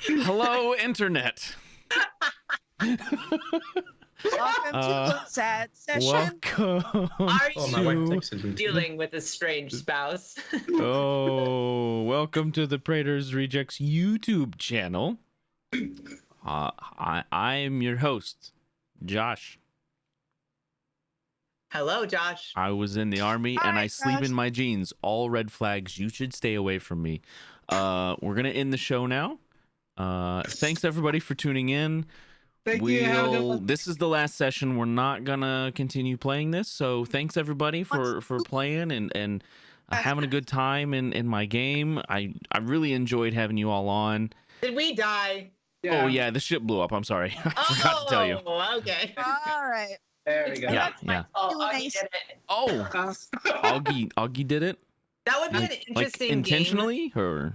Hello, internet. Welcome to the sad session. Welcome. Are my wife to texted me. dealing with a strange spouse? welcome to the Praetors Rejects YouTube channel. I'm your host, Josh. Hello, Josh. I was in the army and Hi, I sleep Josh. in my jeans. All red flags. You should stay away from me. We're gonna end the show now. Thanks everybody for tuning in. Thank you. Have a good one. This is the last session. We're not gonna continue playing this. So thanks everybody for playing and having a good time in my game. I really enjoyed having you all on. Did we die? Oh yeah, the ship blew up. I'm sorry. I forgot to tell you. Oh, okay. All right. There we go. Yeah, That's my yeah. fault. Feeling Augie nice. did it. Oh, Augie did it. That would be an Like interesting game. intentionally, or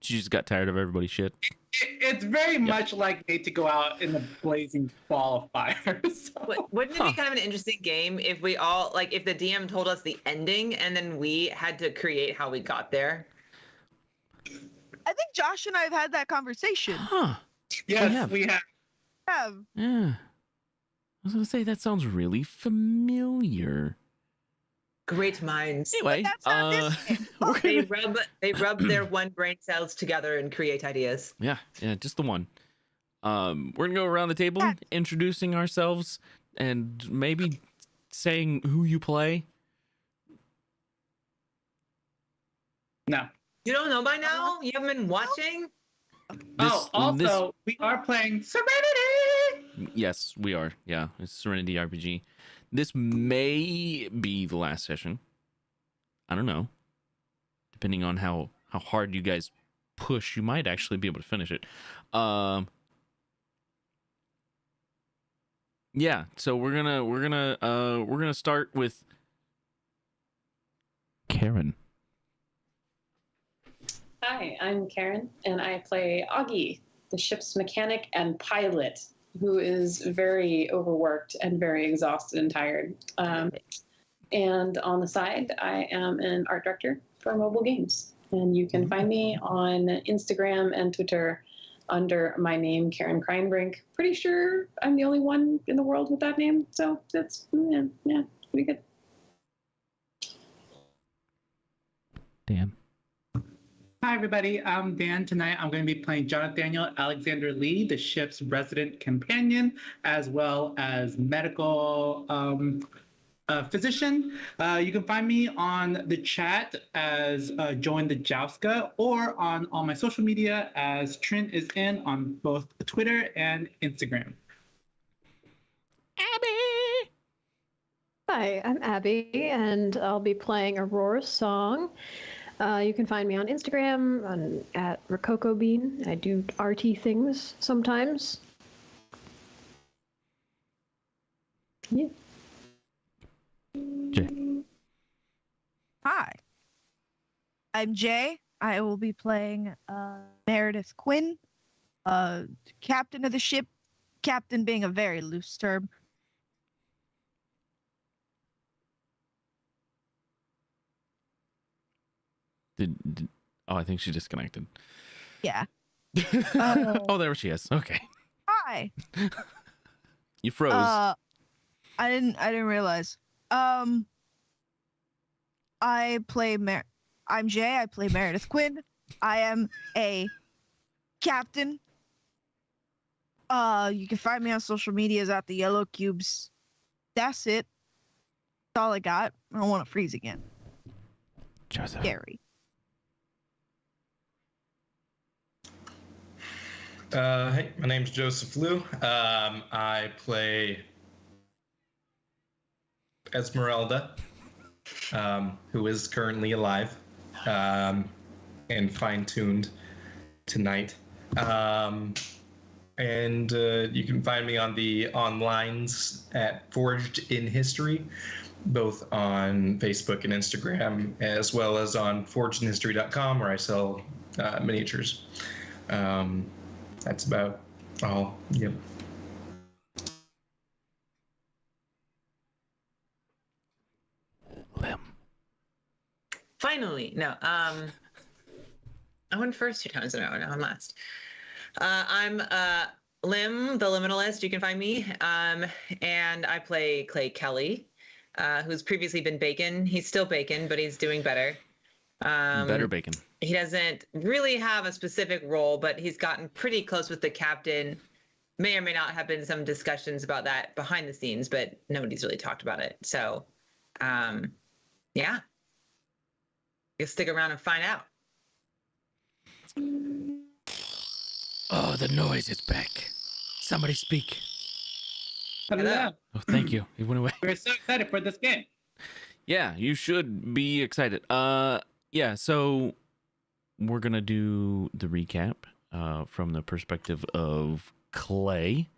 she just got tired of everybody's shit. It's very much like me to go out in the blazing ball of fire. So. Wouldn't it be kind of an interesting game if we all, like, if the DM told us the ending and then we had to create how we got there? I think Josh and I have had that conversation. Huh. Yes, we have. Yeah. I was gonna say that sounds really familiar. Great minds. Anyway, That's not this game. we're They gonna- rub their one brain cells together and create ideas. yeah, just the one. We're gonna go around the table, Yeah. introducing ourselves, and maybe saying who you play. No. You don't know by now? You haven't been watching? Also, we are playing Serenity. Yes, we are. Yeah, it's Serenity RPG. This may be the last session. I don't know. Depending on how hard you guys push, you might actually be able to finish it. Yeah, so we're gonna start with Karen. Hi, I'm Karen, and I play Augie, the ship's mechanic and pilot, who is very overworked and very exhausted and tired. And on the side, I am an art director for mobile games. And you can find me on Instagram and Twitter under my name, Karen Kreinbrink. Pretty sure I'm the only one in the world with that name, so that's, yeah, pretty good. Dan. Hi, everybody. I'm Dan. Tonight, I'm going to be playing Jonathan Alexander Lee, the ship's resident companion, as well as medical physician. You can find me on the chat as Join the Jouska, or on all my social media as Trent is in on both Twitter and Instagram. Abby. Hi, I'm Abby, and I'll be playing Aurora's song. You can find me on Instagram at Rococo Bean. I do RT things sometimes. Yeah. Jay. Hi. I'm Jay. I will be playing Meredith Quinn, captain of the ship. Captain being a very loose term. Oh, I think she disconnected. Yeah. Oh, there she is. Okay. Hi. You froze. I didn't realize. I'm Jay. I play Meredith Quinn. I am a captain. You can find me on social medias at the Yellow Cubes. That's it. That's all I got. I don't want to freeze again. Joseph. Scary. Hey, my name's Joseph Liu. I play Esmeralda, who is currently alive and fine-tuned tonight. And you can find me on the onlines at Forged in History, both on Facebook and Instagram, as well as on forgedinhistory.com, where I sell miniatures. That's about all. Yep. Lim. Finally. No. I went first 2 times in a row. Now I'm last. I'm Lim, the Liminalist. You can find me. And I play Clay Kelly, who's previously been Bacon. He's still Bacon, but he's doing better. Better bacon. He doesn't really have a specific role, but he's gotten pretty close with the captain. May or may not have been some discussions about that behind the scenes, but nobody's really talked about it. So, yeah. You stick around and find out. Oh, the noise is back. Somebody speak. Hello. Oh, thank you. He went away. We're so excited for this game. Yeah, you should be excited. Yeah, so we're gonna do the recap from the perspective of Clay,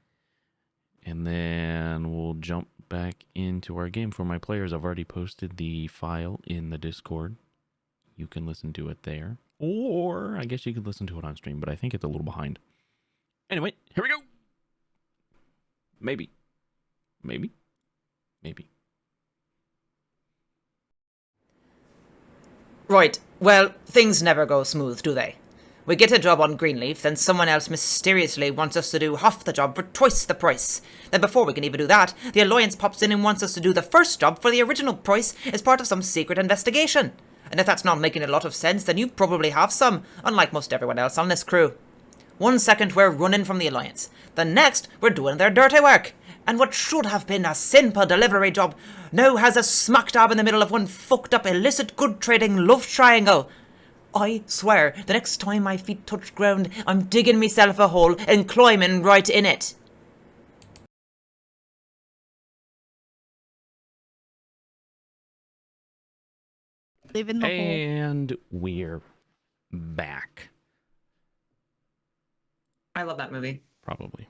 and then we'll jump back into our game. For my players, I've already posted the file in the Discord. You can listen to it there, or I guess you could listen to it on stream, but I think it's a little behind. Anyway, here we go. Maybe. Right, well, things never go smooth, do they? We get a job on Greenleaf, then someone else mysteriously wants us to do half the job for twice the price. Then before we can even do that, the Alliance pops in and wants us to do the first job for the original price as part of some secret investigation. And if that's not making a lot of sense, then you probably have some, unlike most everyone else on this crew. 1 second we're running from the Alliance, the next we're doing their dirty work. And what should have been a simple delivery job now has us smack dab in the middle of one fucked up illicit good trading love triangle. I swear, the next time my feet touch ground, I'm digging myself a hole and climbing right in it. Live in the hole. And we're back. I love that movie. Probably.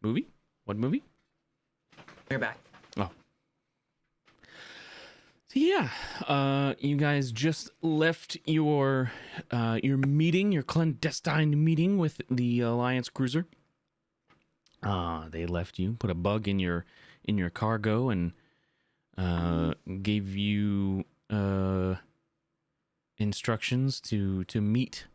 Movie? What movie? You're back. Oh. So yeah, you guys just left your meeting, your clandestine meeting with the Alliance cruiser. They left you, put a bug in your cargo, and gave you instructions to meet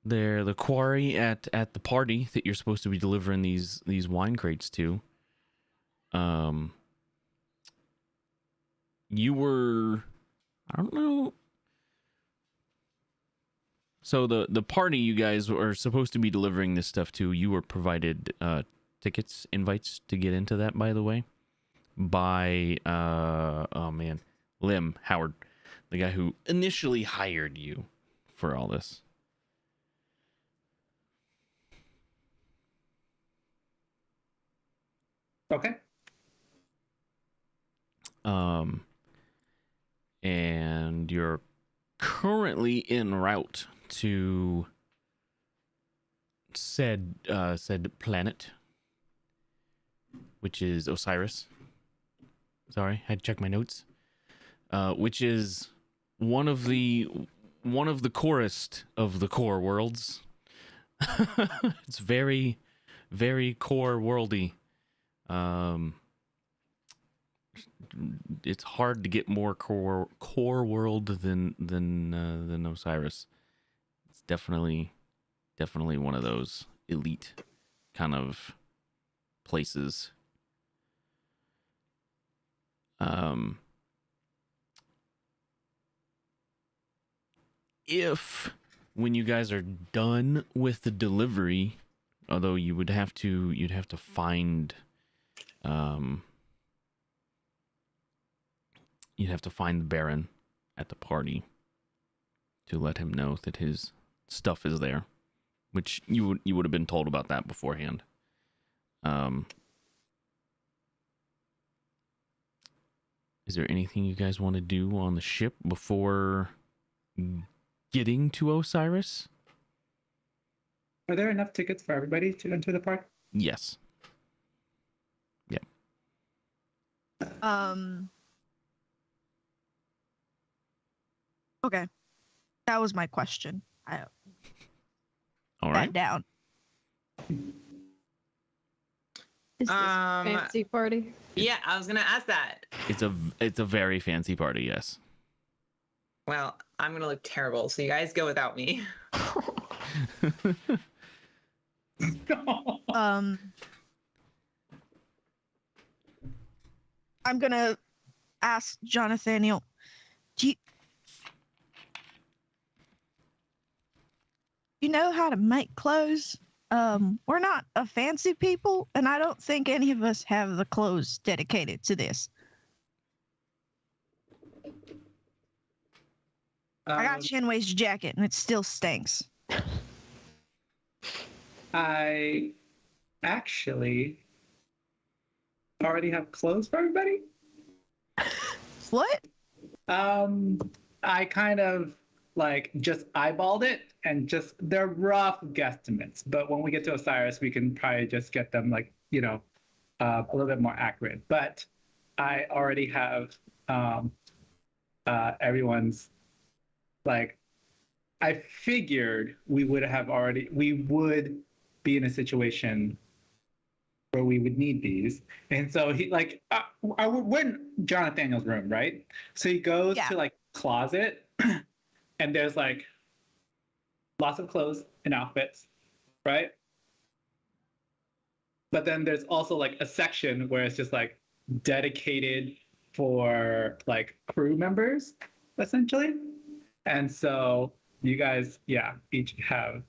the quarry at the party that you're supposed to be delivering these wine crates to. You were, I don't know. So the party you guys are supposed to be delivering this stuff to, you were provided tickets, invites to get into that, by the way, by Lim Howard, the guy who initially hired you for all this. Okay. And you're currently en route to said planet, which is Osiris. Sorry, I had to check my notes. Which is one of the corest of the core worlds. It's very, very core worldy. It's hard to get more core world than Osiris. It's definitely one of those elite kind of places. If when you guys are done with the delivery, although you'd have to find you'd have to find the Baron at the party to let him know that his stuff is there, which you would have been told about that beforehand. Is there anything you guys want to do on the ship before getting to Osiris? Are there enough tickets for everybody to enter the park? Yes. Yep. Okay. That was my question. All right. That down. Is this a fancy party? Yeah, I was gonna ask that. It's a very fancy party, yes. Well, I'm gonna look terrible. So you guys go without me. I'm gonna ask Jonathaniel, do you know how to make clothes? We're not a fancy people, and I don't think any of us have the clothes dedicated to this. I got Shinwei's jacket, and it still stinks. I actually already have clothes for everybody. What? I kind of like just eyeballed it and just they're rough guesstimates. But when we get to Osiris, we can probably just get them like, a little bit more accurate. But I already have everyone's like I figured we would be in a situation where we would need these. And so he like, we're in Jonathaniel's room, right? So he goes to like closet and there's like lots of clothes and outfits, right? But then there's also like a section where it's just like dedicated for like crew members, essentially. And so you guys, each have.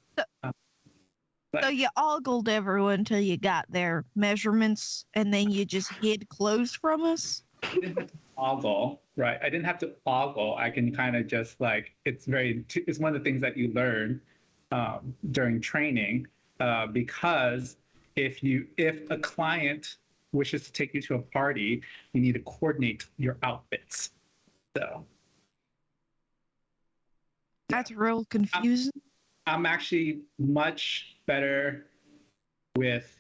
So you ogled everyone until you got their measurements, and then you just hid clothes from us? I didn't have to ogle, right? I didn't have to ogle. I can kind of just like, it's one of the things that you learn during training, because if a client wishes to take you to a party, you need to coordinate your outfits. So. That's real confusing. I'm actually much better with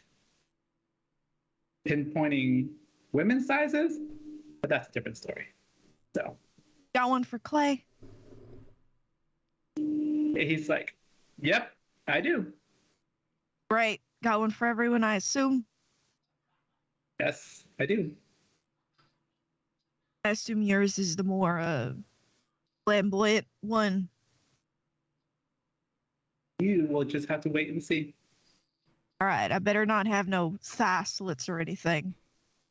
pinpointing women's sizes, but that's a different story. So. Got one for Clay? He's like, yep, I do. Great. Got one for everyone, I assume? Yes, I do. I assume yours is the more flamboyant one. You will just have to wait and see. All right, I better not have no thigh slits or anything.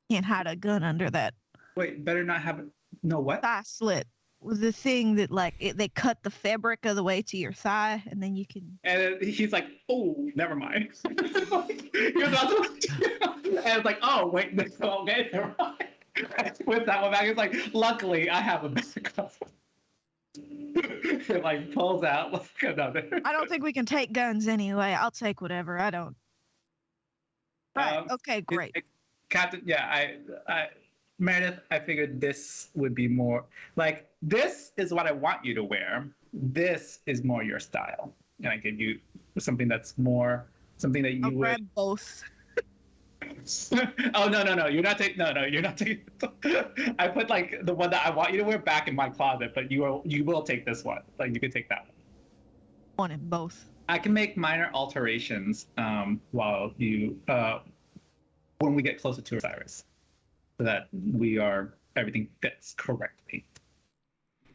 Can't hide a gun under that. Wait, better not have no what? Thigh slit was the thing that they cut the fabric of the way to your thigh, and then you can. And he's like, oh, never mind. You're about to... and it's like, oh wait, okay, never mind. I whip that one back. It's like, luckily I have a backup. It like pulls out like another. I don't think we can take guns anyway. I'll take whatever. I don't. Right. Okay. Great. Captain. Yeah. I Meredith. I figured this would be more like this is what I want you to wear. This is more your style, and I give you something that's more something that you I'll would. grab both. Oh no! You're not taking. No, you're not taking. I put like the one that I want you to wear back in my closet, but you will take this one. Like you can take that one. One in both. I can make minor alterations while you when we get closer to Osiris, so that everything fits correctly.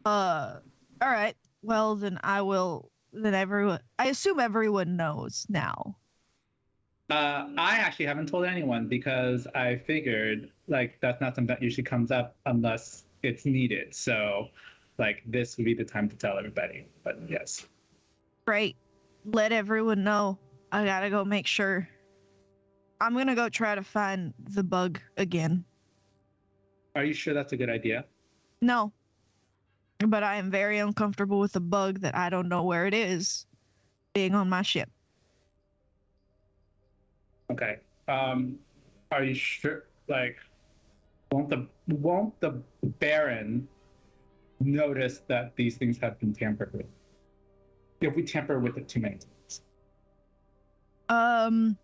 All right. Well, then I will. Then everyone. I assume everyone knows now. I actually haven't told anyone because I figured like that's not something that usually comes up unless it's needed. So like this would be the time to tell everybody. But yes. Great. Let everyone know. I gotta go make sure. I'm gonna go try to find the bug again. Are you sure that's a good idea? No. But I am very uncomfortable with a bug that I don't know where it is being on my ship. Okay. Are you sure? Like, won't the Baron notice that these things have been tampered with? If we tamper with it too many times.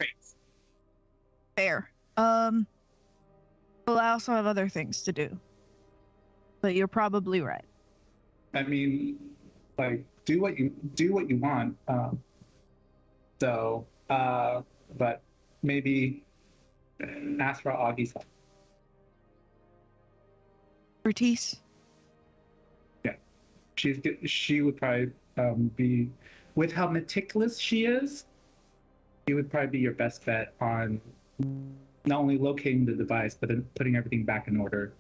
Fair. Well, I also have other things to do. But you're probably right. I mean, like, do what you want. But maybe ask for Augie's help. Pretties? Yeah. She would probably be, with how meticulous she is, she would probably be your best bet on not only locating the device, but then putting everything back in order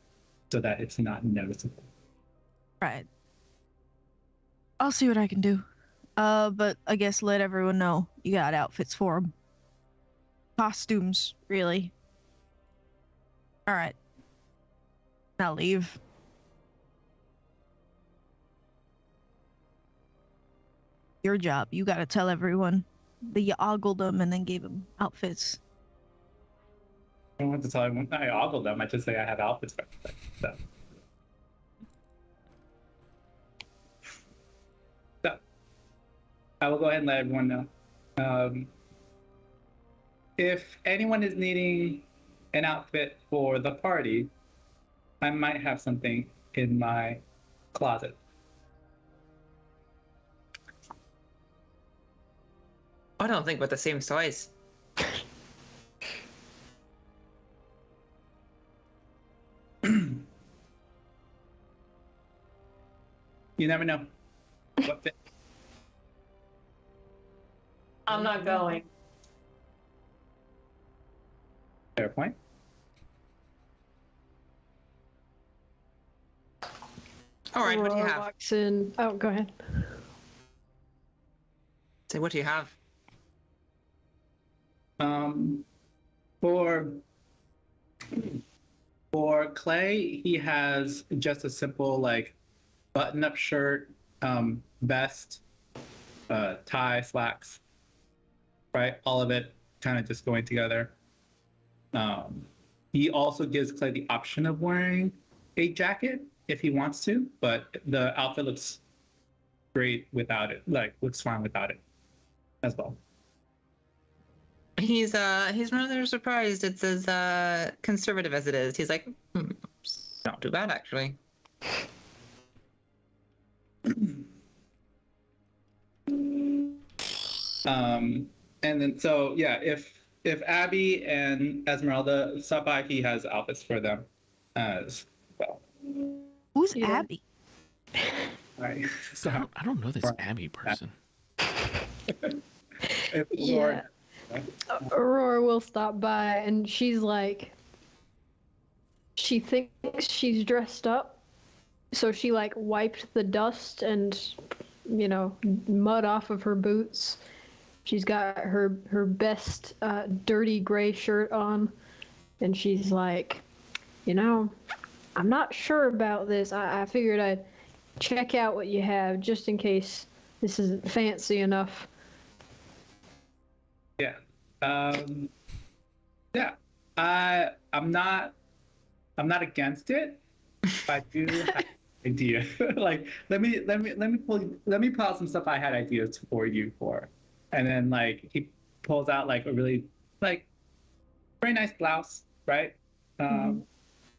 so that it's not noticeable. Right. I'll see what I can do. But I guess let everyone know you got outfits for them. Costumes, really. All right. Now leave. Your job. You gotta tell everyone that you ogled them and then gave them outfits. I don't have to tell everyone I ogle them. I just say I have outfits for them. So I will go ahead and let everyone know. If anyone is needing an outfit for the party, I might have something in my closet. I don't think we're the same size. You never know. What fit? I'm not going. Fair point. All right, what do you Aurora have? walks in. Oh, go ahead. Say, what do you have? For Clay, he has just a simple like button-up shirt, vest, tie, slacks, right? All of it kind of just going together. He also gives Clay the option of wearing a jacket if he wants to, but the outfit looks great without it. Like looks fine without it as well. He's rather surprised it's as conservative as it is. He's like, not too bad actually. And then so yeah, if Abby and Esmeralda stop by, he has outfits for them as well. Who's Yeah. Abby? All right. So I don't know this Abby person. if Yeah. Aurora will stop by and she's like, she thinks she's dressed up. So she like wiped the dust and, you know, mud off of her boots. She's got her best dirty gray shirt on. And she's like, you know, I'm not sure about this. I figured I'd check out what you have just in case this isn't fancy enough. Yeah. Yeah. I'm not against it. But I do have an idea. Like let me pull out some stuff I had ideas for you for. And then like he pulls out like a really like very nice blouse, right?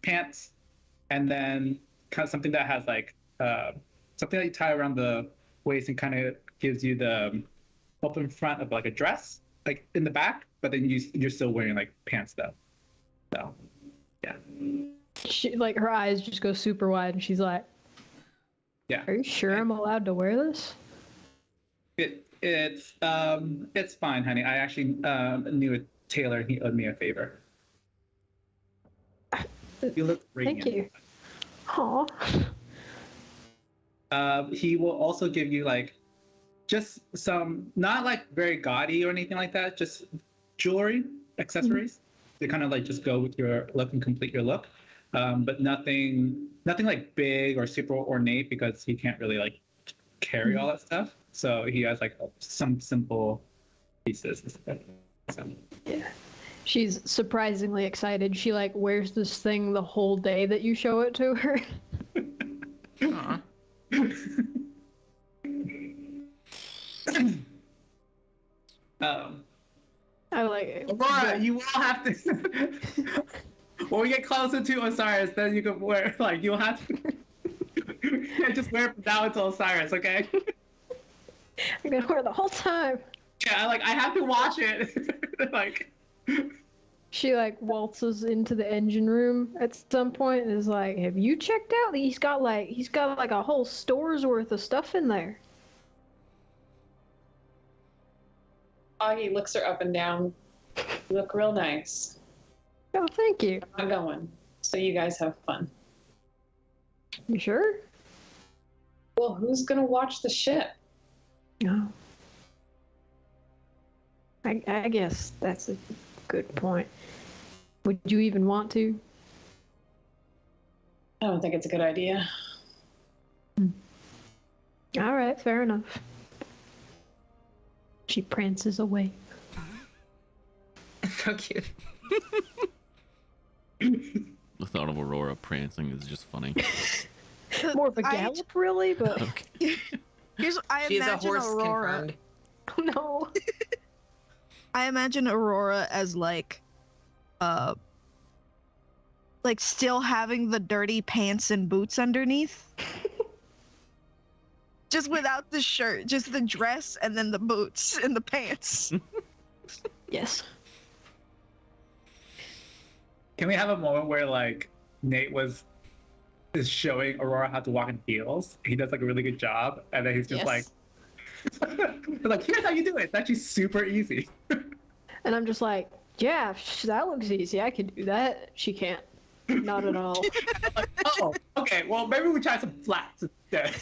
Pants, and then kind of something that has like something that you tie around the waist and kind of gives you the open front of like a dress, like in the back, but then you're still wearing like pants though. So yeah. She like her eyes just go super wide and she's like, Yeah. are you sure I'm allowed to wear this? It's fine, honey. I actually knew a tailor and he owed me a favor. You look radiant. Thank you. Aw. He will also give you like just some, not like very gaudy or anything like that, just jewelry, accessories to kind of like just go with your look and complete your look. But nothing like big or super ornate because he can't really like carry all that stuff. So he has like some simple pieces. So. Yeah. She's surprisingly excited. She like wears this thing the whole day that you show it to her. Aw. I like it. Aurora, you will have to. When we get closer to Osiris, then you can wear like you'll have to. You can't just wear it from now until Osiris, okay? I'm gonna wear it the whole time. Yeah, like I have to watch it. Like She like waltzes into the engine room at some point and is like, "Have you checked out? He's got like a whole store's worth of stuff in there." Augie looks her up and down. You look real nice. Oh, thank you. I'm going. So you guys have fun. You sure? Well, who's gonna watch the ship? No. I guess that's a good point. Would you even want to? I don't think it's a good idea. All right, fair enough. She prances away. So cute. The thought of Aurora prancing is just funny. More of a gallop, really, but Okay. I She's a imagine horse Aurora. confirmed. no. I imagine Aurora as like still having the dirty pants and boots underneath. Just without the shirt, just the dress and then the boots and the pants. Yes. Can we have a moment where like Nate is showing Aurora how to walk in heels? He does like a really good job, and then he's just Yes. like, here's how you do it. It's actually super easy. And I'm just like, yeah, that looks easy. I can do that. She can't. Not at all. Like, oh, okay. Well, maybe we try some flats instead.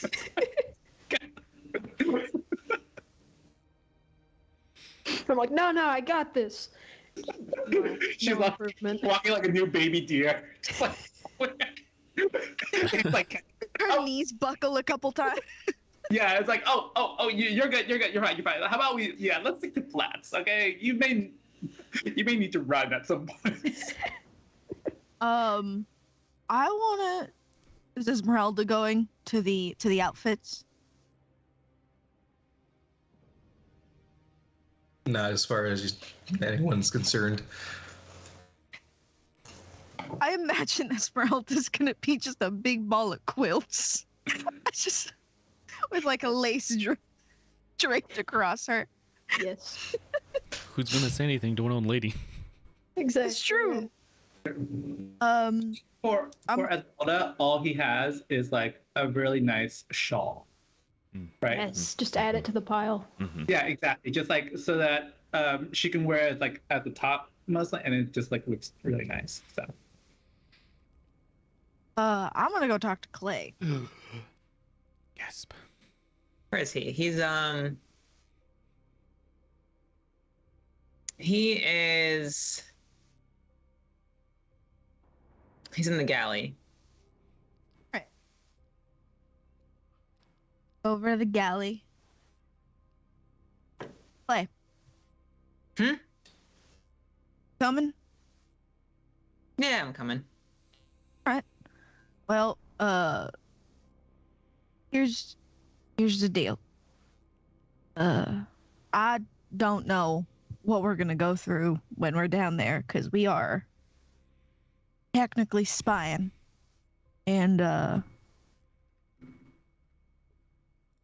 I'm like, no, I got this. No, She's no like improvement. walking like a new baby deer. Just like, it's like, Her knees buckle a couple times. yeah, it's like, you're good, you're fine. How about let's stick to flats, okay? You may need to run at some point. I wanna. Is Esmeralda going to the outfits? Not as far as anyone's concerned. I imagine Esmeralda's gonna be just a big ball of quilts. Just with like a lace draped across her. Yes. Who's gonna say anything to an old lady? Exactly. It's true. For Esmeralda, all he has is like a really nice shawl, right? Yes, just add it to the pile. Mm-hmm. Yeah, exactly. Just like so that she can wear it like at the top mostly, and it just like looks really nice. So I'm gonna go talk to Clay. Gasp. Where is he? He's in the galley. Over the galley. Clay. Coming? Yeah, I'm coming. Well, here's the deal. I don't know what we're gonna go through when we're down there, because we are technically spying. And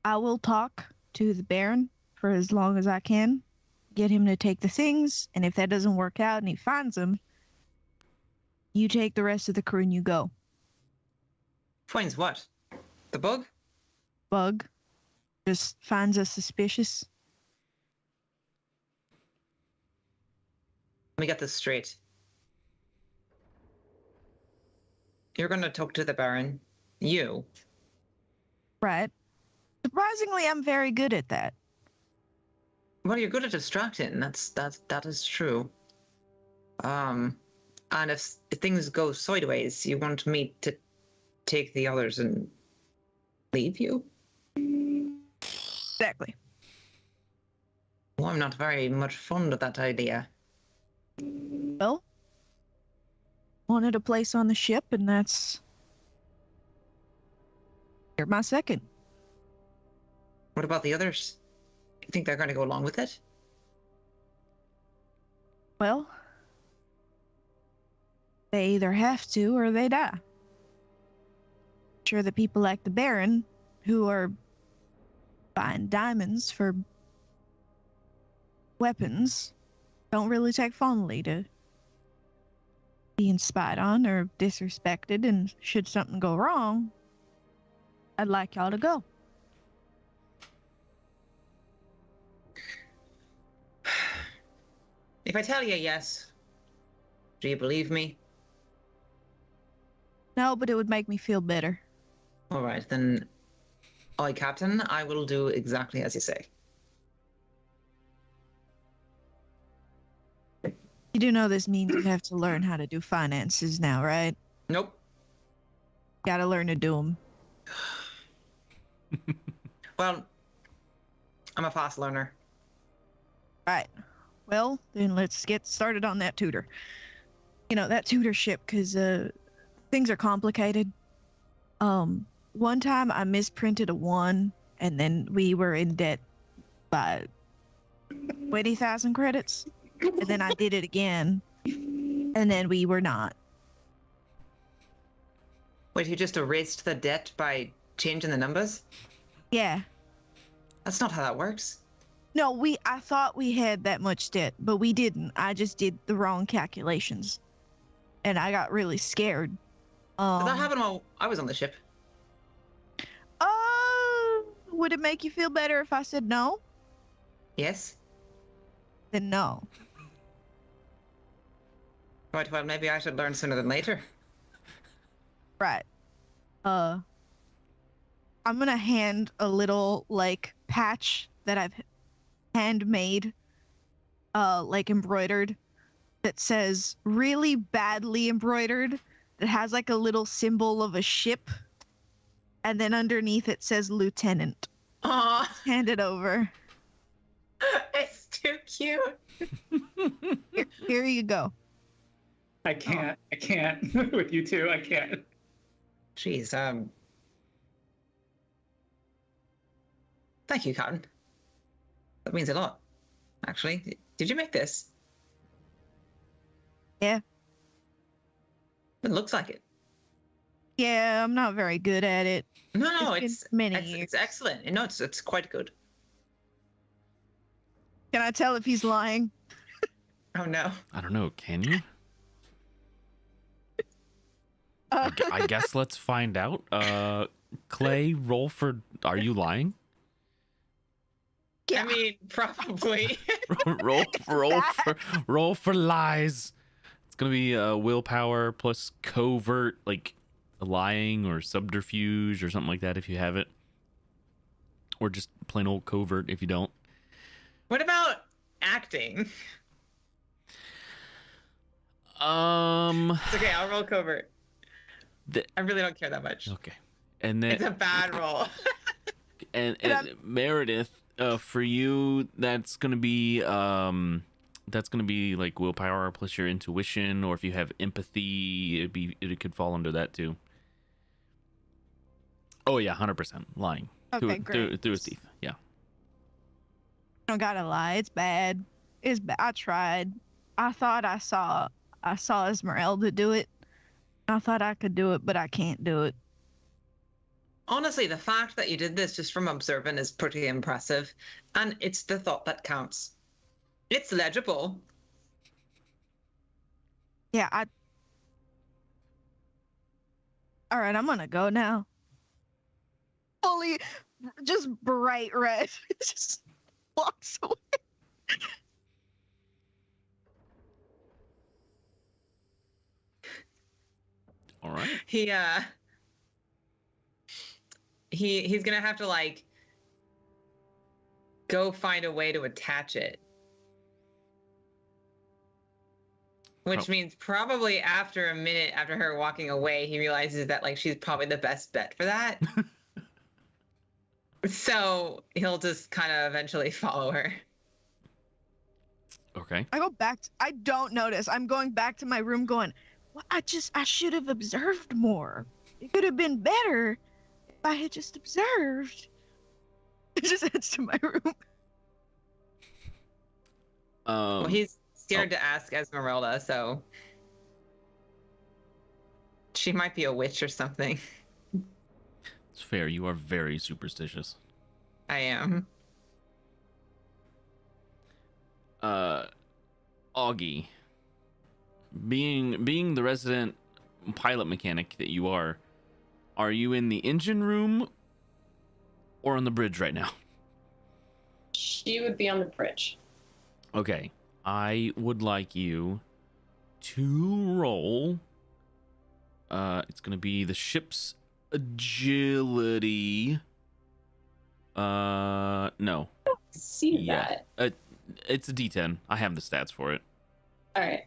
I will talk to the Baron for as long as I can, get him to take the things, and if that doesn't work out and he finds them, you take the rest of the crew and you go. Finds what? The bug? Bug just finds us suspicious. Let me get this straight. You're gonna talk to the Baron. You. Right. Surprisingly, I'm very good at that. Well, you're good at distracting. That is true. And if things go sideways, you want me to take the others and leave you? Exactly. Well, I'm not very much fond of that idea. Well, wanted a place on the ship, and you're my second. What about the others? You think they're going to go along with it? Well, they either have to or they die. Sure, the people like the Baron, who are buying diamonds for weapons, don't really take fondly to being spied on or disrespected, and should something go wrong, I'd like y'all to go. If I tell you yes, do you believe me? No, but it would make me feel better. All right, then, aye, Captain, I will do exactly as you say. You do know this means you have to learn how to do finances now, right? Nope. Gotta learn to do them. Well, I'm a fast learner. Right. Well, then let's get started on that tutor. You know, that tutorship, because things are complicated. One time I misprinted a 1, and then we were in debt by 20,000 credits. And then I did it again, and then we were not. Wait, you just erased the debt by changing the numbers? Yeah. That's not how that works. No, I thought we had that much debt, but we didn't. I just did the wrong calculations. And I got really scared. Did that happen while I was on the ship? Would it make you feel better if I said no? Yes. Then no. Right, well, maybe I should learn sooner than later. Right. I'm gonna hand a little, like, patch that I've handmade, like, embroidered, that says, really badly embroidered, that has, like, a little symbol of a ship, and then underneath it says Lieutenant. Aw, Hand it over. it's too cute. Here you go. I can't. I can't. With you two, I can't. Jeez, thank you, Cotton. That means a lot, actually. Did you make this? Yeah. It looks like it. Yeah, I'm not very good at it. No, It's been many years. it's excellent. No, it's quite good. Can I tell if he's lying? Oh no. I don't know. Can you? I guess let's find out. Clay, roll for. Are you lying? Yeah. I mean, probably. roll for lies. It's gonna be willpower plus covert, like lying or subterfuge or something like that if you have it, or just plain old covert if you don't. What about acting? It's okay. I'll roll covert. I really don't care that much. Okay, and then It's a bad roll. and Meredith, for you, that's gonna be like willpower plus your intuition, or if you have empathy, it could fall under that too. Oh yeah, 100% lying. Okay, great. Through his teeth. Yeah. I don't gotta lie. It's bad. It's bad. I tried. I thought I saw Esmeralda do it. I thought I could do it, but I can't do it. Honestly, the fact that you did this just from observing is pretty impressive. And it's the thought that counts. It's legible. Yeah, All right, I'm gonna go now. Fully, just bright red. Just walks away. All right. He's gonna have to like go find a way to attach it. Which means probably after a minute after her walking away, he realizes that like she's probably the best bet for that. So he'll just kind of eventually follow her. Okay. I don't notice. I'm going back to my room going, well, I should have observed more. It could have been better if I had just observed. It just heads to my room. Well, he's scared to ask Esmeralda, so she might be a witch or something. It's fair. You are very superstitious. I am. Augie, being the resident pilot mechanic that you are you in the engine room or on the bridge right now? She would be on the bridge. Okay, I would like you to roll. It's gonna be the ship's agility. No. See that. It's a D10. I have the stats for it. All right.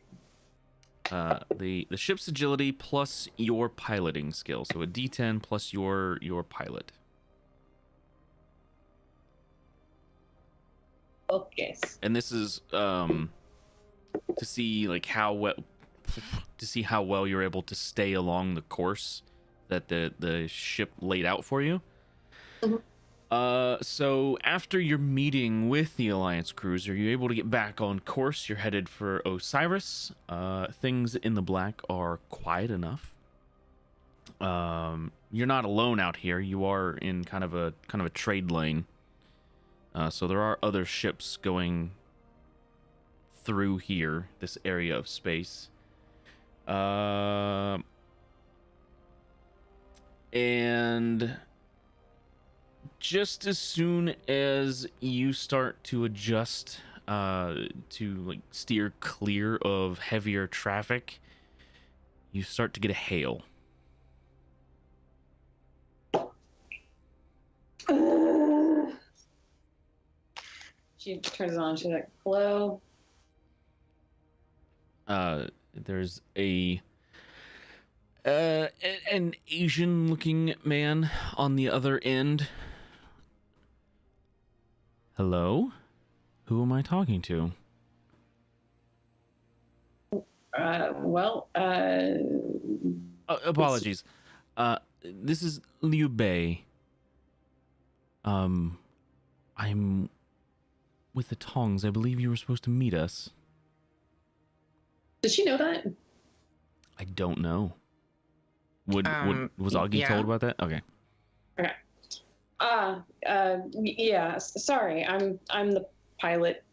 The ship's agility plus your piloting skill. So a D10 plus your pilot. Okay. And this is to see like how well you're able to stay along the course that the ship laid out for you. So after your meeting with the Alliance cruiser, you're able to get back on course. You're headed for Osiris. Things in the black are quiet enough. You're not alone out here. You are in kind of a trade lane. So there are other ships going through here, this area of space. And just as soon as you start to adjust to like steer clear of heavier traffic, you start to get a hail. She turns it on. She's like, "Hello." There's an Asian-looking man on the other end. Hello? Who am I talking to? Apologies. This is Liu Bei. I'm with the Tongs. I believe you were supposed to meet us. Does she know that? I don't know. Was Augie told about that? Okay. Okay. Yeah. Sorry, I'm the pilot.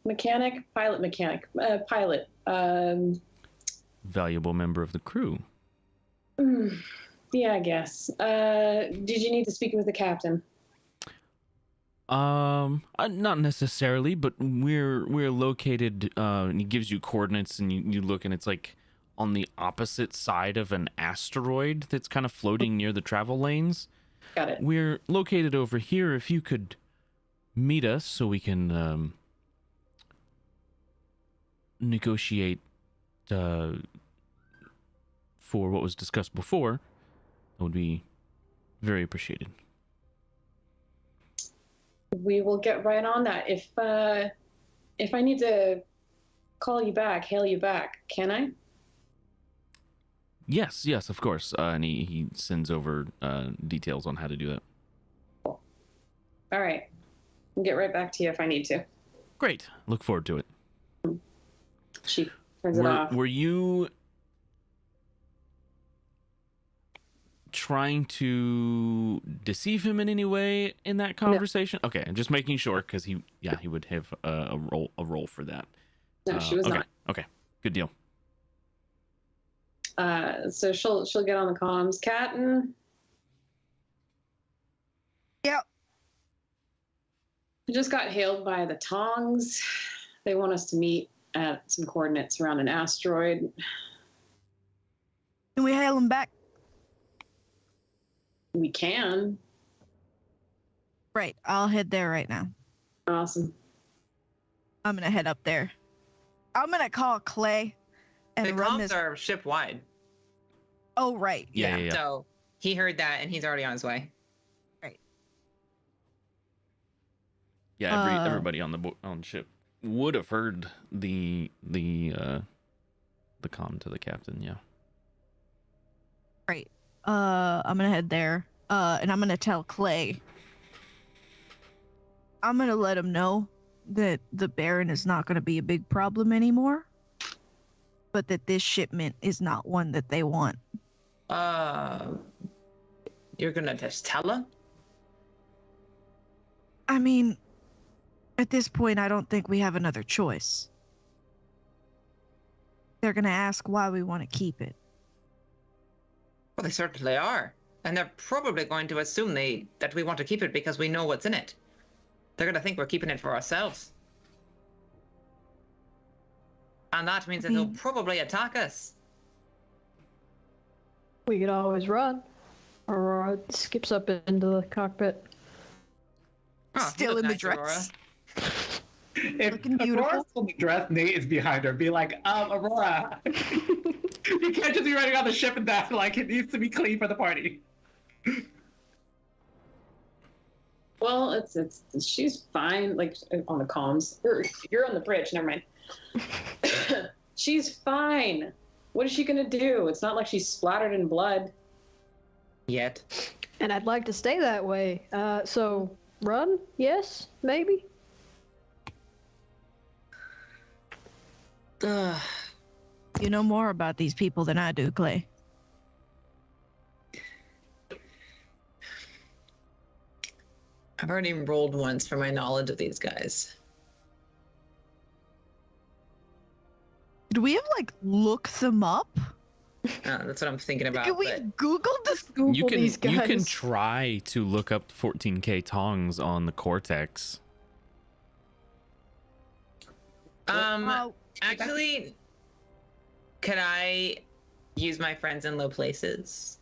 Valuable member of the crew. Yeah, I guess. Did you need to speak with the captain? Not necessarily, but we're located. And he gives you coordinates, and you look, and it's like on the opposite side of an asteroid that's kind of floating near the travel lanes. Got it. We're located over here. If you could meet us so we can negotiate for what was discussed before, that would be very appreciated. We will get right on that. If I need to hail you back, can I? Yes, of course. And he sends over details on how to do that. Cool. All right. I'll get right back to you if I need to. Great. Look forward to it. She turns it off. Were you trying to deceive him in any way in that conversation? No. Okay, I'm just making sure because he would have a role for that. No, she was not. Okay, good deal. So she'll get on the comms. Captain. Yep. I just got hailed by the Tongs. They want us to meet at some coordinates around an asteroid. Can we hail them back? We can. Right. I'll head there right now. Awesome. I'm gonna head up there. I'm gonna call Clay and The run comms this. are ship wide. Oh, right. Yeah. So he heard that and he's already on his way. Right. Yeah, everybody on the ship would have heard the comm to the captain. Yeah. Right. I'm gonna head there. And I'm gonna tell Clay. I'm gonna let him know that the Baron is not gonna be a big problem anymore, but that this shipment is not one that they want. You're gonna just tell her? I mean, at this point, I don't think we have another choice. they're gonna ask why we want to keep it. Well, they certainly are. And they're probably going to assume that we want to keep it because we know what's in it. They're going to think we're keeping it for ourselves. And that means that they'll probably attack us. We could always run. Aurora skips up into the cockpit. Oh, you Still look in the nice, Aurora. dress. If Looking beautiful. Aurora's still in the dress, Nate is behind her. Be like, Aurora, you can't just be running on the ship and that. Like, it needs to be clean for the party. Well, it's she's fine. Like on the comms, you're on the bridge. Never mind. She's fine. What is she gonna do? It's not like she's splattered in blood. Yet. And I'd like to stay that way. So run? Yes? Maybe? You know more about these people than I do, Clay. I've already rolled once for my knowledge of these guys. Do we have like look them up? That's what I'm thinking about. Can we but... Google this? Google You can these guys. you can try to look up 14K tongs on the Cortex. Actually, could I use my friends in low places?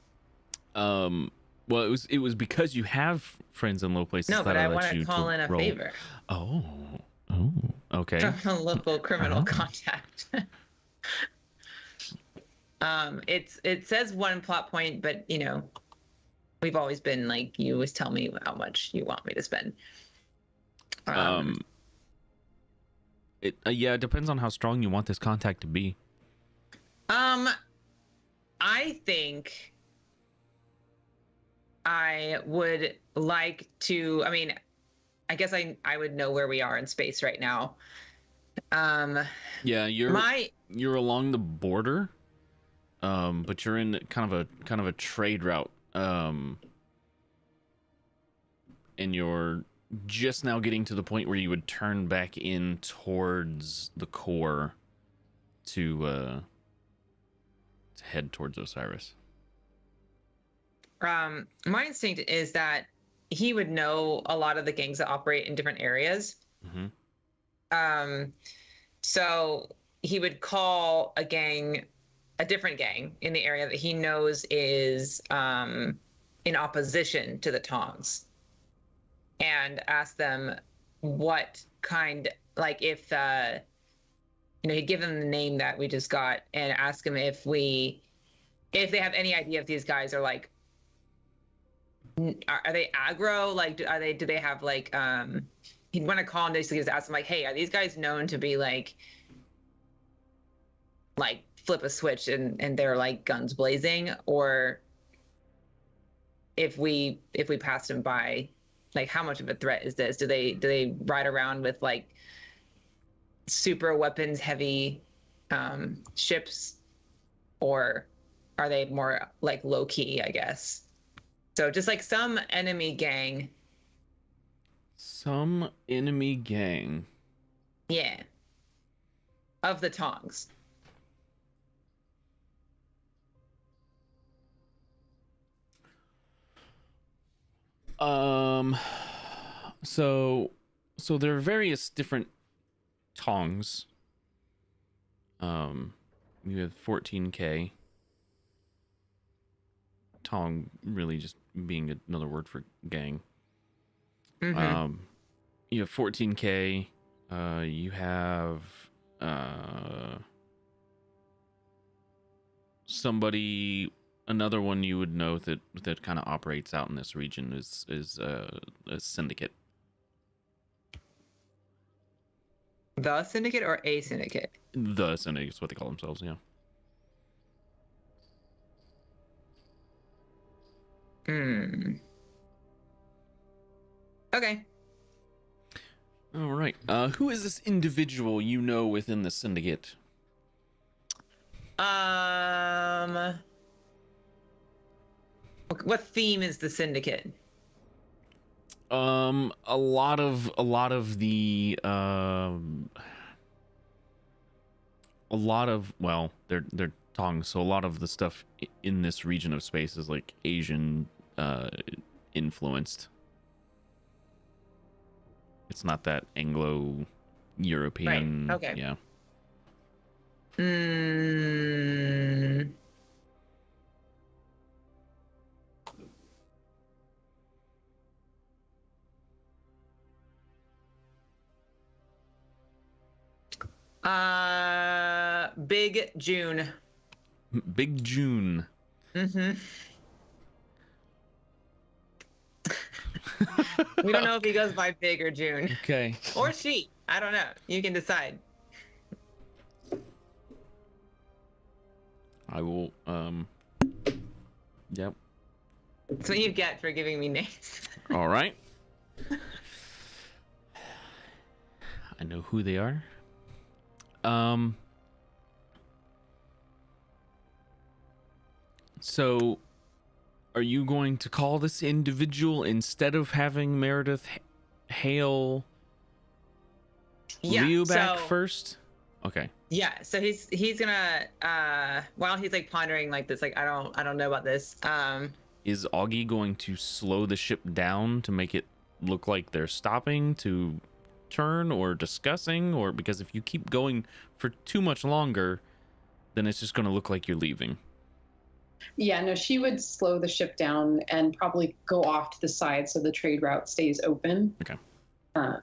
Well, it was because you have friends in low places. No, that but I let want to you call in a roll. favor Oh, okay. from a local criminal Oh. contact. It says 1 plot point, but you know, we've always been like, you always tell me how much you want me to spend. It it depends on how strong you want this contact to be. I think I would like to. I mean, I guess I would know where we are in space right now. Yeah, you're along the border, but you're in kind of a trade route, and you're just now getting to the point where you would turn back in towards the core to head towards Osiris. My instinct is that he would know a lot of the gangs that operate in different areas. Mm-hmm. So he would call a different gang in the area that he knows is in opposition to the Tongs, and ask them what kind, like if he'd give them the name that we just got and ask them if they have any idea if these guys are like, are they aggro? Like, do they have like, he'd want to call and basically just ask them like, hey, are these guys known to be like flip a switch and they're like guns blazing? Or if we passed them by, like, how much of a threat is this? Do they ride around with like super weapons heavy ships, or are they more like low key, I guess? So just like some enemy gang. Some enemy gang. Yeah. Of the Tongs. So there are various different Tongs. You have 14K. Tong really just being another word for gang. Mm-hmm. You have 14K. You have another one you would know that kind of operates out in this region is a syndicate. The syndicate or a syndicate? The syndicate is what they call themselves. Yeah. Okay. All right. Who is this individual you know within the syndicate? What theme is the syndicate? A lot of the a lot of, well, they're Tong, so a lot of the stuff in this region of space is like Asian influenced. It's not that Anglo-European. Right, okay. Yeah. Mm, Big June. Big June. Mm-hmm. We don't know if he goes by Big or June. Okay. Or she. I don't know. You can decide. I will. Yep. That's what you get for giving me names. All right. I know who they are. So, are you going to call this individual instead of having Meredith hail Leo back first? Okay. Yeah, so he's gonna while he's like pondering like this, like I don't know about this. Is Augie going to slow the ship down to make it look like they're stopping to turn or discussing, or because if you keep going for too much longer, then it's just going to look like you're leaving? Yeah, no, she would slow the ship down and probably go off to the side so the trade route stays open. Okay. So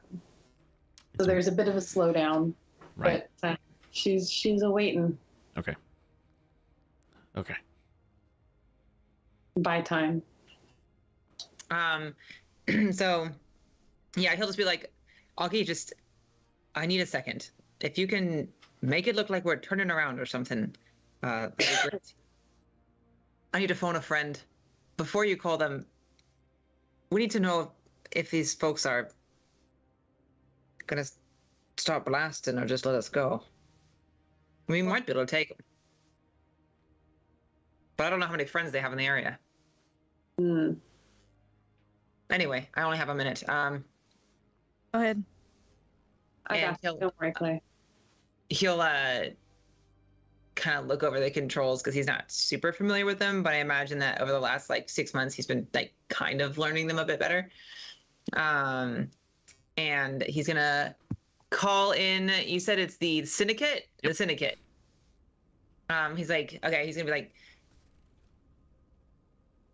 there's a bit of a slowdown, Right. but she's awaiting. Okay. Okay. By time. So yeah, he'll just be like, Augie, I need a second. If you can make it look like we're turning around or something, that'd be great. I need to phone a friend. Before you call them, we need to know if these folks are gonna start blasting or just let us go. We might be able to take them. But I don't know how many friends they have in the area. Mm. Anyway, I only have a minute. Go ahead. I And got you. Don't worry, Clay. He'll kind of look over the controls because he's not super familiar with them, but I imagine that over the last like 6 months he's been like kind of learning them a bit better. And he's gonna call in. You said it's the syndicate. Yep. The syndicate. He's like, okay. He's gonna be like,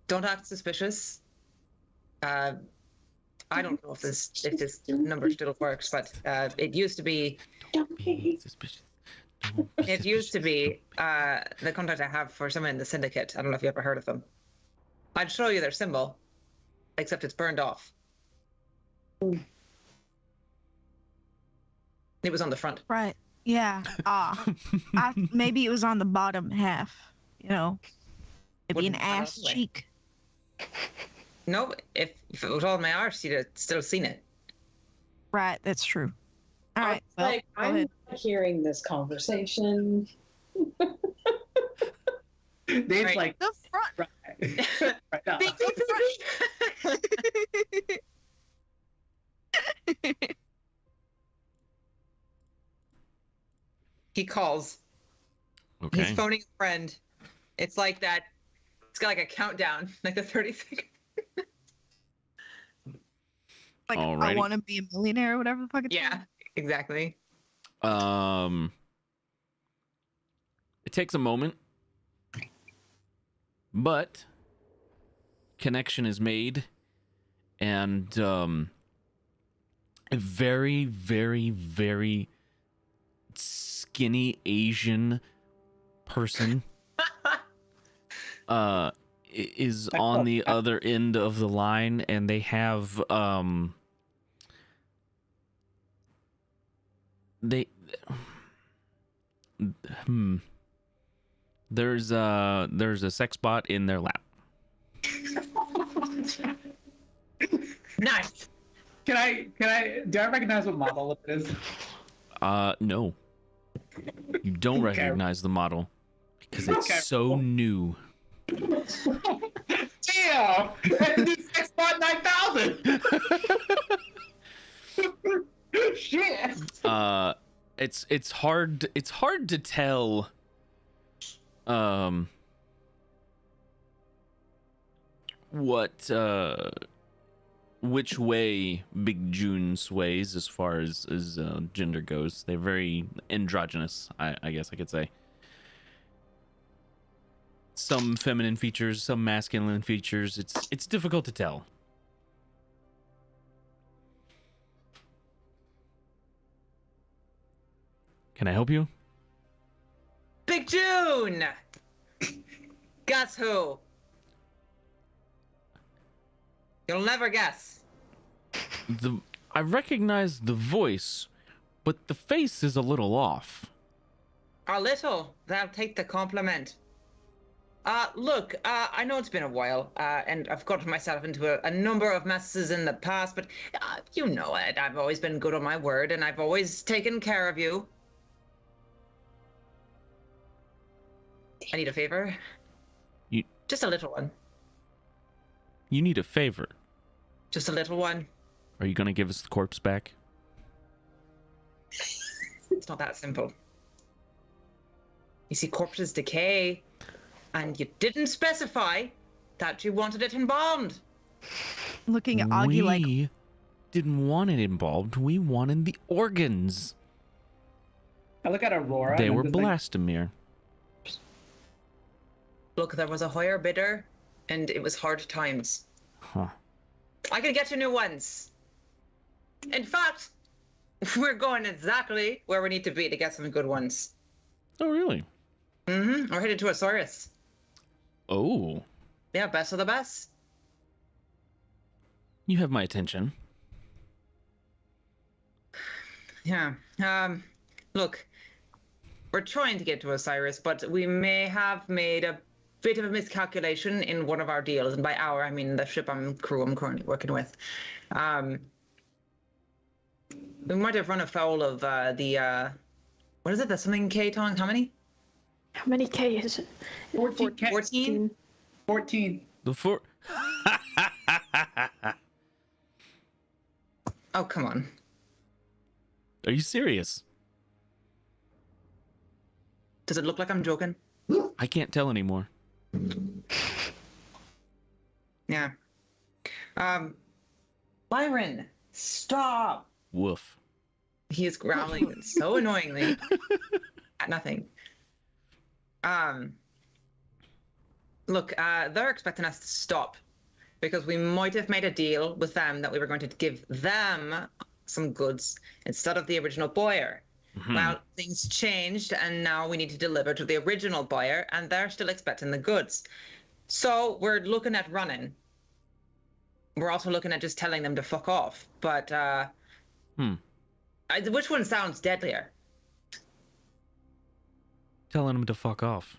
don't act suspicious. I don't know if this number still works, but it used to be. Don't be. Suspicious. It used to be the contact I have for someone in the syndicate. I don't know if you ever heard of them. I'd show you their symbol, except it's burned off. It was on the front. Right. Yeah. Maybe it was on the bottom half. You know, it'd be an Wouldn't matter ass anyway. cheek. No, if it was all my arse, you'd have still seen it. Right. That's true. All right. It's Well, like, go I'm ahead. not hearing this conversation. Dave's Right. like, The front. right, right now. Beep, beep, beep. He calls. Okay. He's phoning a friend. It's like that. It's got like a countdown, like the 30 seconds. Like, I Alrighty. want to be a millionaire or whatever the fuck it's Yeah, called. exactly. It takes a moment, but connection is made, and a very, very, very skinny Asian person is on the other end of the line, and they have there's a sex bot in their lap. Nice. do I recognize what model it is? No, you don't Okay. recognize the model because it's Okay. so new. Damn! That's the new Sexbot 9000! Shit! it's hard to tell what which way Big June sways as far as gender goes. They're very androgynous, I guess I could say. Some feminine features, some masculine features. It's difficult to tell. Can I help you? Big June! Guess who? You'll never guess. I recognize the voice, but the face is a little off. A little. Thou take the compliment. Look, I know it's been a while, and I've got myself into a number of messes in the past, but you know it. I've always been good on my word, and I've always taken care of you. I need a favor. Just a little one. You need a favor. Just a little one. Are you gonna give us the corpse back? It's not that simple. You see, corpses decay, and you didn't specify that you wanted it embalmed. Looking at Augie like, We didn't want it embalmed. We wanted the organs. I look at Aurora. They and I'm were just like, Blastomir. Look, there was a higher bidder, and it was hard times. Huh. I can get you new ones. In fact, we're going exactly where we need to be to get some good ones. Oh, really? Mm-hmm. We're headed to Osiris. Oh. Yeah, best of the best. You have my attention. Yeah. Look, we're trying to get to Osiris, but we may have made a bit of a miscalculation in one of our deals, and by our, I mean the ship crew I'm currently working with. We might have run afoul of what is it? The something K, Tong? How many? How many K is it? 14. 14? 14. The four. Oh, come on. Are you serious? Does it look like I'm joking? I can't tell anymore. Yeah. Byron, stop. Woof. He is growling so annoyingly at nothing. Look, they're expecting us to stop because we might have made a deal with them that we were going to give them some goods instead of the original buyer. Mhm. Well, things changed, and now we need to deliver to the original buyer, and they're still expecting the goods. So we're looking at running. We're also looking at just telling them to fuck off. But which one sounds deadlier? Telling them to fuck off.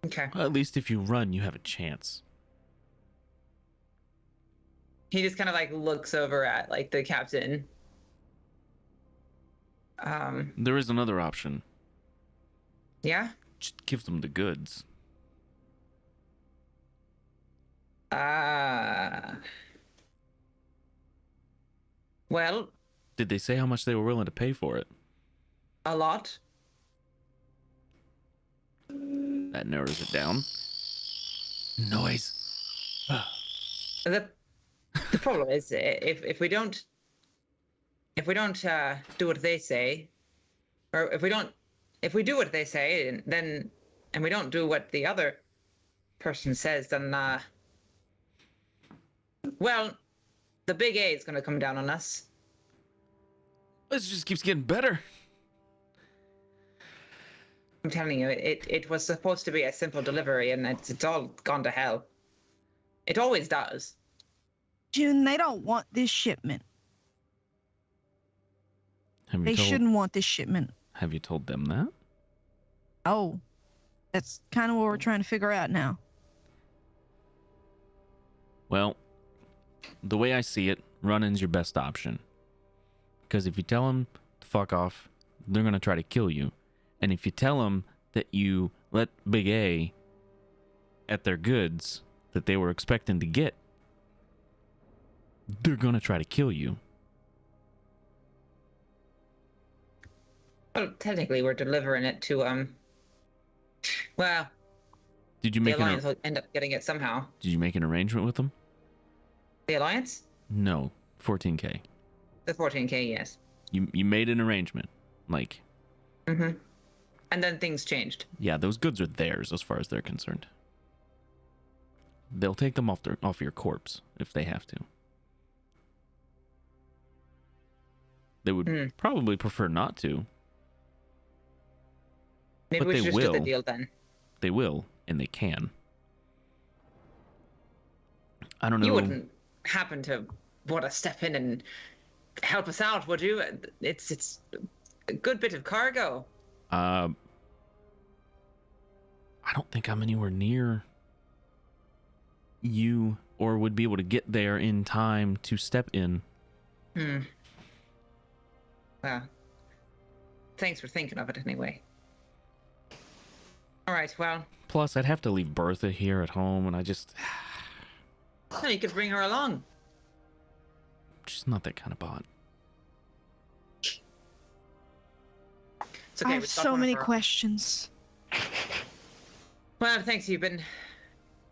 Okay. Well, at least if you run, you have a chance. He just kind of like looks over at like the captain. There is another option. Yeah. Just give them the goods. Well, Did they say how much they were willing to pay for it? a lot. That narrows it down. Noise. The problem is if we don't do what they say, or if we do what they say, then and we don't do what the other person says, then well, the big A is going to come down on us. This just keeps getting better. I'm telling you, it was supposed to be a simple delivery, and it's all gone to hell. It always does. June, they don't want this shipment. They shouldn't want this shipment. Have you told them that? Oh, that's kind of what we're trying to figure out now. Well, the way I see it, running's your best option. Because if you tell them to fuck off, they're going to try to kill you. And if you tell them that you let Big A at their goods that they were expecting to get, they're going to try to kill you. Well, technically, we're delivering it to well, Did you the make Alliance will end up getting it somehow. Did you make an arrangement with them? The Alliance? No, 14K. The 14K, yes. You made an arrangement, like. Mm-hmm. And then things changed. Yeah, those goods are theirs as far as they're concerned. They'll take them off your corpse if they have to. They would probably prefer not to. Maybe But we they should just do the will. deal then. They will, and they can. I don't know. You wouldn't happen to want to step in and help us out, would you? It's a good bit of cargo. I don't think I'm anywhere near you or would be able to get there in time to step in. Well, thanks for thinking of it anyway. All right, well. Plus, I'd have to leave Bertha here at home, and I just... No, you could bring her along. She's not that kind of bot. It's okay, I have we've got so one of many her. questions. Well, thanks. You've been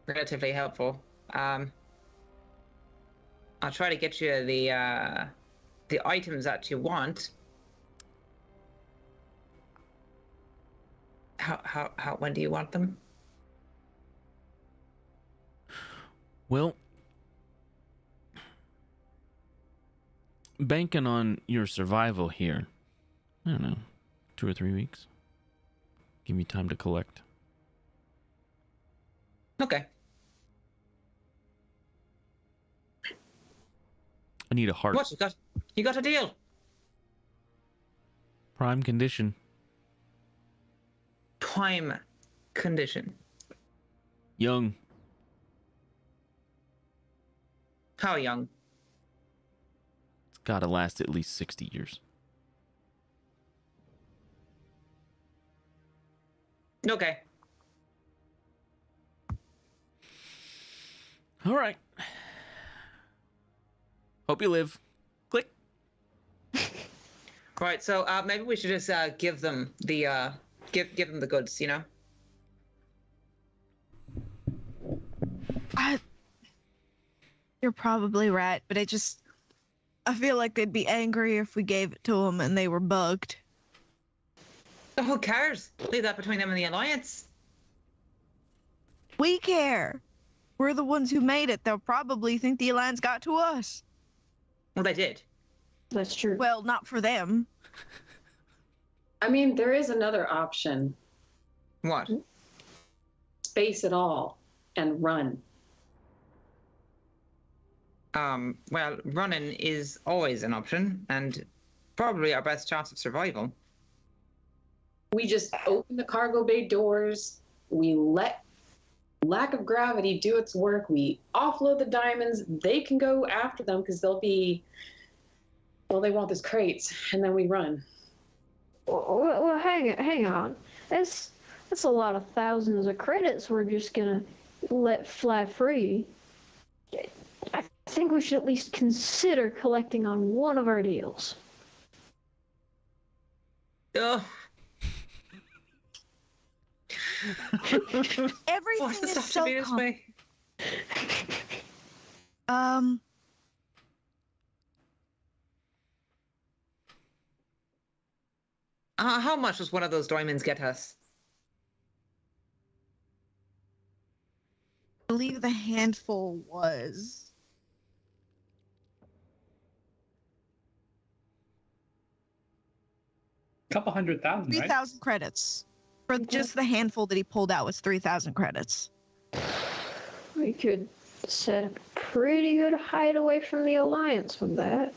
relatively helpful. I'll try to get you the items that you want. How when do you want them? Well, banking on your survival here, I don't know, 2 or 3 weeks. Give me time to collect. Okay. I need a heart. What you got a deal? Prime condition. Prime condition. Young. How young? It's gotta last at least 60 years. Okay. All right. Hope you live. Click. Right. So maybe we should just give them the give them the goods. You know. You're probably right, but I feel like they'd be angry if we gave it to them and they were bugged. Oh, who cares? Leave that between them and the Alliance. We care. We're the ones who made it. They'll probably think the Alliance got to us. Well, they did. That's true. Well, not for them. I mean, there is another option. What? Space it all and run. Well, running is always an option, and probably our best chance of survival. We just open the cargo bay doors. We let lack of gravity do its work. We offload the diamonds. They can go after them because they'll be, well, they want those crates, and then we run. Well, hang on. That's a lot of thousands of credits we're just gonna let fly free. I think we should at least consider collecting on one of our deals. Ugh. Everything Why does is it have so to be this way? How much does one of those diamonds get us? I believe the handful was Couple 100,000, right? 3,000 credits. For just the handful that he pulled out was 3,000 credits. We could set a pretty good hideaway from the Alliance with that.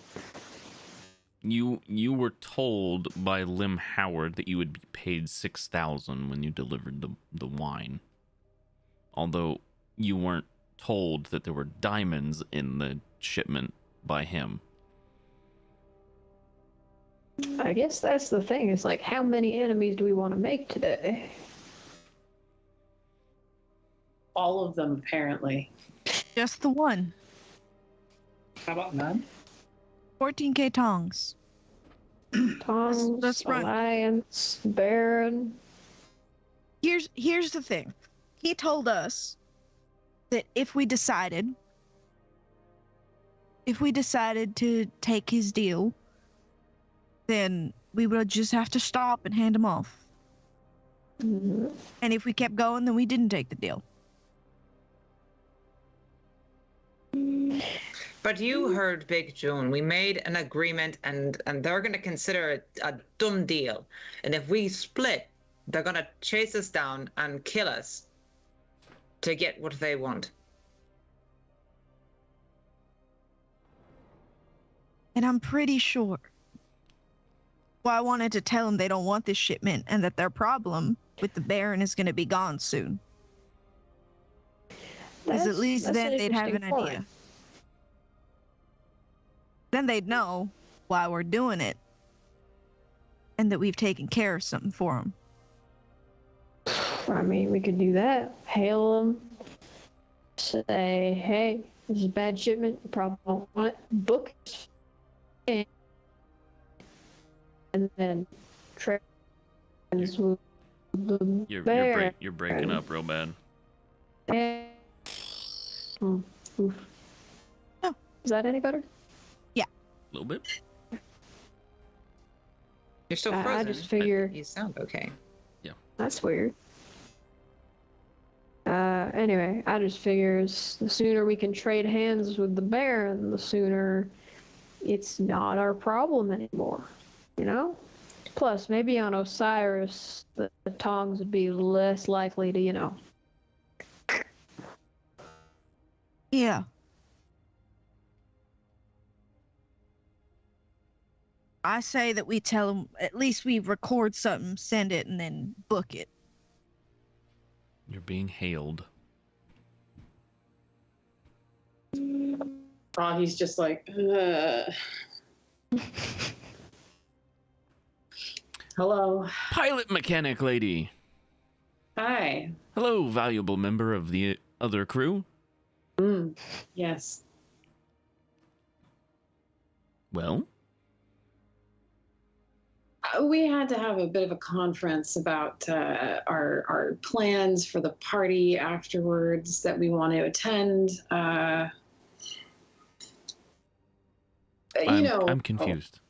You were told by Lim Howard that you would be paid 6,000 when you delivered the wine. Although you weren't told that there were diamonds in the shipment by him. I guess that's the thing. It's like, how many enemies do we want to make today? All of them, apparently. Just the one. How about none? 14K tongs. Tong's Let's run. Alliance, Baron. Here's the thing. He told us that if we decided to take his deal, then we would just have to stop and hand him off. Mhm. And if we kept going, then we didn't take the deal. But you heard Big June. We made an agreement, and they're going to consider it a done deal. And if we split, they're going to chase us down and kill us to get what they want. And I'm pretty sure. Well, I wanted to tell them they don't want this shipment and that their problem with the Baron is going to be gone soon. Because at least That's then an they'd have an interesting idea. point. Then they'd know why we're doing it. And that we've taken care of something for them. I mean, we could do that. Hail them. Say, hey, this is a bad shipment. You probably don't want it. Book it. And then trans with the You're breaking up real bad. And... Oof. Oh. Is that any better? A little bit. You're still I frozen. just but figure- you sound okay. That's weird. Anyway, I just figure the sooner we can trade hands with the Baron, the sooner it's not our problem anymore. You know? Plus, maybe on Osiris, the Tongs would be less likely to, you know. Yeah. I say that we tell them, at least we record something, send it, and then book it. You're being hailed. Oh, he's just like, hello. Pilot mechanic lady. Hi. Hello, valuable member of the other crew. Yes. Well, We had to have a bit of a conference about our plans for the party afterwards that we want to attend. I'm confused.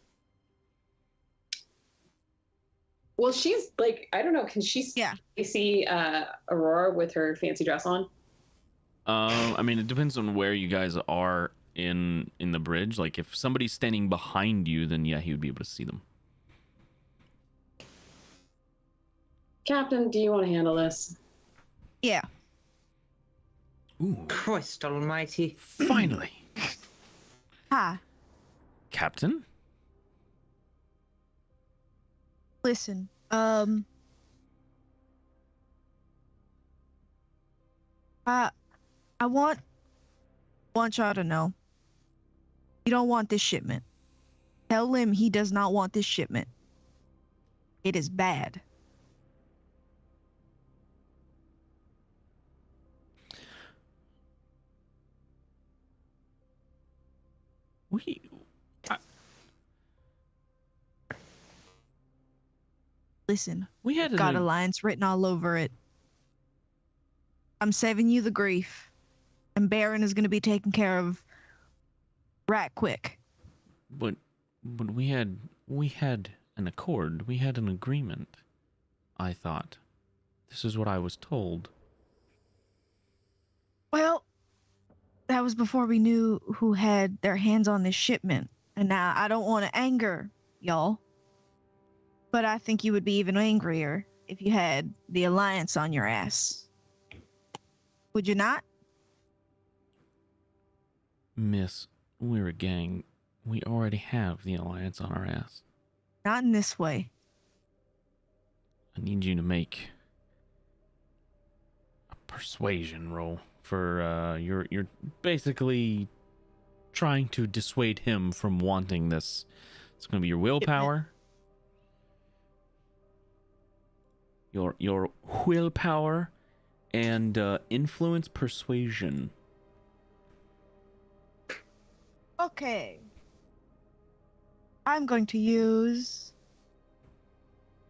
Well, she's like, I don't know. Can she see Aurora with her fancy dress on? I mean, it depends on where you guys are in the bridge. Like, if somebody's standing behind you, then yeah, he would be able to see them. Captain, do you want to handle this? Yeah. Ooh, Christ almighty. finally. Hi. Captain? Listen, I want y'all to know. You don't want this shipment. Tell him he does not want this shipment. It is bad. Listen, We had got alliance written all over it. I'm saving you the grief, and Baron is going to be taken care of right quick. But we had an accord. We had an agreement. I thought. This is what I was told. Well, that was before we knew who had their hands on this shipment. And now I don't want to anger y'all, but I think you would be even angrier if you had the alliance on your ass. Would you not? Miss, we're a gang. We already have the alliance on our ass. Not in this way. I need you to make a persuasion roll for you're basically trying to dissuade him from wanting this. It's going to be your willpower. Your willpower and influence persuasion. Okay. I'm going to use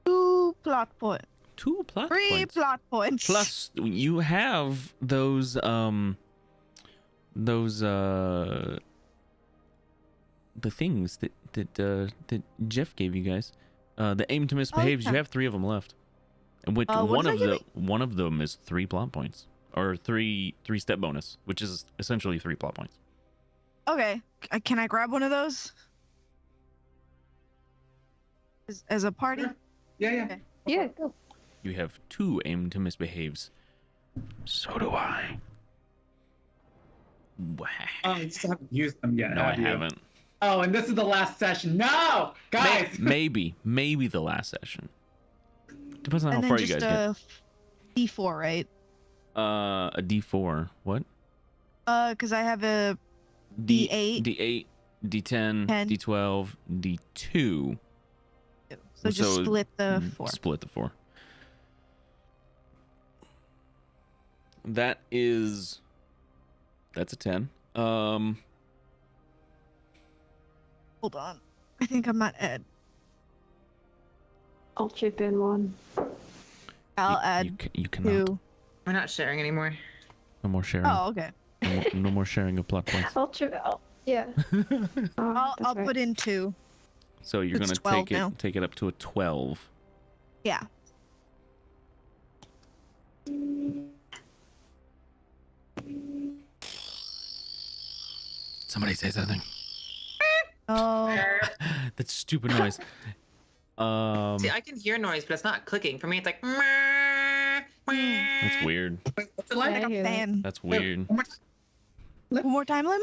2 plot points. 2 plot 3 points. plot points. Plus, you have those the things that Jeff gave you guys. The aim to misbehaves. yeah. You have 3 of them left, and which what one did of I the give one of them is 3 plot points, or 3 step bonus, which is essentially 3 plot points. Okay, can I grab one of those? As a party? Sure. Yeah. Okay. Yeah, go. You have 2 aim to misbehaves. So do I. Wah. Oh, you just haven't used them yet. No, I have you? haven't. Oh, and this is the last session. No, guys. Maybe the last session. Depends on And how then far you just guys a D4, right? get. A D4. What? Because I have a D8. D8, D10, 10. D12, D2. So just split the 4. Split the 4. That's a 10. Hold on. I think I might add. I'll chip in one. I'll add You cannot. 2. We're not sharing anymore. No more sharing. Oh, okay. No more sharing of plot points. I'll chip. Yeah. I'll put in 2. So you're It's gonna 12 now. take it up to a 12. Yeah. Somebody say something. Oh. That stupid noise. See, I can hear noise, but it's not clicking. For me, it's like. That's weird. What's it like? Like a hear that. fan. That's weird. One more time, Lim?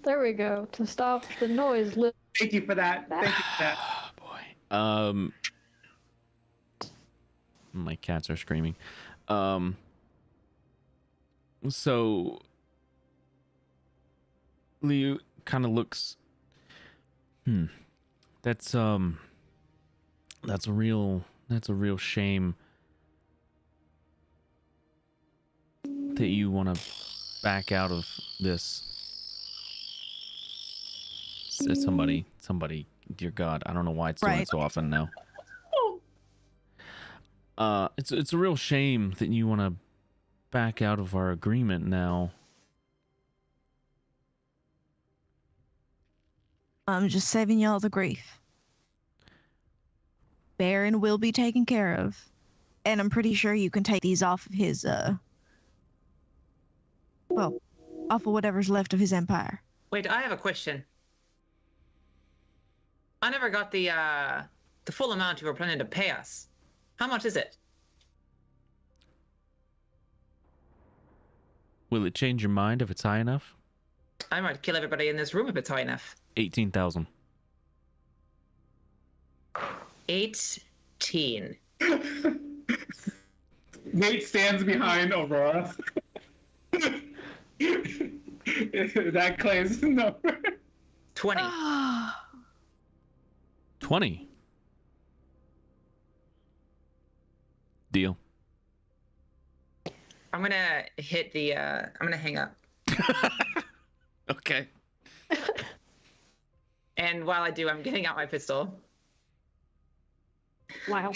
There we go. To stop the noise. Thank you for that. Thank you for that. Oh, boy. My cats are screaming. So Liu kind of looks. That's a real shame that you want to back out of this. Somebody, dear God, I don't know why it's doing it Right. so often now. It's a real shame that you want to back out of our agreement now. I'm just saving y'all the grief. Baron will be taken care of. And I'm pretty sure you can take these off of his, off of whatever's left of his empire. Wait, I have a question. I never got the full amount you were planning to pay us. How much is it? Will it change your mind if it's high enough? I might kill everybody in this room if it's high enough. 18,000. 18. Nate stands behind Aurora. That claims the number. 20. 20. Deal. I'm gonna hit the. I'm gonna hang up. Okay. And while I do, I'm getting out my pistol. Wow.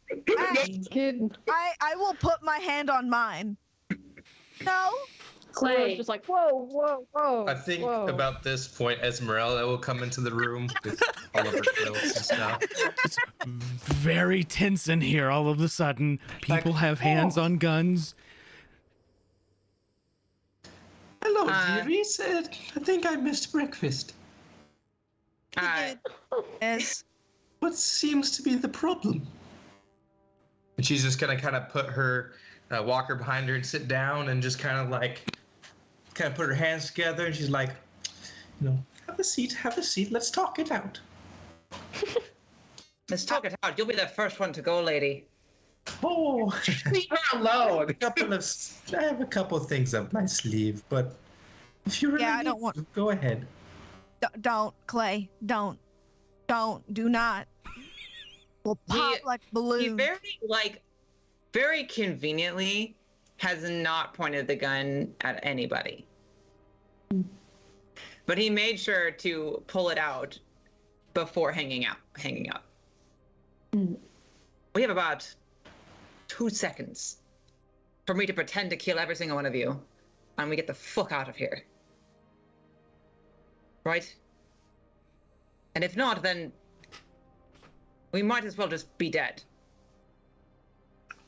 Hey, Kid. I will put my hand on mine. No? Clay. Just like, whoa, whoa, whoa. I think whoa. about this point, Esmeralda will come into the room with all of her clothes and stuff. It's very tense in here all of a sudden. People Like, have hands on guns. Hello, Osiris. I think I missed breakfast. Yes. What seems to be the problem? And she's just gonna kind of put her walker behind her and sit down and just kind of put her hands together, and she's like, have a seat, let's talk it out. Let's talk it out. You'll be the first one to go, lady. Oh, Leave her alone. I have a couple of things up my sleeve, but if you really Yeah, I need don't want- to, go ahead. Don't, Clay. Don't. Do not. We'll pop like He balloons. very conveniently has not pointed the gun at anybody. But he made sure to pull it out before hanging up. Mm. We have about 2 seconds for me to pretend to kill every single one of you, and we get the fuck out of here. Right? And if not, then we might as well just be dead.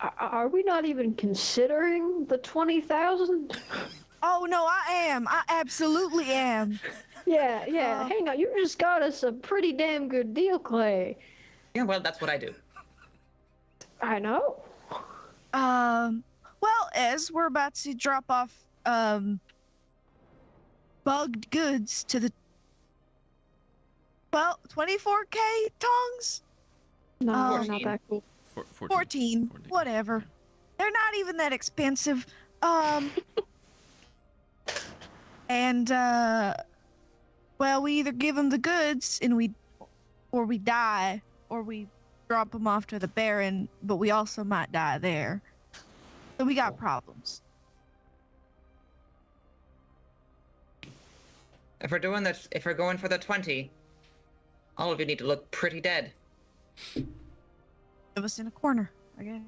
Are we not even considering the 20,000? Oh no, I am. I absolutely am. Yeah. Hang on, you just got us a pretty damn good deal, Clay. Yeah, well, that's what I do. I know. Well, as we're about to drop off bugged goods to the 24K tongs? No, we're 14. not that cool. 14, whatever. They're not even that expensive. And well, we either give them the goods and we die, or we drop them off to the Baron, but we also might die there. So we got problems. If we're doing that, if we're going for the 20, all of you need to look pretty dead. Put us in a corner, I guess.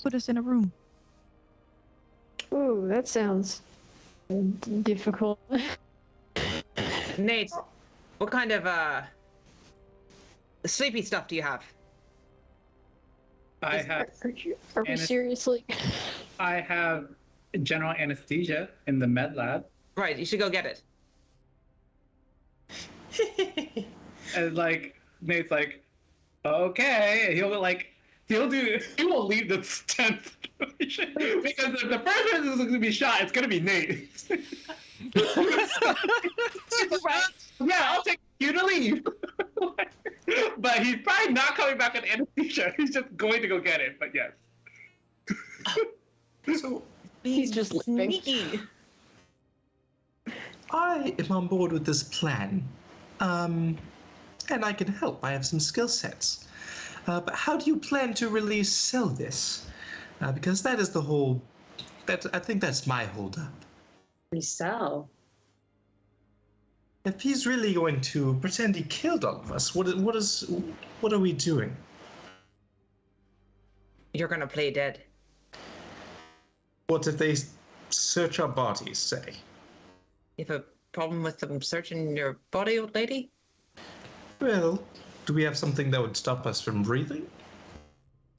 Put us in a room. Ooh, that sounds difficult. Nate, what kind of sleepy stuff do you have? I have Are we seriously? I have general anesthesia in the med lab. Right, you should go get it. And like Nate's like, okay, and he will leave the tent situation because if the first person is going to be shot, it's going to be Nate. Right. Yeah, I'll take you to leave. But he's probably not coming back with anesthesia. He's just going to go get it. But yes. So He's just leaving. Sneaky. I am on board with this plan. And I can help. I have some skill sets. But how do you plan to really sell this? Because that is the whole... I think that's my holdup. Resell. If he's really going to pretend he killed all of us, what are we doing? You're gonna play dead. What if they search our bodies, say? You have a problem with them searching your body, old lady? Well, do we have something that would stop us from breathing?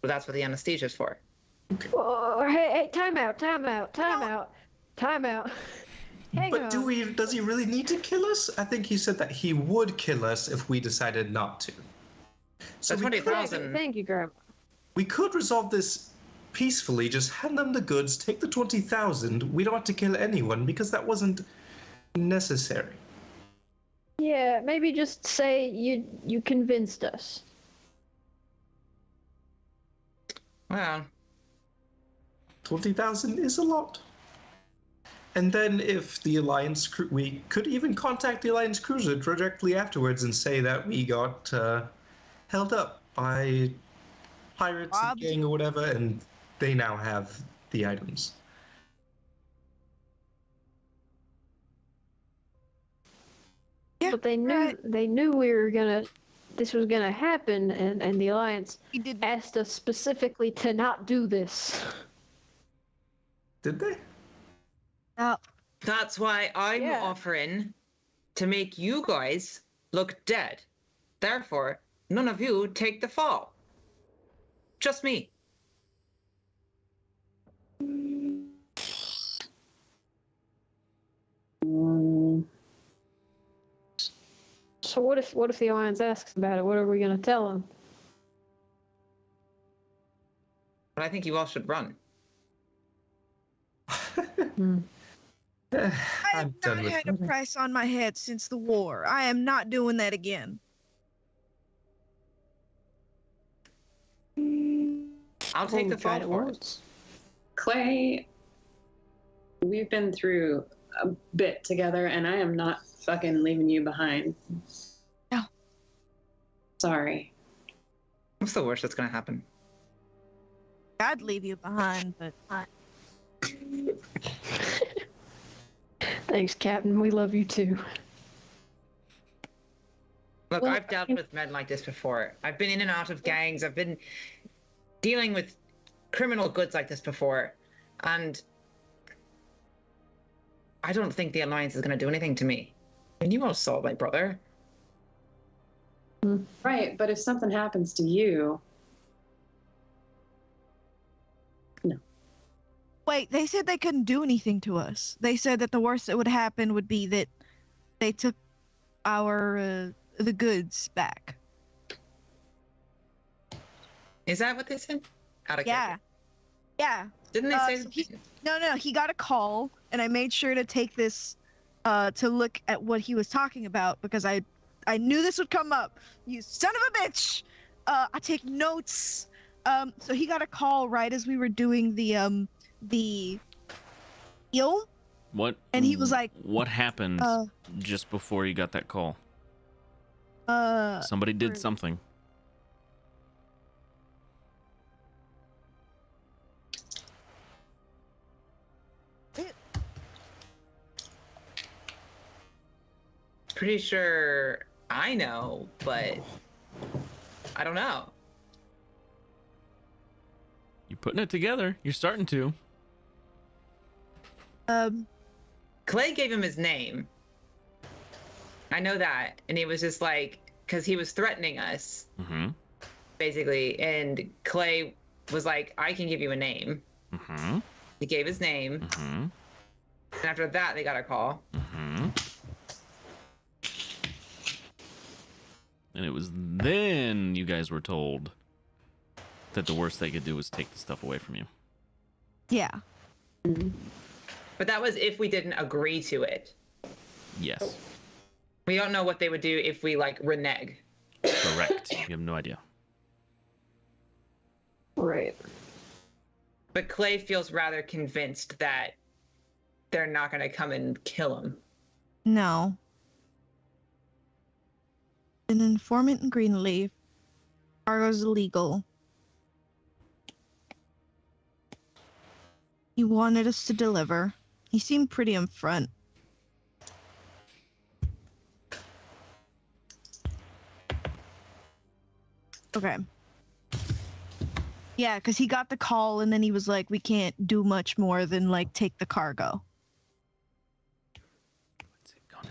Well, that's what the anesthesia's for. Whoa, hey, time out. Hang But on. does he really need to kill us? I think he said that he would kill us if we decided not to. So That's 20,000. Thank you, Grandma. we could resolve this peacefully, just hand them the goods, take the 20,000. We don't have to kill anyone because that wasn't necessary. Yeah, maybe just say you convinced us. Well, 20,000 is a lot. And then if the Alliance we could even contact the Alliance cruiser directly afterwards and say that we got held up by pirates and gang or whatever, and they now have the items. Yeah, But they knew this was gonna happen, and the Alliance asked us specifically to not do this. Did they? that's why I'm Yeah. offering to make you guys look dead. Therefore, none of you take the fall. Just me. So what if the Alliance asks about it? What are we gonna tell them? But I think you all should run. I I'm have done not with had a price on my head since the war. I am not doing that again. I'll take the fall tried it for it. once. Clay, we've been through a bit together, and I am not fucking leaving you behind. No. Sorry. What's the worst that's gonna happen? I'd leave you behind, but Thanks, Captain. We love you too. Look, Well, I've dealt with men like this before. I've been in and out of gangs. I've been dealing with criminal goods like this before. And I don't think the Alliance is going to do anything to me. And you all saw my brother. Right, but if something happens to you, Wait, they said they couldn't do anything to us. They said that the worst that would happen would be that they took our the goods back. Is that what they said? Out of Yeah. character. Yeah. Didn't they say? So No, he got a call, and I made sure to take this to look at what he was talking about because I knew this would come up. You son of a bitch! I take notes. So he got a call right as we were doing the deal, What? and he was like, "What happened just before you got that call? Somebody did something." Pretty sure I know, but I don't know. You're putting it together. You're starting to. Clay gave him his name. I know that. And he was just like, because he was threatening us, Mm-hmm. basically. And Clay was like, I can give you a name. Mm-hmm. He gave his name. Mm-hmm. And after that, they got a call. Mm-hmm. And it was then you guys were told that the worst they could do was take the stuff away from you. yeah. But that was if we didn't agree to it. Yes. We don't know what they would do if we, like, renege. Correct. You have no idea. Right. But Clay feels rather convinced that they're not going to come and kill him. No. An informant in Greenleaf. Cargo's illegal. He wanted us to deliver. He seemed pretty upfront. Okay. Yeah, because he got the call and then he was like, we can't do much more than, like, take the cargo. What's it gonna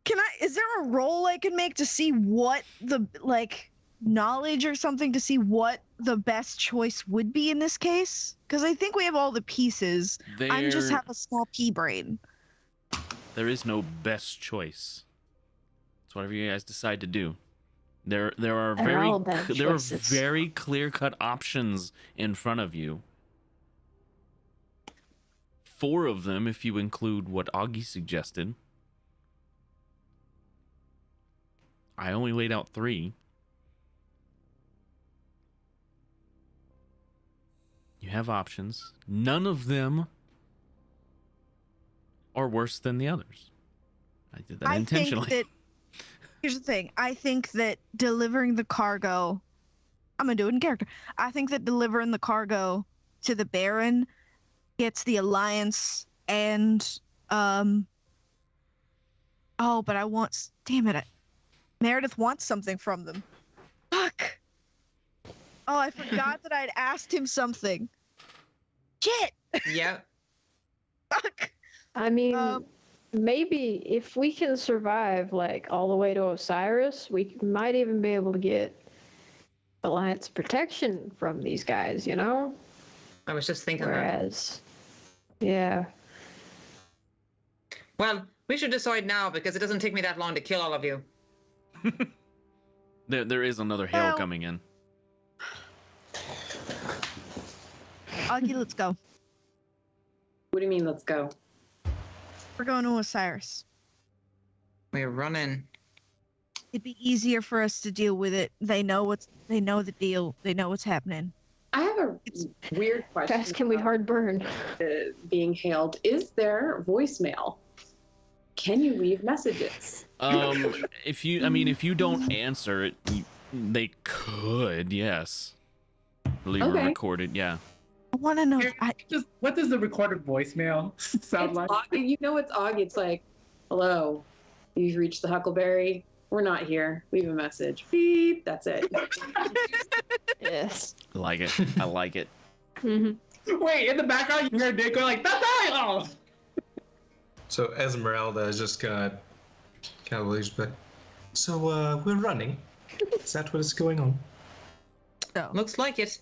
be? Is there a roll I can make to see what the, like, knowledge or something to see what the best choice would be in this case? Because I think we have all the pieces. I just have a small pea brain. There is no best choice. It's whatever you guys decide to do. There are They're all bad there are choices. very clear-cut options in front of you. 4 of them, if you include what Augie suggested. I only laid out 3. You have options. None of them are worse than the others. I did that intentionally. Think that, here's the thing. I think that delivering the cargo, I'm going to do it in character. I think that delivering the cargo to the Baron gets the Alliance and, but I want, damn it. Meredith wants something from them. Fuck. Oh, I forgot that I'd asked him something. Shit. Yep. Fuck. I mean, maybe if we can survive, like, all the way to Osiris, we might even be able to get Alliance protection from these guys, you know? I was just thinking that. Whereas, yeah. Well, we should decide now because it doesn't take me that long to kill all of you. There is another hail Well- coming in. Augie, let's go. what do you mean, let's go? We're going to Osiris. We're running. It'd be easier for us to deal with it. They know the deal. They know what's happening. I have a weird question. Fast can we about, hard burn? being hailed. Is there voicemail? Can you leave messages? If you don't answer it, they could, yes. Leave Okay. a recorded, yeah. want to know. What does the recorded voicemail sound like? You know it's Augie. It's like, hello, you've reached the Huckleberry. We're not here. Leave a message. Beep. That's it. Yes. I like it. I like it. Wait, in the background you hear Nick go like, that's all. So Esmeralda is just gonna kind of leave back. So we're running. Is that what is going on? Looks like it.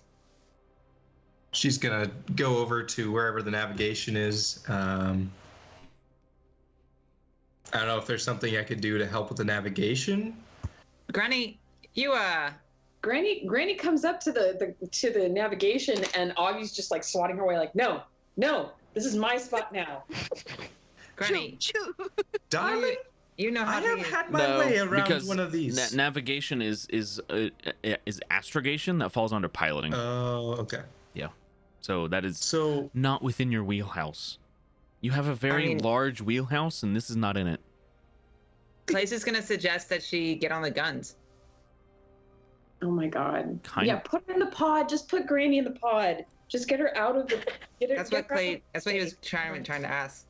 She's gonna go over to wherever the navigation is. I don't know if there's something I could do to help with the navigation. Granny, you Granny comes up to the navigation, and Augie's just like swatting her away, like, no, this is my spot now. Granny, Darling, you know how I to have use. had my way around because one of these. navigation is astrogation that falls under piloting. Oh, okay. So that is So not within your wheelhouse. You have a very large wheelhouse, and this is not in it. Clace is gonna suggest that she get on the guns. Oh my god. Kind Yeah, of. put her in the pod. Just put Granny in the pod. Just get her out of the. Get her. That's get what her out Clay. of- That's what he was trying to ask.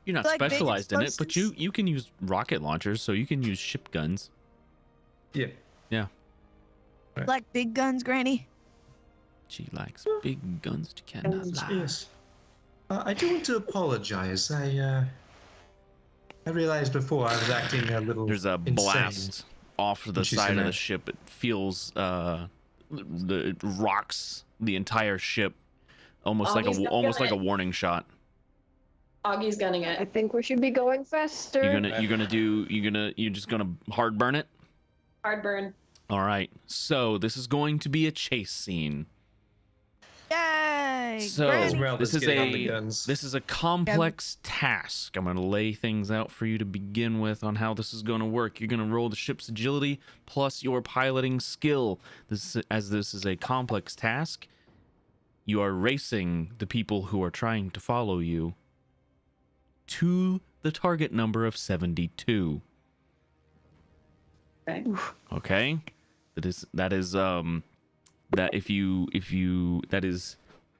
You're not Like big specialized in it, but explosives? you can use rocket launchers, so you can use ship guns. yeah. Like big guns, Granny. She likes big guns. She cannot lie. Yes. I do want to apologize. I realized before I was acting a little. There's a insane. blast off the She's side of gonna- the ship. It feels it rocks the entire ship, almost like Augie's a not almost like a gonna- warning shot. Augie's gunning I it. think we should be going faster. You're just gonna hard burn it. Hard burn. All right. So this is going to be a chase scene. Yay! So Granny. Esmeralda's this is getting on the a guns. this is a complex task. I'm going to lay things out for you to begin with on how this is going to work. You're going to roll the ship's agility plus your piloting skill. This is a complex task. You are racing the people who are trying to follow you to the target number of 72. Okay. Okay? That is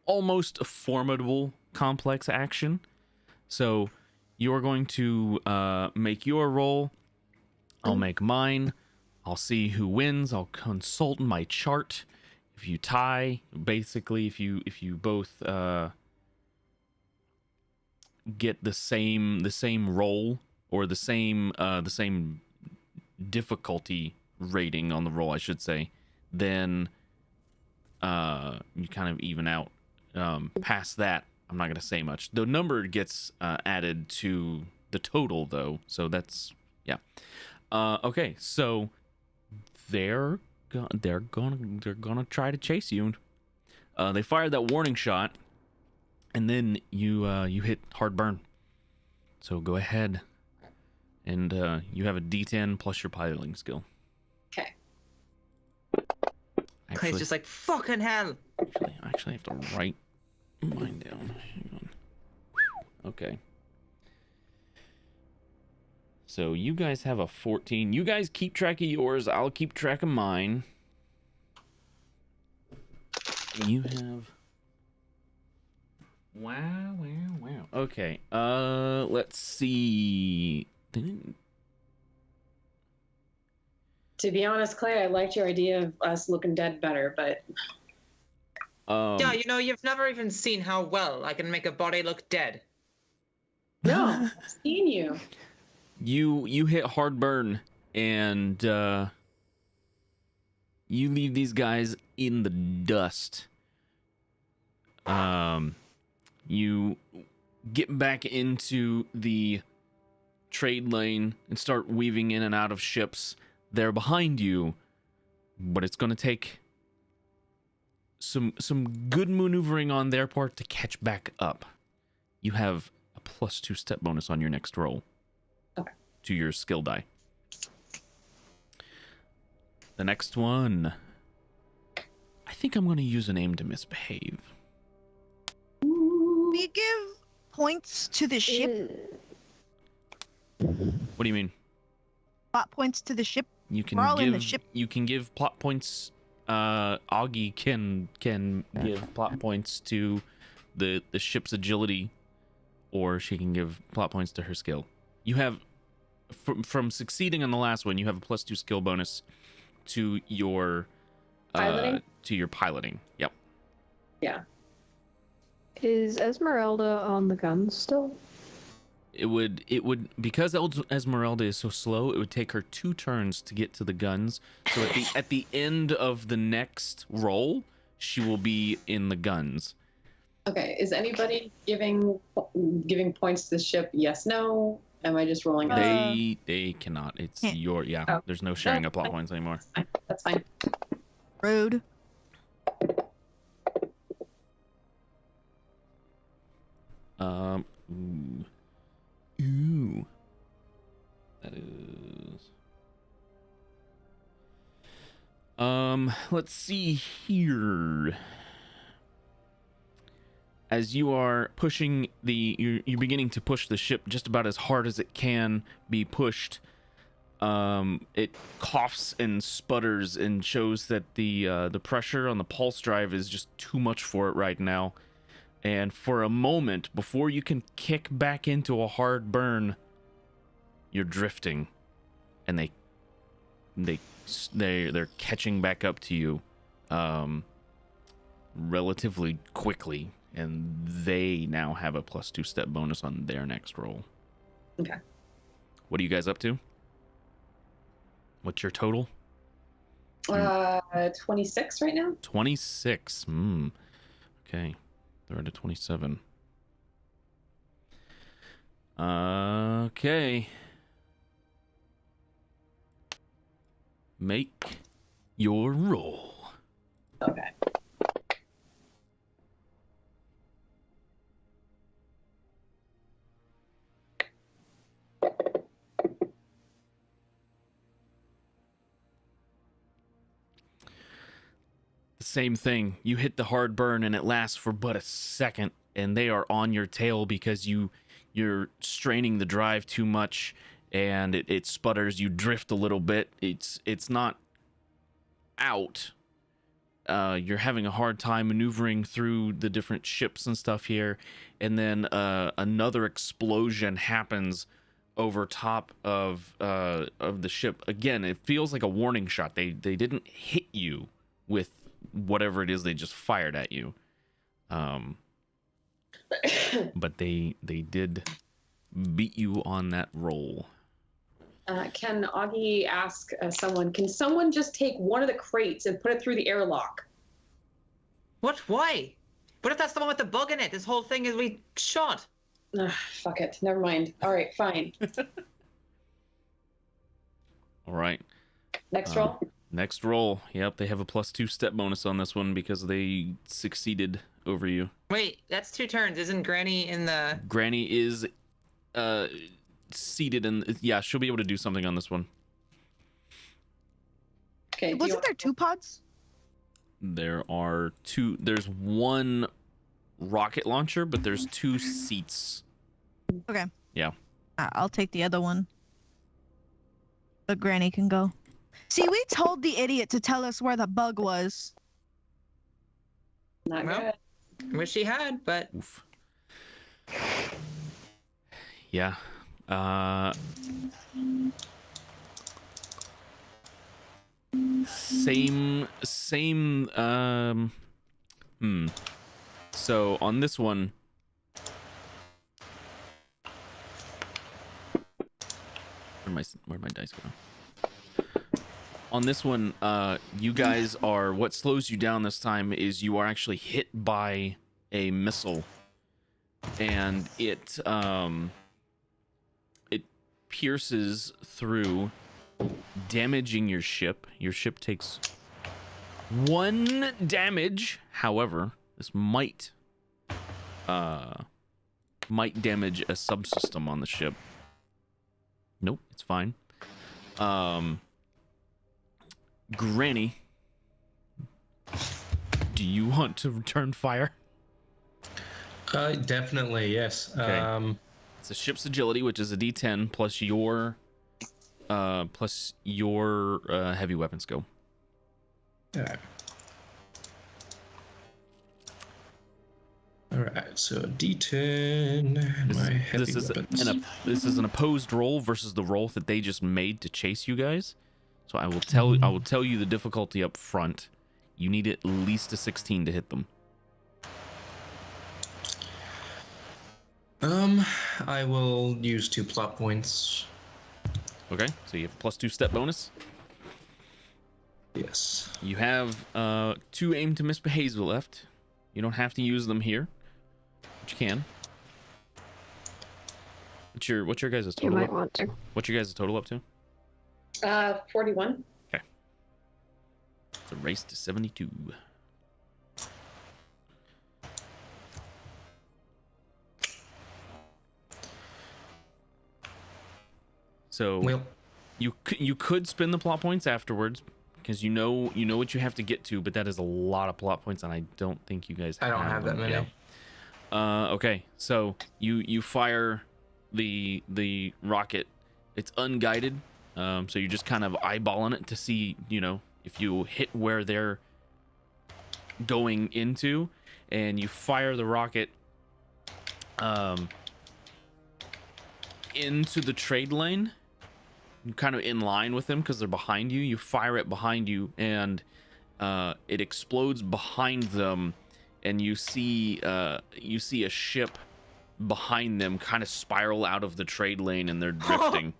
almost a formidable complex action. So you're going to make your roll. I'll make mine. I'll see who wins. I'll consult my chart. If you tie, basically, if you both get the same roll or the same difficulty rating on the roll, I should say, then you kind of even out. Past that, I'm not going to say much. The number gets added to the total, though, so that's yeah. Okay, so they're gonna try to chase you. They fired that warning shot, and then you hit hard burn. So go ahead, and you have a D10 plus your piloting skill. Okay. Clay's just like, fucking hell. I actually have to write mine down. Hang on. Okay. So you guys have a 14. You guys keep track of yours. I'll keep track of mine. You have... Wow. Okay. Let's see. To be honest, Clay, I liked your idea of us looking dead better, but Yeah, you've never even seen how well I can make a body look dead. no, I've seen you. You hit hard burn, and you leave these guys in the dust. You get back into the trade lane and start weaving in and out of ships. They're behind you, but it's going to take some good maneuvering on their part to catch back up. You have a +2 step bonus on your next roll. Okay. To your skill die. The next one. I think I'm going to use an aim to misbehave. We give points to the ship. What do you mean? Plot points to the ship. You can We're all give in the ship. you can give plot points Augie can give plot points to the ship's agility, or she can give plot points to her skill. You have from succeeding on the last one, you have a +2 skill bonus to your piloting. Yep. Yeah. Is Esmeralda on the guns still? It would because Esmeralda is so slow, it would take her 2 turns to get to the guns. So at the end of the next roll, she will be in the guns. Okay. Is anybody giving points to the ship? Yes, no. Am I just rolling? They cannot. It's your Oh. There's no sharing of plot points anymore. That's fine. Rude. Ooh. That is. Let's see here. As you are pushing you're beginning to push the ship just about as hard as it can be pushed. It coughs and sputters and shows that the pressure on the pulse drive is just too much for it right now. And for a moment, before you can kick back into a hard burn, you're drifting, and they're catching back up to you, relatively quickly, and they now have a +2 step bonus on their next roll. Okay. What are you guys up to? What's your total? 26 right now. 26. Okay. They're at a 27. Okay. Make your roll. Okay. Same thing. You hit the hard burn and it lasts for but a second, and they are on your tail because you're straining the drive too much, and it sputters. You drift a little bit. It's not out. You're having a hard time maneuvering through the different ships and stuff here, and then another explosion happens over top of the ship. Again, it feels like a warning shot. They didn't hit you with whatever it is they just fired at you, but they did beat you on that roll. Can Augie ask someone? Can someone just take one of the crates and put it through the airlock? What? Why? What if that's the one with the bug in it? This whole thing is we shot. Fuck it. Never mind. All right, fine. All right. Next roll. Next roll. Yep, they have a +2 step bonus on this one because they succeeded over you. Wait, that's 2 turns. Isn't Granny in the... Granny is seated and yeah, she'll be able to do something on this one. Okay. Wasn't there 2 pods? There are 2. There's 1 rocket launcher, but there's 2 seats. Okay. Yeah. I'll take the other one. But Granny can go. See, we told the idiot to tell us where the bug was. Not Well, good. Wish he had, but... Oof. Yeah. Same So on this one, where'd my dice go? On this one, you guys are, what slows you down this time is you are actually hit by a missile, and it pierces through, damaging your ship. Your ship takes 1 damage. However, this might damage a subsystem on the ship. Nope, it's fine. Granny, do you want to return fire? Definitely, yes. Okay. It's a ship's agility, which is a D10 plus your heavy weapon skill. Yeah. All right, so D10. My heavy weapons. This is an opposed roll versus the roll that they just made to chase you guys. So I will tell you the difficulty up front. You need at least a 16 to hit them. I will use 2 plot points. Okay, so you have a +2 step bonus. Yes. You have 2 aim to misbehave left. You don't have to use them here, but you can. What's your guys' total? You might want to. What's your guys' total up to? 41. Okay. It's a race to 72. So Well, you could spend the plot points afterwards because you know what you have to get to, but that is a lot of plot points, and I don't think you guys. I don't have that them. many. Yeah. Okay, so you fire the rocket. It's unguided, so you're just kind of eyeballing it to see if you hit where they're going into, and you fire the rocket into the trade lane. You're kind of in line with them because they're behind you. You fire it behind you, and it explodes behind them, and you see a ship behind them kind of spiral out of the trade lane, and they're drifting.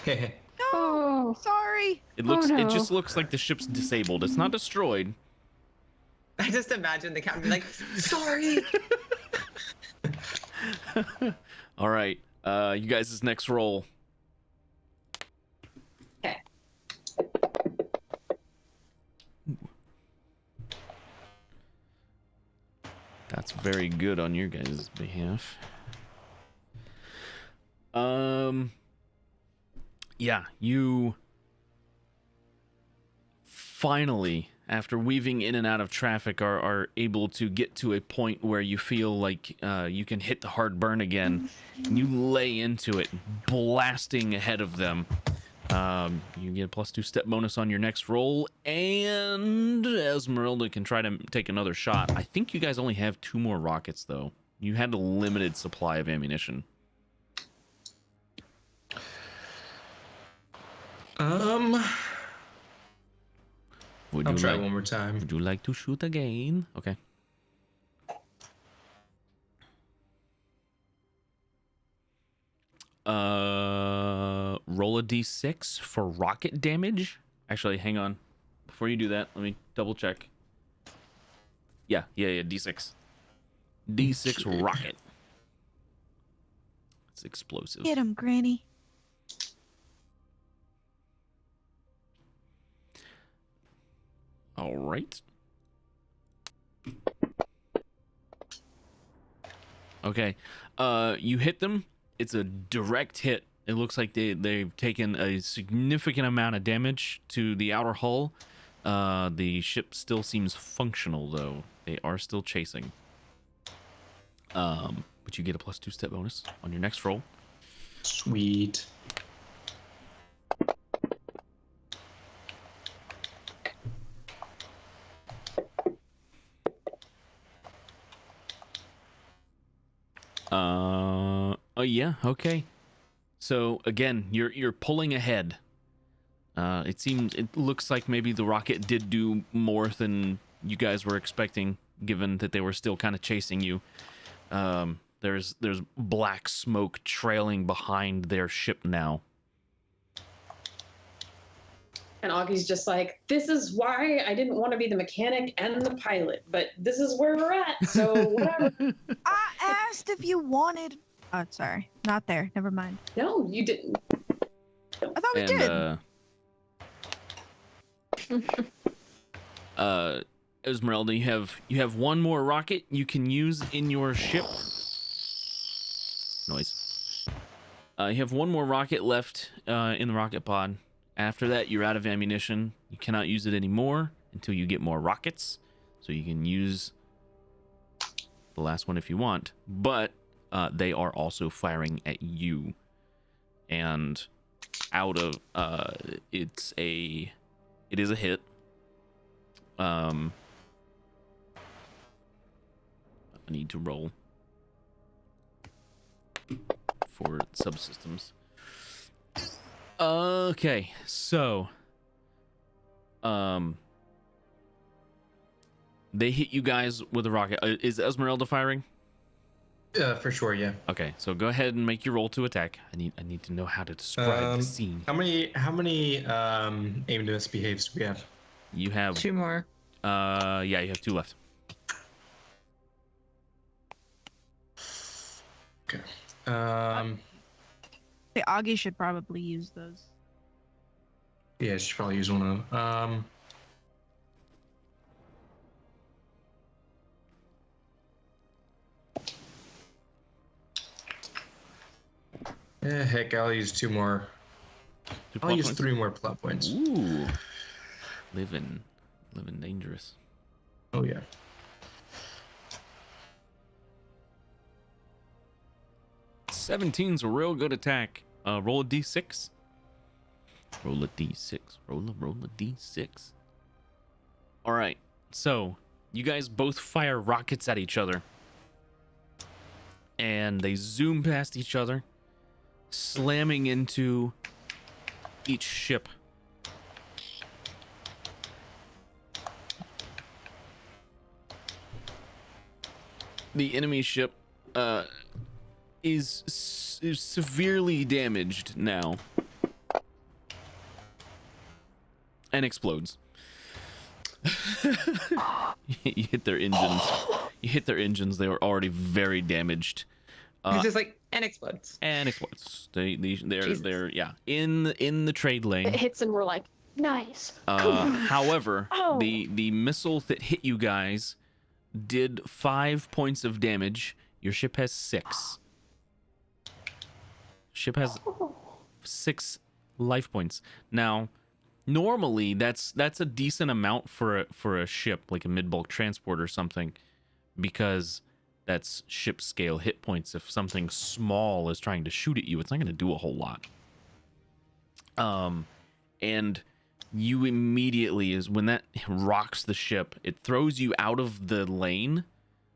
No, Oh. sorry. It no. just looks like the ship's disabled. It's not destroyed. I just imagine the captain like, sorry. All right, you guys' next roll. Okay. That's very good on your guys' behalf. Yeah, you finally, after weaving in and out of traffic, are able to get to a point where you feel like you can hit the hard burn again. You lay into it, blasting ahead of them. You get a +2 step bonus on your next roll, and Esmeralda can try to take another shot. I think you guys only have 2 more rockets, though. You had a limited supply of ammunition. Would I'll you try like, one more time. Would you like to shoot again? Okay. Roll a d6 for rocket damage. Actually, hang on. Before you do that, let me double check. Yeah, d6. D6 Okay. rocket. It's explosive. Get him, Granny. All right. Okay. You hit them. It's a direct hit. It looks like they've taken a significant amount of damage to the outer hull. The ship still seems functional, though. They are still chasing. But you get a +2 step bonus on your next roll. Sweet. Oh yeah, okay. So again, you're pulling ahead. It looks like maybe the rocket did do more than you guys were expecting, given that they were still kind of chasing you. There's black smoke trailing behind their ship now. And Augie's just like, this is why I didn't want to be the mechanic and the pilot, but this is where we're at, so whatever. I asked if you wanted. Oh, sorry, not there. Never mind. No, you didn't. I thought we did. Esmeralda, you have 1 more rocket you can use in your ship. Noise. You have 1 more rocket left in the rocket pod. After that, you're out of ammunition. You cannot use it anymore until you get more rockets. So you can use the last one if you want. But they are also firing at you. And out of it is a hit. I need to roll for subsystems. Okay, so they hit you guys with a rocket. Is Esmeralda firing? For sure, yeah. Okay, so go ahead and make your roll to attack. I need to know how to describe the scene. How many aim to misbehaves do we have? You have 2 more. yeah, you have 2 left. Okay. The Augie should probably use those. Yeah, I should probably use one of them. Heck, I'll use 2 more. 2 I'll plot use points? 3 more plot points. Ooh, living dangerous. Oh yeah. 17's a real good attack. Roll a d6. Roll a d6. Roll a d6. All right. So you guys both fire rockets at each other, and they zoom past each other, slamming into each ship. The enemy ship is severely damaged now and explodes. You hit their engines. You hit their engines. They were already very damaged. It's just like, and explodes. And explodes. They're Jesus. yeah in the trade lane. It hits and we're like, nice. However, Oh. the missile that hit you guys did 5 points of damage. Your ship has 6. Ship has 6 life points. Now, normally that's a decent amount for a ship like a mid-bulk transport or something, because that's ship scale hit points. If something small is trying to shoot at you, it's not going to do a whole lot. And you immediately, is when that rocks the ship, it throws you out of the lane,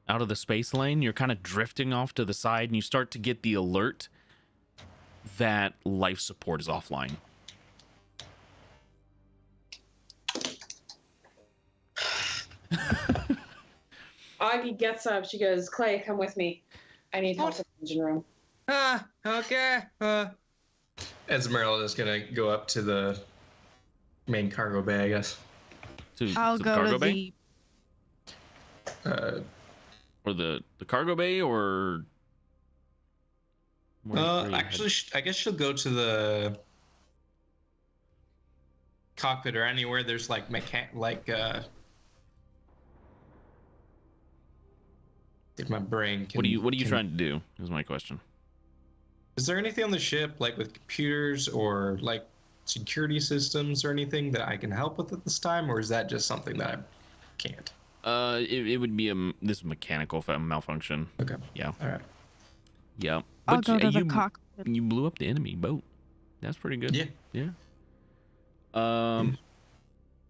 out of the space lane. You're kind of drifting off to the side, and you start to get the alert that life support is offline. Augie gets up. She goes, Clay, come with me. I need help in the engine room. Okay. Esmeralda's gonna go up to the main cargo bay, I guess. I'll the go cargo to bay? the. Or the cargo bay, or where you Actually, I guess she'll go to the cockpit or anywhere there's like did my brain head? What are you trying to do is my question. Is there anything on the ship like with computers or like security systems or anything that I can help with at this time, or is that just something that I can't? It would be this mechanical malfunction. Okay. Yeah. All right. Yeah. I'll But go to the you cockpit. you blew up the enemy boat. That's pretty good. Yeah. Yeah.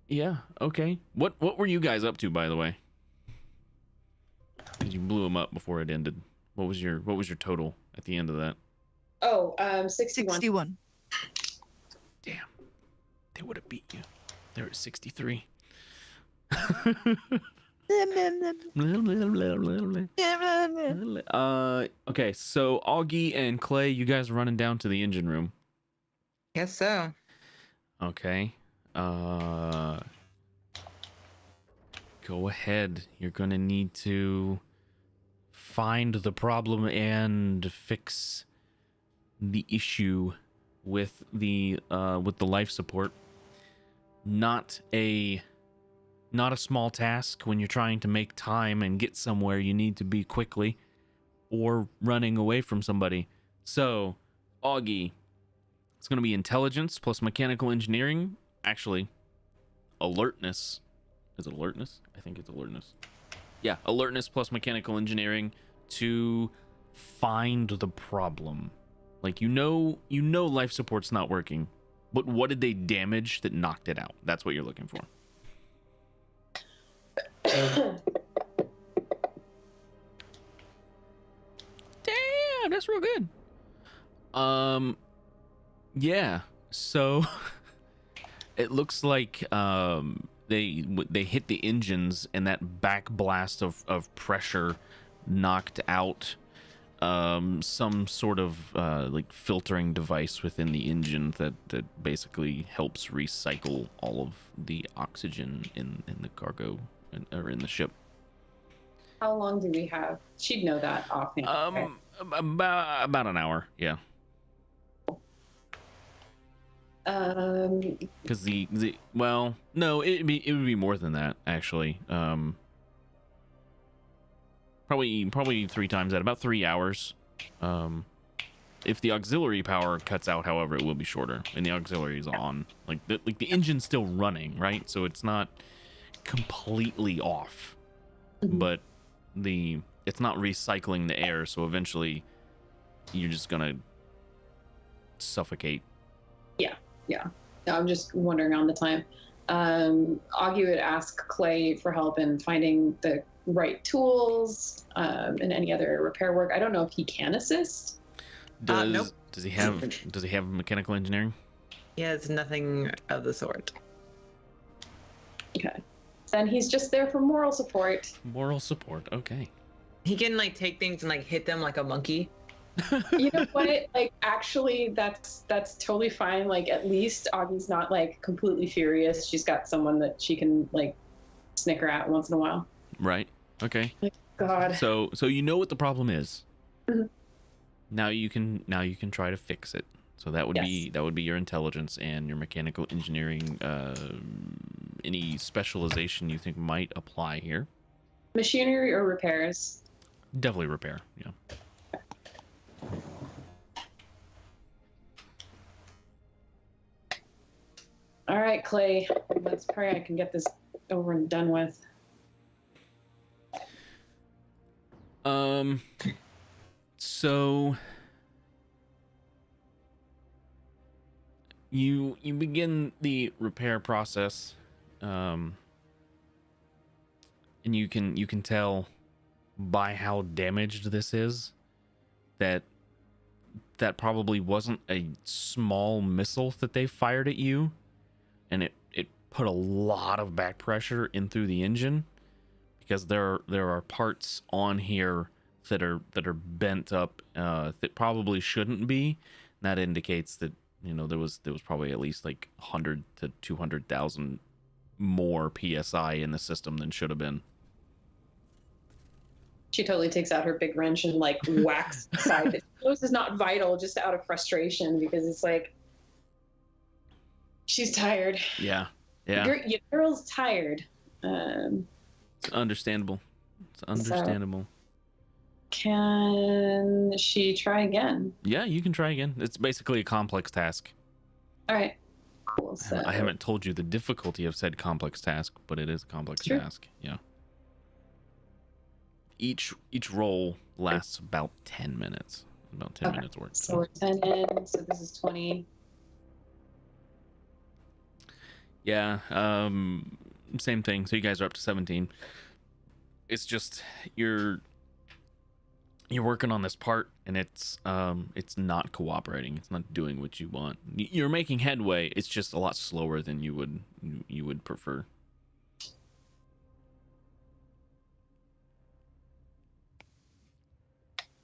Yeah. Okay. What were you guys up to, by the way? 'Cause you blew them up before it ended. What was your total at the end of that? Oh, 61. 61. Damn. They would have beat you. They were at 63. Okay, so Augie and Clay, you guys are running down to the engine room. Guess so. Okay. Go ahead. You're gonna need to find the problem and fix the issue with the life support. Not a small task when you're trying to make time and get somewhere you need to be quickly, or running away from somebody. So, Augie, it's going to be intelligence plus mechanical engineering. Actually, alertness. Is it alertness? I think it's alertness. Yeah, alertness plus mechanical engineering to find the problem. Like, you know life support's not working, but what did they damage that knocked it out? That's what you're looking for. Damn, that's real good. Yeah. So it looks like they hit the engines, and that back blast of pressure knocked out some sort of like filtering device within the engine that basically helps recycle all of the oxygen in the cargo or in the ship. How long do we have? She'd know that offhand. Right? About an hour, yeah. Because the well, no, it would be more than that actually. Probably 3 times that, about 3 hours. If the auxiliary power cuts out, however, it will be shorter, and the auxiliary is on. Like the engine's still running, right? So it's not completely off, but it's not recycling the air. So eventually, you're just gonna suffocate. Yeah. No, I'm just wondering on the time. Augie would ask Clay for help in finding the right tools and any other repair work. I don't know if he can assist. Nope. Does he have mechanical engineering? He has nothing of the sort. Okay. Then he's just there for moral support. Moral support, okay. He can like take things and like hit them like a monkey. You know what? Like, actually, that's totally fine. Like, at least Augie's not like completely furious. She's got someone that she can like snicker at once in a while. Right. Okay. Like, God. So you know what the problem is. Mhm. Now you can try to fix it. So that would be your intelligence and your mechanical engineering. Any specialization you think might apply here? Machinery or repairs? Definitely repair. Yeah. All right, Clay. Let's pray I can get this over and done with. So you begin the repair process, and you can tell by how damaged this is that probably wasn't a small missile that they fired at you, and it put a lot of back pressure in through the engine, because there are parts on here that are bent up that probably shouldn't be. And that indicates that there was probably at least like 100 to 200,000 more psi in the system than should have been. She totally takes out her big wrench and like whacks the side. This is not vital, just out of frustration, because it's like she's tired. Yeah. Your girl's tired. It's understandable. So, can she try again? Yeah, you can try again. It's basically a complex task. All right. Cool. So, I haven't told you the difficulty of said complex task, but it is a complex task. Yeah. Each roll lasts about 10 minutes. About 10 minutes worth. So we're 10 in, so this is 20. Yeah, same thing. So you guys are up to 17. It's just you're working on this part, and it's not cooperating. It's not doing what you want. You're making headway. It's just a lot slower than you would prefer.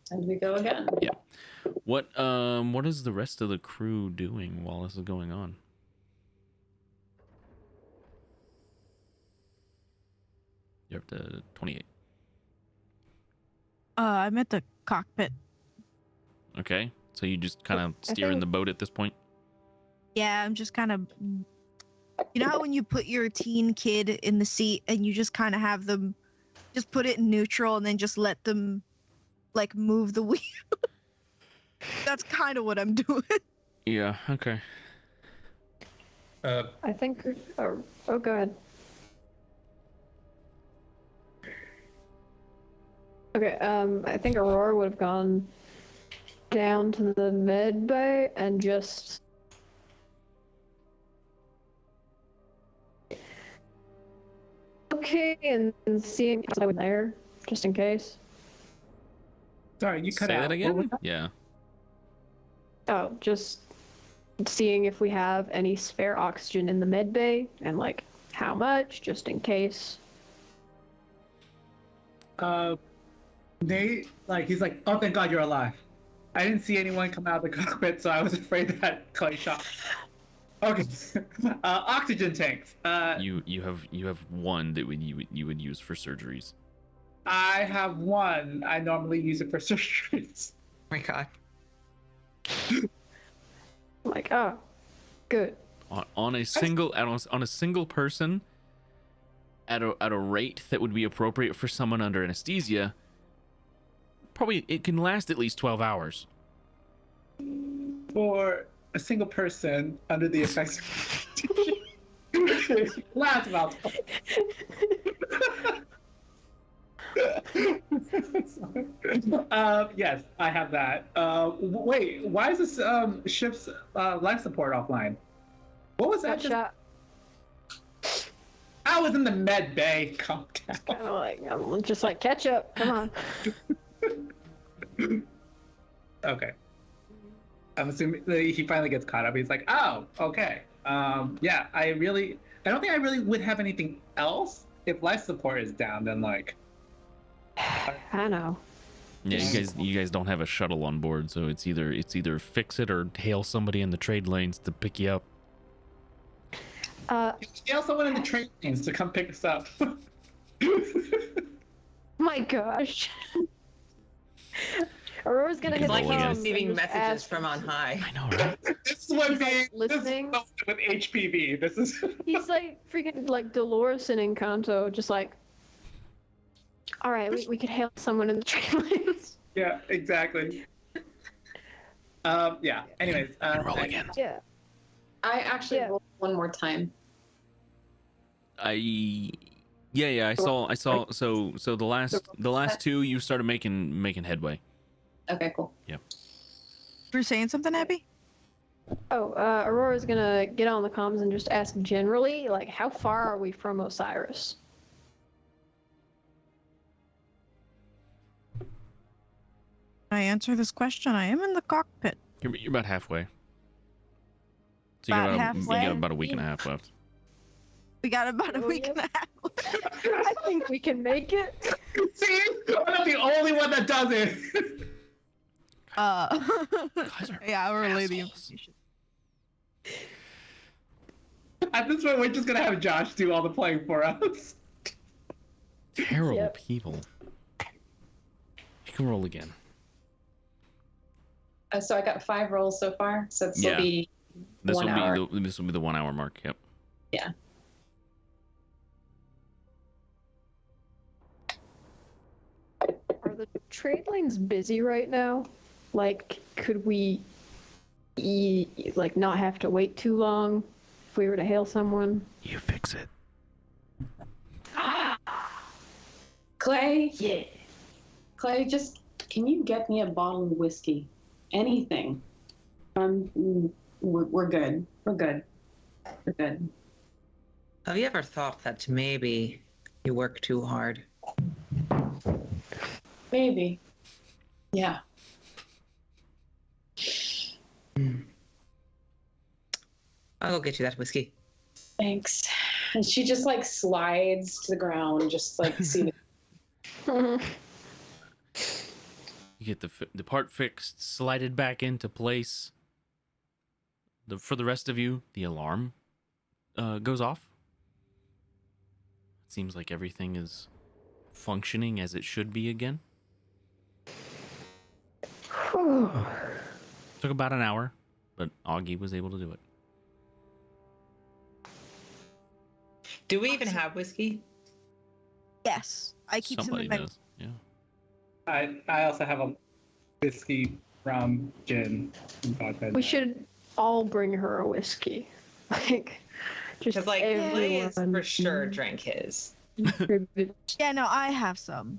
And we go again. Yeah. What is the rest of the crew doing while this is going on? You're up to 28. I'm at the cockpit. Okay. So you just kind of steering the boat at this point? Yeah, I'm just kind of... You know how when you put your teen kid in the seat and you just kind of have them... Just put it in neutral and then just let them, like, move the wheel? That's kind of what I'm doing. Yeah, okay. I think... Oh, go ahead. Okay, I think Aurora would have gone down to the med bay and just... okay and seeing if I was there, just in case? Sorry, you cut Say out. that What again? was that? Yeah. Oh, just seeing if we have any spare oxygen in the med bay and like how much, just in case. Nate, like, he's like, oh, thank God you're alive. I didn't see anyone come out of the cockpit, so I was afraid that Clay shot. Okay, oxygen tanks. You have one that you would use for surgeries. I have one. I normally use it for surgeries. Oh my god. Like, oh, good. On a single person, at a rate that would be appropriate for someone under anesthesia, probably it can last at least 12 hours. For a single person under the effects last about yes, I have that. Wait, why is this ship's life support offline? What was that? Shot. I was in the med bay. Calm down. Kind of like, I'm just like, catch up. Come on. Okay. I'm assuming that he finally gets caught up. He's like, oh, okay. Yeah, I don't think I really would have anything else. If life support is down, then like. I know. Yeah, you guys don't have a shuttle on board, so it's either fix it or hail somebody in the trade lanes to pick you up. Hail someone in the train lanes to come pick us up. My gosh. Aurora's gonna It's hit like the he's phone receiving and just messages ask- from on high. I know, right? This is what being listening. This is with HPV. This is. He's like freaking like Dolores in Encanto, just like, all right, we could hail someone in the train lanes. Yeah, exactly. Yeah. Anyways, Roll again. Yeah. I actually Yeah. rolled one more time. I saw. So the last two you started making headway. Okay, cool. You were saying something, Abby? Oh, Aurora's gonna get on the comms and just ask generally, like, how far are we from Osiris? I answer this question. I am in the cockpit. You're about halfway. So About you halfway? got about a week and a half left. We got about a Oh, week yep. and a half. I think we can make it. see, I'm not the only one that does it. Guys are Yeah, I'll relay the assholes. information. At this point, we're just gonna have Josh do all the playing for us. Terrible Yep. people. You can roll again. So I got 5 rolls so far. So this Yeah. will be This 1 hour. will be the 1 hour mark. Yep. Yeah. Are the trade lanes busy right now? Like, could we, like, not have to wait too long if we were to hail someone? You fix it. Clay, Yeah. Clay, just can you get me a bottle of whiskey? Anything. We're good. We're good. We're good. Have you ever thought that maybe you work too hard? Maybe. Yeah. I'll go get you that whiskey. Thanks. And she just like slides to the ground, just like see. You get the part fixed, slided back into place. For the rest of you, the alarm goes off. It seems like everything is functioning as it should be again. Took about an hour, but Augie was able to do it. Do we even have whiskey? Yes, I keep some Somebody in my. does. Yeah. I also have a whiskey, rum, gin, and vodka. We should all bring her a whiskey. Like, just Because like Clay is everyone for sure drank his. contribute. Yeah, no, I have some.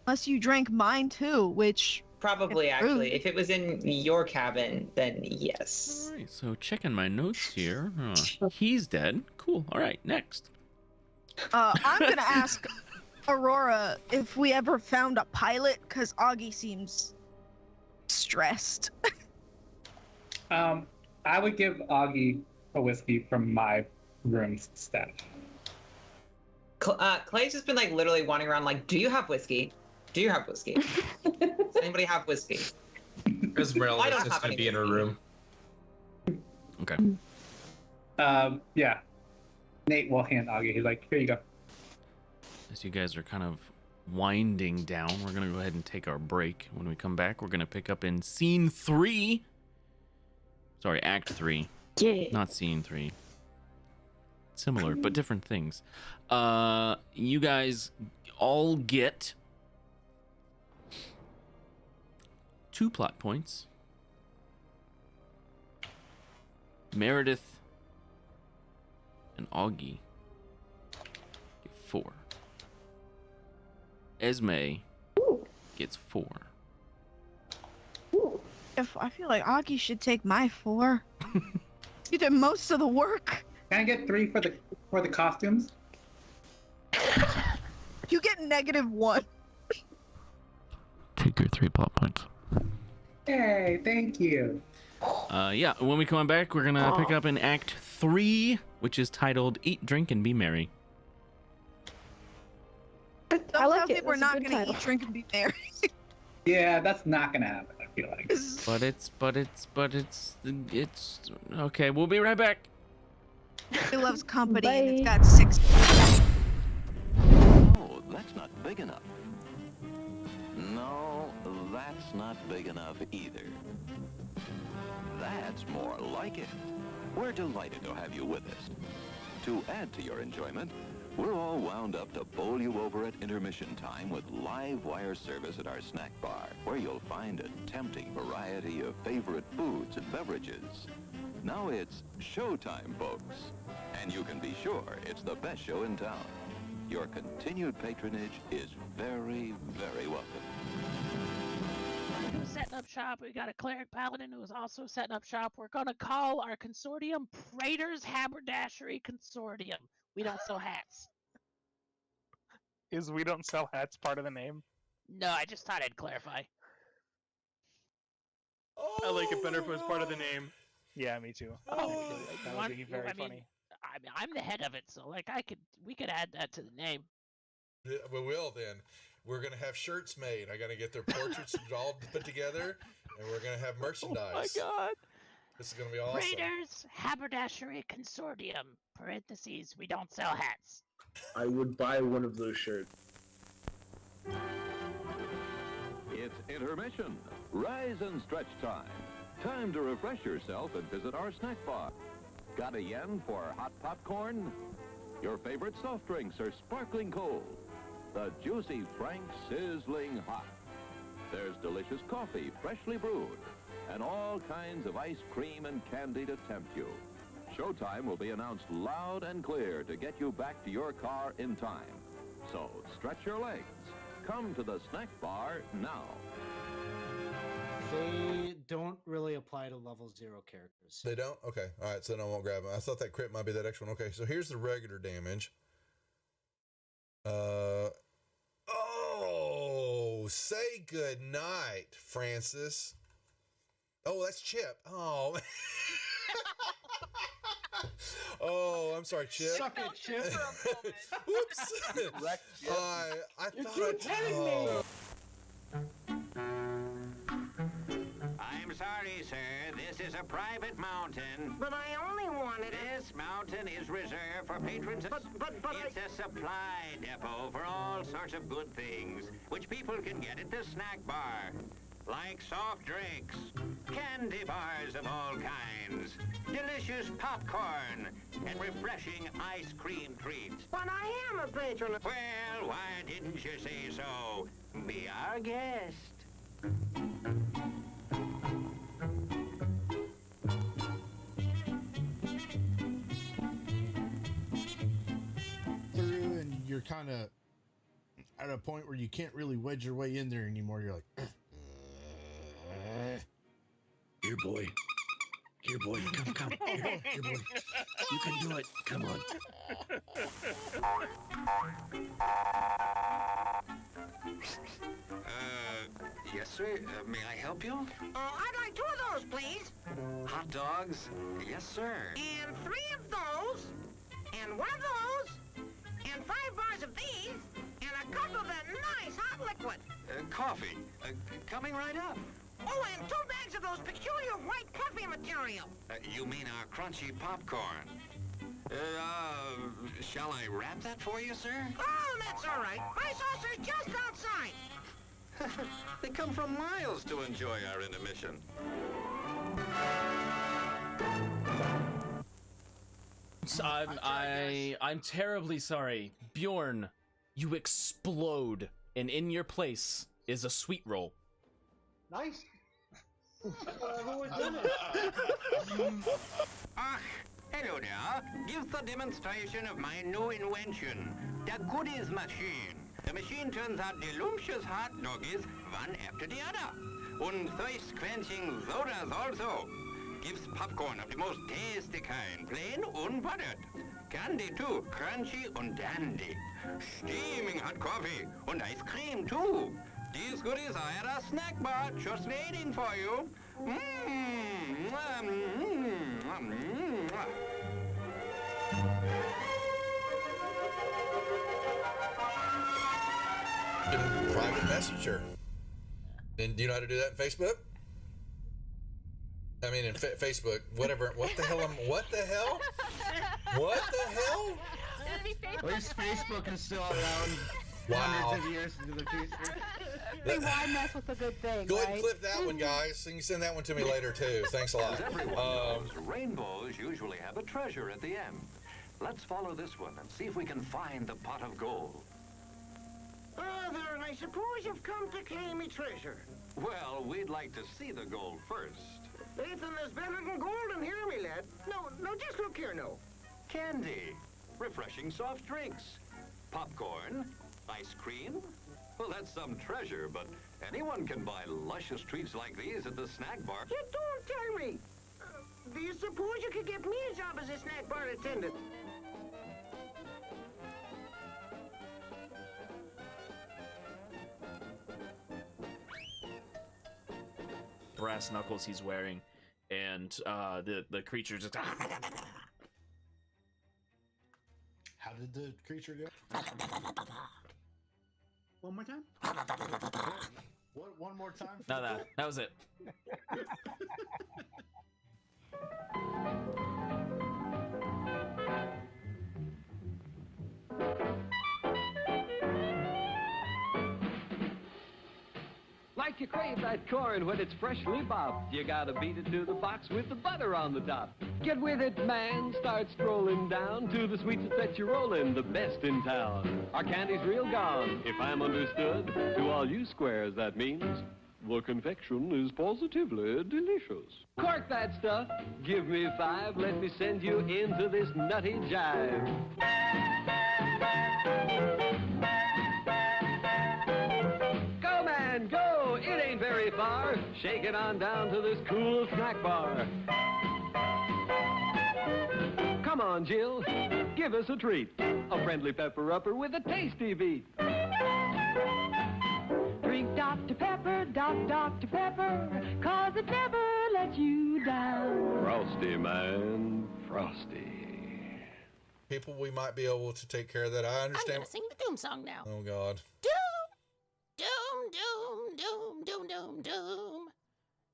Unless you drank mine too, which Probably It's true. actually. If it was in your cabin, then yes. All right, so checking my notes here. He's dead. Cool. All right, next. I'm gonna ask Aurora if we ever found a pilot, because Augie seems stressed. I would give Augie a whiskey from my room's stash. Clay's just been like literally wandering around like, do you have whiskey? Do you have whiskey? Does anybody have whiskey? Esmeralda's I don't just have going to any be in her room. Okay. Yeah. Nate will hand Augie. He's like, here you go. As you guys are kind of winding down, we're going to go ahead and take our break. When we come back, we're going to pick up in scene 3. Sorry, act 3. Yeah. Not scene 3. Similar, but different things. You guys all get 2 plot points. Meredith and Augie get 4. Esme gets 4. If I feel like Augie should take my 4. You did most of the work. Can I get 3 for the costumes? You get -1. Take your 3 plot points. Hey, thank you. Yeah, when we come back, we're gonna pick up in Act 3, which is titled "Eat, Drink, and Be Merry." I like it. We're That's a not good gonna title. eat, drink, and be merry. Yeah, that's not gonna happen, I feel like. But it's okay. We'll be right back. It loves company, and it's Bye. got 6. Oh, that's not big enough. No, that's not big enough either. That's more like it. We're delighted to have you with us. To add to your enjoyment, we're all wound up to bowl you over at intermission time with live wire service at our snack bar, where you'll find a tempting variety of favorite foods and beverages. Now it's showtime, folks. And you can be sure it's the best show in town. Your continued patronage is very, very welcome. Who's setting up shop? We got a cleric paladin who is also setting up shop. We're gonna call our consortium Praetor's Haberdashery Consortium. We don't sell hats. Is we don't sell hats part of the name? No, I just thought I'd clarify. I like it better if it was part of the name. Yeah, me too. Oh, That would be very funny. I'm the head of it, so like we could add that to the name. Yeah, we will then. We're gonna have shirts made. I gotta get their portraits all put together, and we're gonna have merchandise. Oh my god! This is gonna be awesome. Praetor's Haberdashery Consortium. Parentheses. We don't sell hats. I would buy one of those shirts. It's intermission. Rise and stretch time. Time to refresh yourself and visit our snack bar. Got a yen for hot popcorn? Your favorite soft drinks are sparkling cold. The juicy Frank sizzling hot. There's delicious coffee, freshly brewed, and all kinds of ice cream and candy to tempt you. Showtime will be announced loud and clear to get you back to your car in time. So stretch your legs. Come to the snack bar now. They don't really apply to level 0 characters. They don't? Okay. All right. So then I won't grab them. I thought that crit might be that extra one. Okay. So here's the regular damage. Oh, say good night, Francis. Oh, that's Chip. Oh. Oh, I'm sorry, Chip. Suck it, Chip. Whoops. I thought I. I'm sorry, sir. This is a private mountain. But I only wanted it. This mountain is reserved for patrons. But it's a supply depot for all sorts of good things, which people can get at the snack bar. Like soft drinks, candy bars of all kinds, delicious popcorn, and refreshing ice cream treats. But I am a patron. Well, why didn't you say so? Be our guest. Through and you're kind of at a point where you can't really wedge your way in there anymore. You're like, Here, boy. Here, boy. Come. Here, boy. You can do it. Come on. Yes, sir. May I help you? I'd like 2 of those, please. Hot dogs? Yes, sir. And 3 of those. And 1 of those. And 5 bars of these. And a cup of that nice hot liquid. Coffee. Coming right up. Oh, and 2 bags of those peculiar white coffee material. You mean our crunchy popcorn? Shall I wrap that for you, sir? Oh, that's all right. My saucer's just outside. They come from miles to enjoy our intermission. I'm terribly sorry. Bjorn, you explode, and in your place is a sweet roll. Nice. Hello there. Give the demonstration of my new invention, the goodies machine. The machine turns out delicious hot doggies one after the other. And thirst-quenching sodas also. Gives popcorn of the most tasty kind, plain unbuttered. Candy too, crunchy and dandy. Steaming hot coffee and ice cream too. These goodies are at a snack bar just waiting for you. Private messenger. And do you know how to do that in Facebook? I mean, in Facebook, whatever. What the hell? What the hell? What the hell? At least Facebook is still around Wow. hundreds of years into the future. Hey, why mess with a good thing, Go ahead and right? clip that one, guys. And you send that one to me later, too. Thanks a lot. As everyone knows, rainbows usually have a treasure at the end. Let's follow this one and see if we can find the pot of gold. Then I suppose you've come to claim me treasure. Well, we'd like to see the gold first. Ethan, there's better than gold in here, me lad. No, just look here, no. Candy, refreshing soft drinks, popcorn, ice cream. Well, that's some treasure, but anyone can buy luscious treats like these at the snack bar. You don't tell me. Do you suppose you could get me a job as a snack bar attendant? Brass knuckles he's wearing, and the creature just. How did the creature go? One more time? What? One more time? No, that was it. Like you crave that corn when it's freshly bobbed, you gotta beat it to the box with the butter on the top. Get with it, man, start strolling down to the sweets that set you rolling, the best in town. Our candy's real gone, if I'm understood. To all you squares, that means the confection is positively delicious. Cork that stuff, give me 5, let me send you into this nutty jive. Go, man, go! It ain't very far. Shake it on down to this cool snack bar. Come on, Jill, give us a treat. A friendly pepper-upper with a tasty beat. Drink Dr. Pepper, Dr. Pepper, 'cause it never lets you down. Frosty, man, frosty. People, we might be able to take care of that. I I'm understand. gonna sing the doom song now. Oh, God. Doom, doom, doom, doom, doom, doom,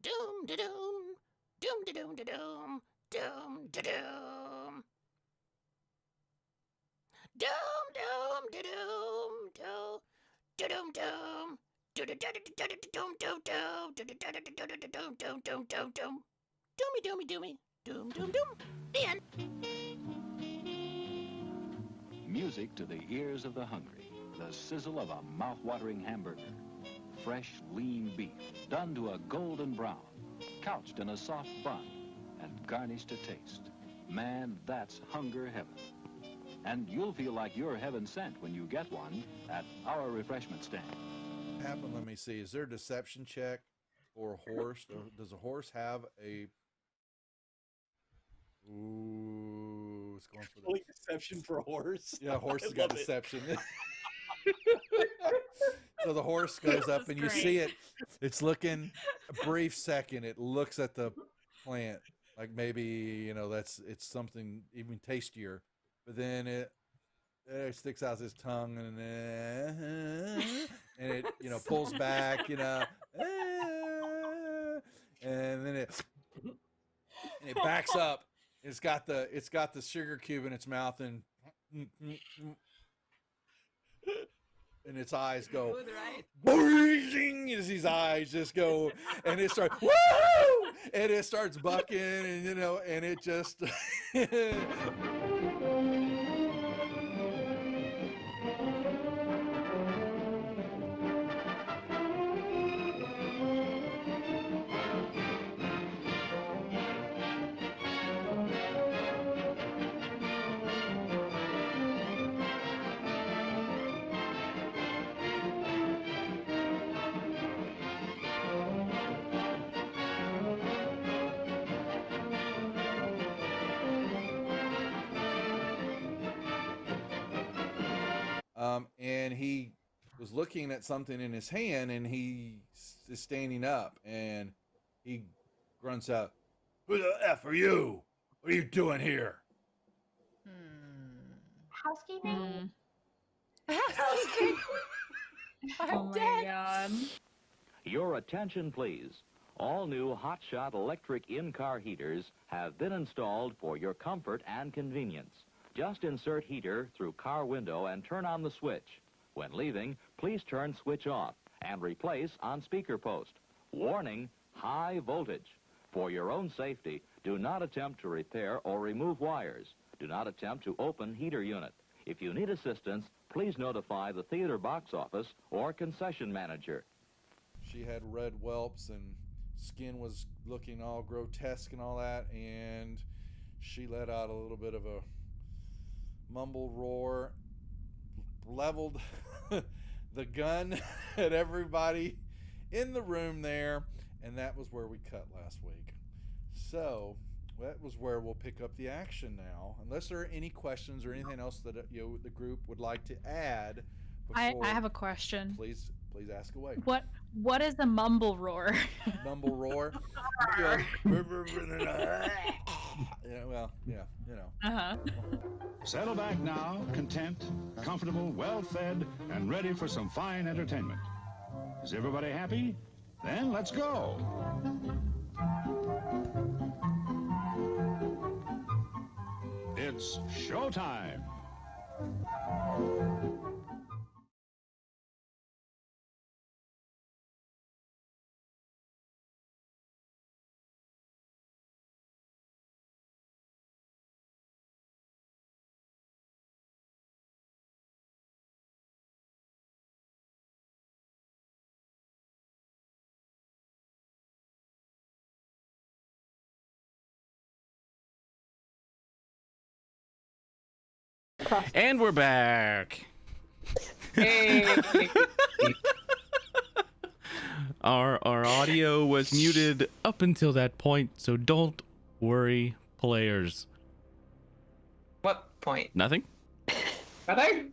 doom, doom, da doom, doom, da doom, da doom, doom, da doom, doom, doom, da doom, doom, da doom, doom. Doomy, doomy, doomy. Doom, doom, doom. The end. Music to the ears of the hungry. The sizzle of a mouth-watering hamburger. Fresh, lean beef, done to a golden brown. Couched in a soft bun and garnished to taste. Man, that's hunger heaven. And you'll feel like you're heaven sent when you get one at our refreshment stand. Happen. Let me see. Is there a deception check for a horse? Does a horse have a? Ooh, it's going for the Rolling deception for a horse. yeah. Horse I has got love it. deception. So the horse goes up, and you see it. It's looking a brief second. It looks at the plant like maybe it's something even tastier, but then it sticks out its tongue and it pulls back, and then it backs up. It's got the sugar cube in its mouth, and its eyes go boing, as his eyes just go, and it starts woo, and it starts bucking, and and it just and he was looking at something in his hand, and he is standing up, and he grunts out, "Who the F are you? What are you doing here?" Housekeeping? Housekeeping. Oh my god. Your attention, please. All new hotshot electric in-car heaters have been installed for your comfort and convenience. Just insert heater through car window and turn on the switch. When leaving, please turn switch off and replace on speaker post. Warning, high voltage. For your own safety, do not attempt to repair or remove wires. Do not attempt to open heater unit. If you need assistance, please notify the theater box office or concession manager. She had red whelps, and skin was looking all grotesque and all that, and she let out a little bit of a mumbled roar, leveled the gun at everybody in the room there, and that was where we cut last week. So that was where we'll pick up the action now, unless there are any questions or anything else that the group would like to add. I have a question. Please ask away. What is a mumble roar? Mumble roar. Settle back now, content, comfortable, well-fed, and ready for some fine entertainment. Is everybody happy? Then let's go. It's showtime. And we're back. Hey. Our audio was muted up until that point, so don't worry, players. What point? Nothing? Nothing?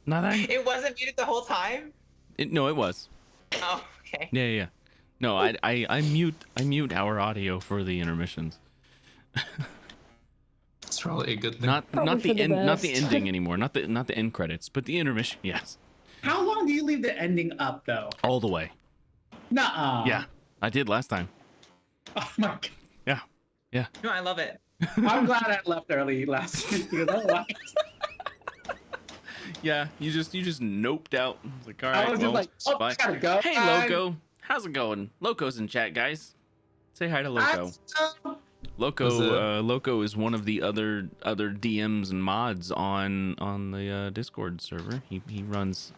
Nothing? It wasn't muted the whole time? No, it was. Oh, okay. Yeah. No, I mute our audio for the intermissions. It's probably a good thing. Not the ending anymore. Not the end credits, but the intermission. Yes. How long do you leave the ending up, though? All the way. Nuh-uh. Yeah, I did last time. Oh my god. Yeah. No, I love it. I'm glad I left early last week. Yeah, you just noped out. It's like, all I right, was well, just like, bye. gotta go. Hey, Loco, how's it going? Loco's in chat, guys. Say hi to Loco. Loco is one of the other DMs and mods on the Discord server. He runs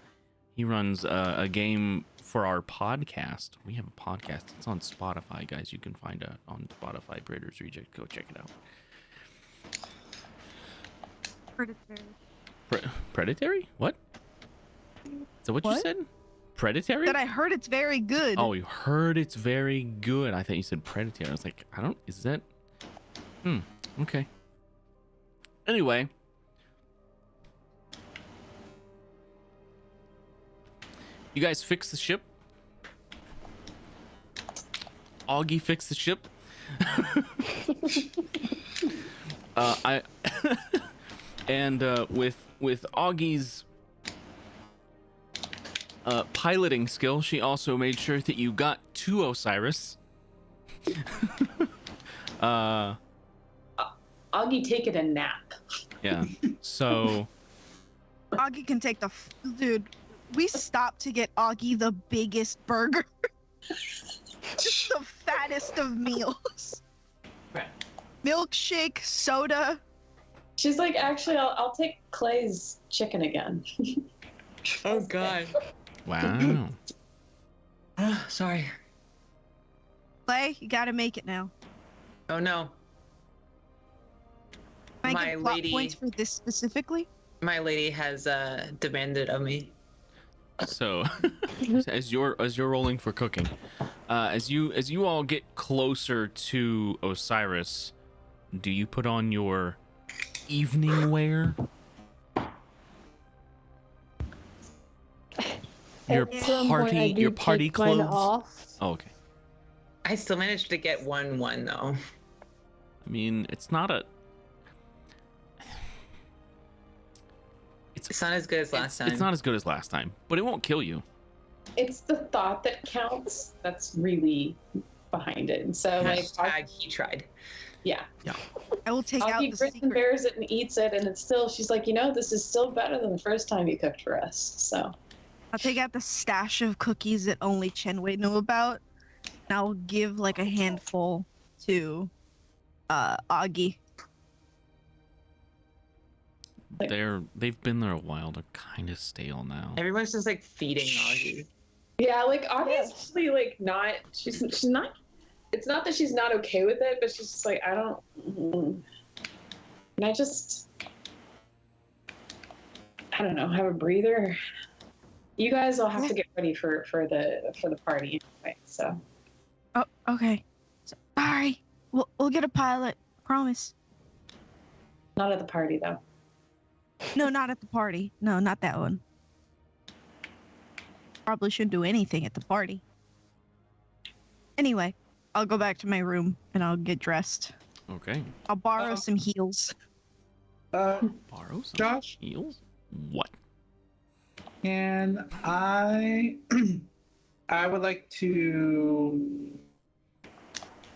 a game for our podcast. We have a podcast. It's on Spotify, guys. You can find it on Spotify. Predators Reject. Go check it out. Predatory? What? Is that what you said? Predatory? That I heard it's very good. Oh, you heard it's very good. I thought you said predatory. I was like, is that? Okay. Anyway, you guys fix the ship. Augie fixed the ship. And with Augie's piloting skill, she also made sure that you got to Osiris. Augie taking a nap. Yeah. So Augie can take the dude. We stopped to get Augie the biggest burger. Just the fattest of meals. Right. Milkshake, soda. She's like, actually, I'll take Clay's chicken again. Oh God. wow. Sorry. Clay, you gotta make it now. Oh no. Can I My get plot lady- points for this specifically? My lady has demanded of me. So as you're rolling for cooking, as you all get closer to Osiris, do you put on your evening wear? Your At some point, I do party take mine clothes? off. Oh, okay. I still managed to get one though. I mean, it's not as good as last time. It's not as good as last time, but it won't kill you. It's the thought that counts that's really behind it. And so, like, he tried. Yeah. Yeah. I will take out Augie the grits and secret. bears it and eats it, and it's still, she's like, this is still better than the first time you cooked for us. So I'll take out the stash of cookies that only Chenwei knew about. And I'll give like a handful to Augie. They've been there a while. They're kind of stale now. Everyone's just like feeding Augie. yeah, like Augie's actually like not. She's not. It's not that she's not okay with it, but she's just like, I don't. And I don't know. Have a breather. You guys all have to get ready for the party anyway. So. Oh, okay. Sorry. We'll get a pilot. Promise. Not at the party though. No, not at the party. No, not that one. Probably shouldn't do anything at the party. Anyway, I'll go back to my room and I'll get dressed. Okay. I'll borrow some heels. Borrow some Josh? heels? What? And I would like to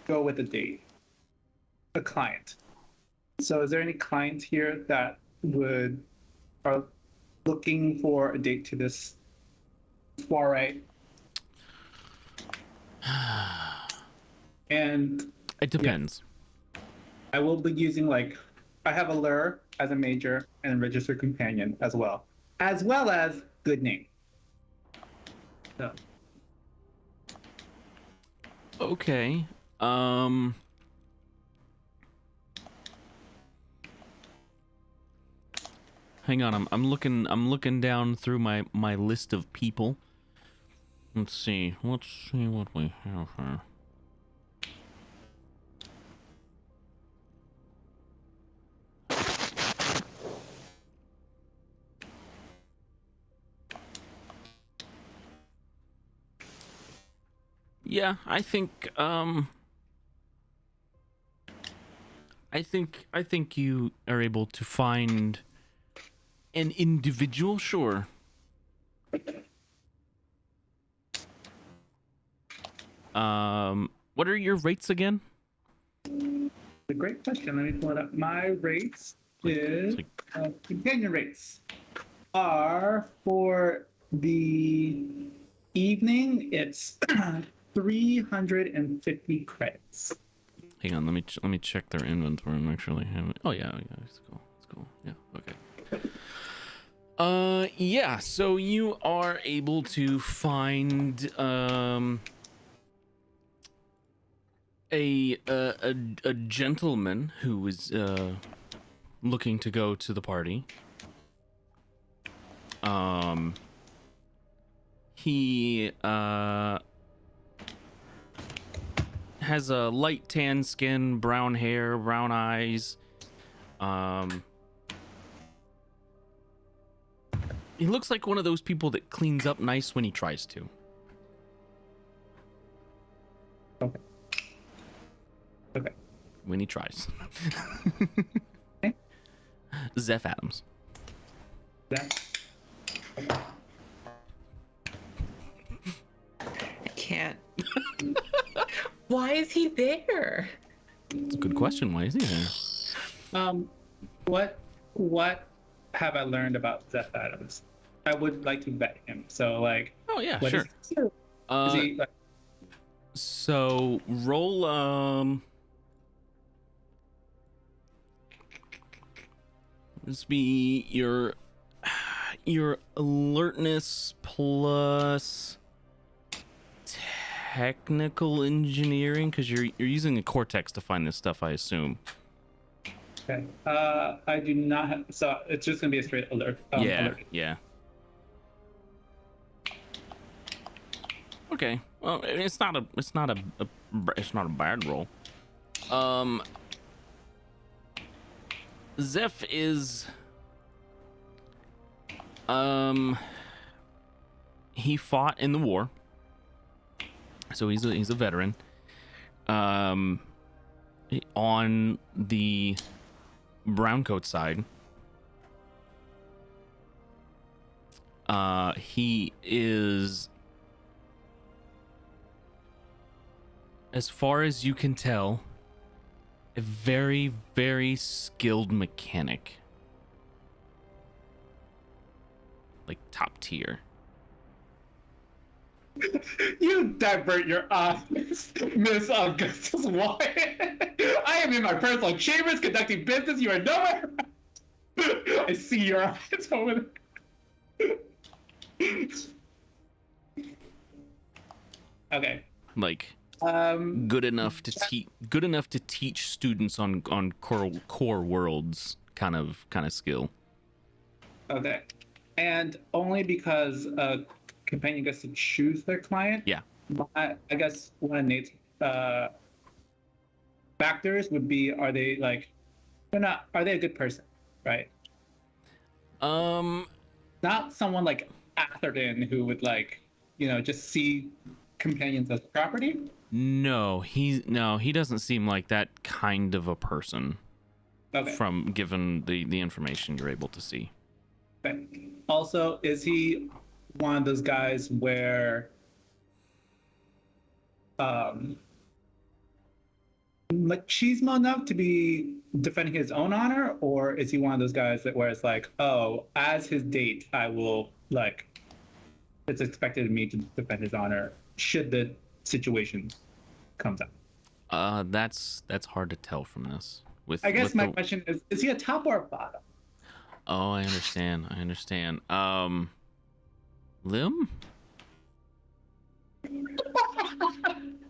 go with a date, a client. So is there any clients here that are looking for a date to this soiree? And it depends. Yeah, I will be using I have allure as a major and registered companion as well as good name. So. Okay. Hang on, I'm looking down through my list of people. Let's see what we have here. Yeah, I think you are able to find an individual, sure. What are your rates again? A great question. Let me pull it up. My rates is companion rates are for the evening. It's 350 credits. Hang on, let me check their inventory and make sure they have it. Oh yeah, it's cool. Yeah, okay. Yeah, so you are able to find a gentleman who is looking to go to the party. He has a light tan skin, brown hair, brown eyes. He looks like one of those people that cleans up nice when he tries to. Okay. Okay. When he tries. Okay. Zeph Adams. I can't. Why is he there? It's a good question. Why is he there? What have I learned about Zeph Adams? I would like to vet him. So like. Oh yeah, what sure. Is he like? So roll this be your alertness plus technical engineering, because you're using a cortex to find this stuff, I assume. Okay. I do not have, so it's just gonna be a straight alert. Alert. Yeah. Okay. Well, it's not a bad roll. Zeph is he fought in the war, so he's a veteran. On the browncoat side, he is, as far as you can tell, a very, very skilled mechanic. Like top tier. You divert your eyes, Miss Augustus Wyatt. I am in my personal chambers conducting business. You are nowhere. I see your eyes over there. Okay. Like good enough to teach students on core worlds kind of skill. Okay. And only because a companion gets to choose their client. Yeah. I guess one of Nate's factors would be, are they a good person, right? Not someone like Atherton who would just see companions as property. No, he doesn't seem like that kind of a person. Okay. From given the information you're able to see. Okay. Also, is he one of those guys where machismo enough to be defending his own honor, or is he one of those guys where it's like, oh, as his date, I will it's expected of me to defend his honor should the situation comes up? That's hard to tell from this. I guess my question is he a top or a bottom? Oh, I understand. Lim?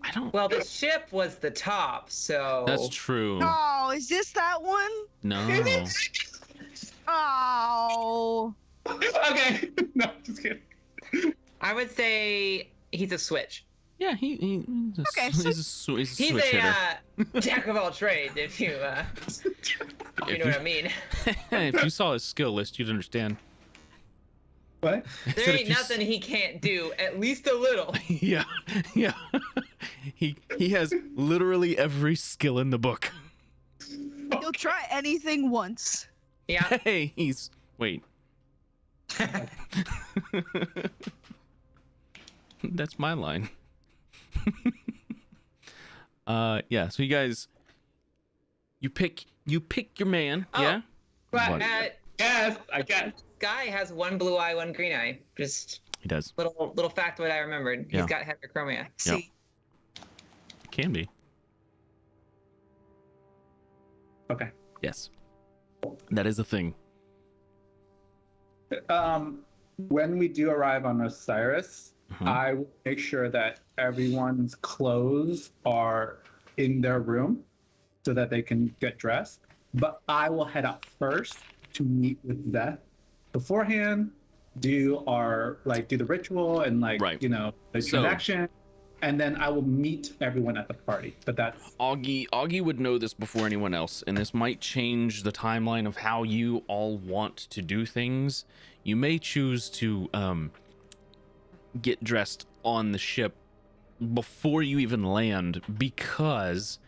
I don't. Well, the ship was the top, so. That's true. Oh, is this that one? No. Oh. Okay. No, just kidding. I would say he's a switch. Yeah, he's a switch hitter. Jack of all trades, if you you know what I mean. If you saw his skill list, you'd understand. What? There ain't nothing he can't do, at least a little. Yeah. He has literally every skill in the book. He'll try anything once. Yeah. Hey, wait. That's my line. Yeah, so you guys, you pick your man. Oh, yeah. But yes, I guess. Guy has one blue eye, one green eye. Just he does. Little factoid I remembered. Yeah. He's got heterochromia. See. Can be. Okay. Yes. That is a thing. When we do arrive on Osiris, I will make sure that everyone's clothes are in their room so that they can get dressed. But I will head out first to meet with Zeth beforehand, do the ritual and the transaction. and then I will meet everyone at the party. But that's Augie would know this before anyone else, and this might change the timeline of how you all want to do things. You may choose to get dressed on the ship before you even land, because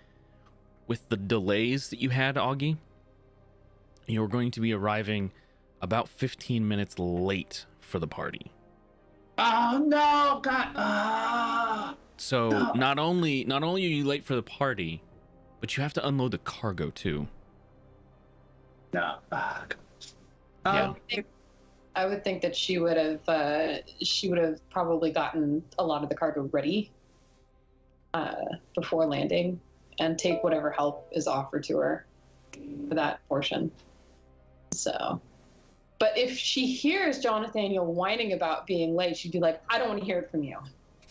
with the delays that you had, Augie, you're going to be arriving about 15 minutes late for the party. Oh no, God! So no. not only are you late for the party, but you have to unload the cargo too. No. Yeah. I would think that she would have probably gotten a lot of the cargo ready before landing, and take whatever help is offered to her for that portion. So, but if she hears Jonathaniel whining about being late, she'd be like, I don't want to hear it from you.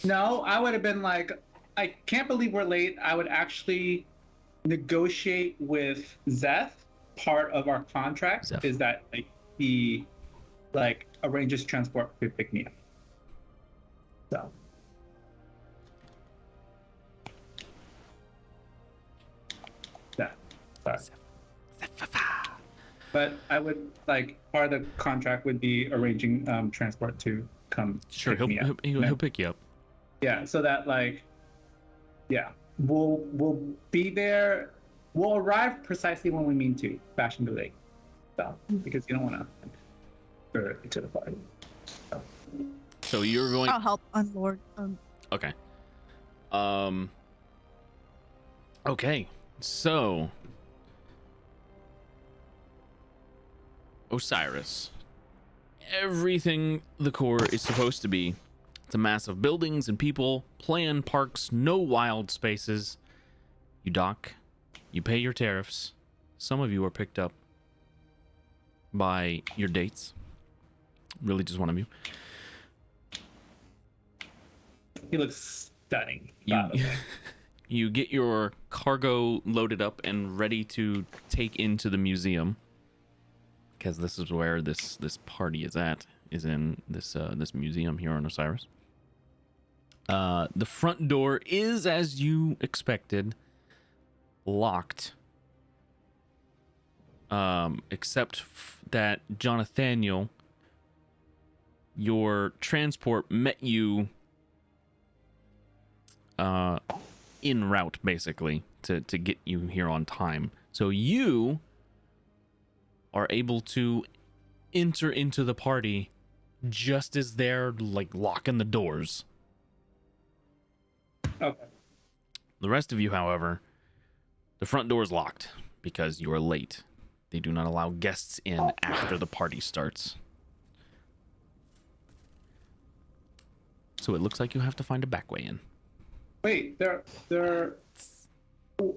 No, I would have been like, I can't believe we're late. I would actually negotiate with Zeth. Part of our contract is that like he like arranges transport to pick me up. So. Yeah. Sorry. But I would like part of the contract would be arranging transport to come. Sure, pick me up. he'll pick you up. Yeah, so that like, yeah, we'll be there. We'll arrive precisely when we mean to, fashion delay. So because you don't want to go to the party. So you're going. I'll help unload. Okay. Okay. So Osiris. Everything the core is supposed to be. It's a mass of buildings and people, planned parks, no wild spaces. You dock, you pay your tariffs. Some of you are picked up by your dates. Really just one of you. He looks stunning. You get your cargo loaded up and ready to take into the museum, because this is where this party is at, is in this this museum here on Osiris. The front door is, as you expected, locked, except that Jonathaniel, your transport met you en route, basically, to get you here on time. So you are able to enter into the party just as they're like locking the doors. Okay. The rest of you, however, the front door is locked because you are late. They do not allow guests in after the party starts. So it looks like you have to find a back way in. Wait, they're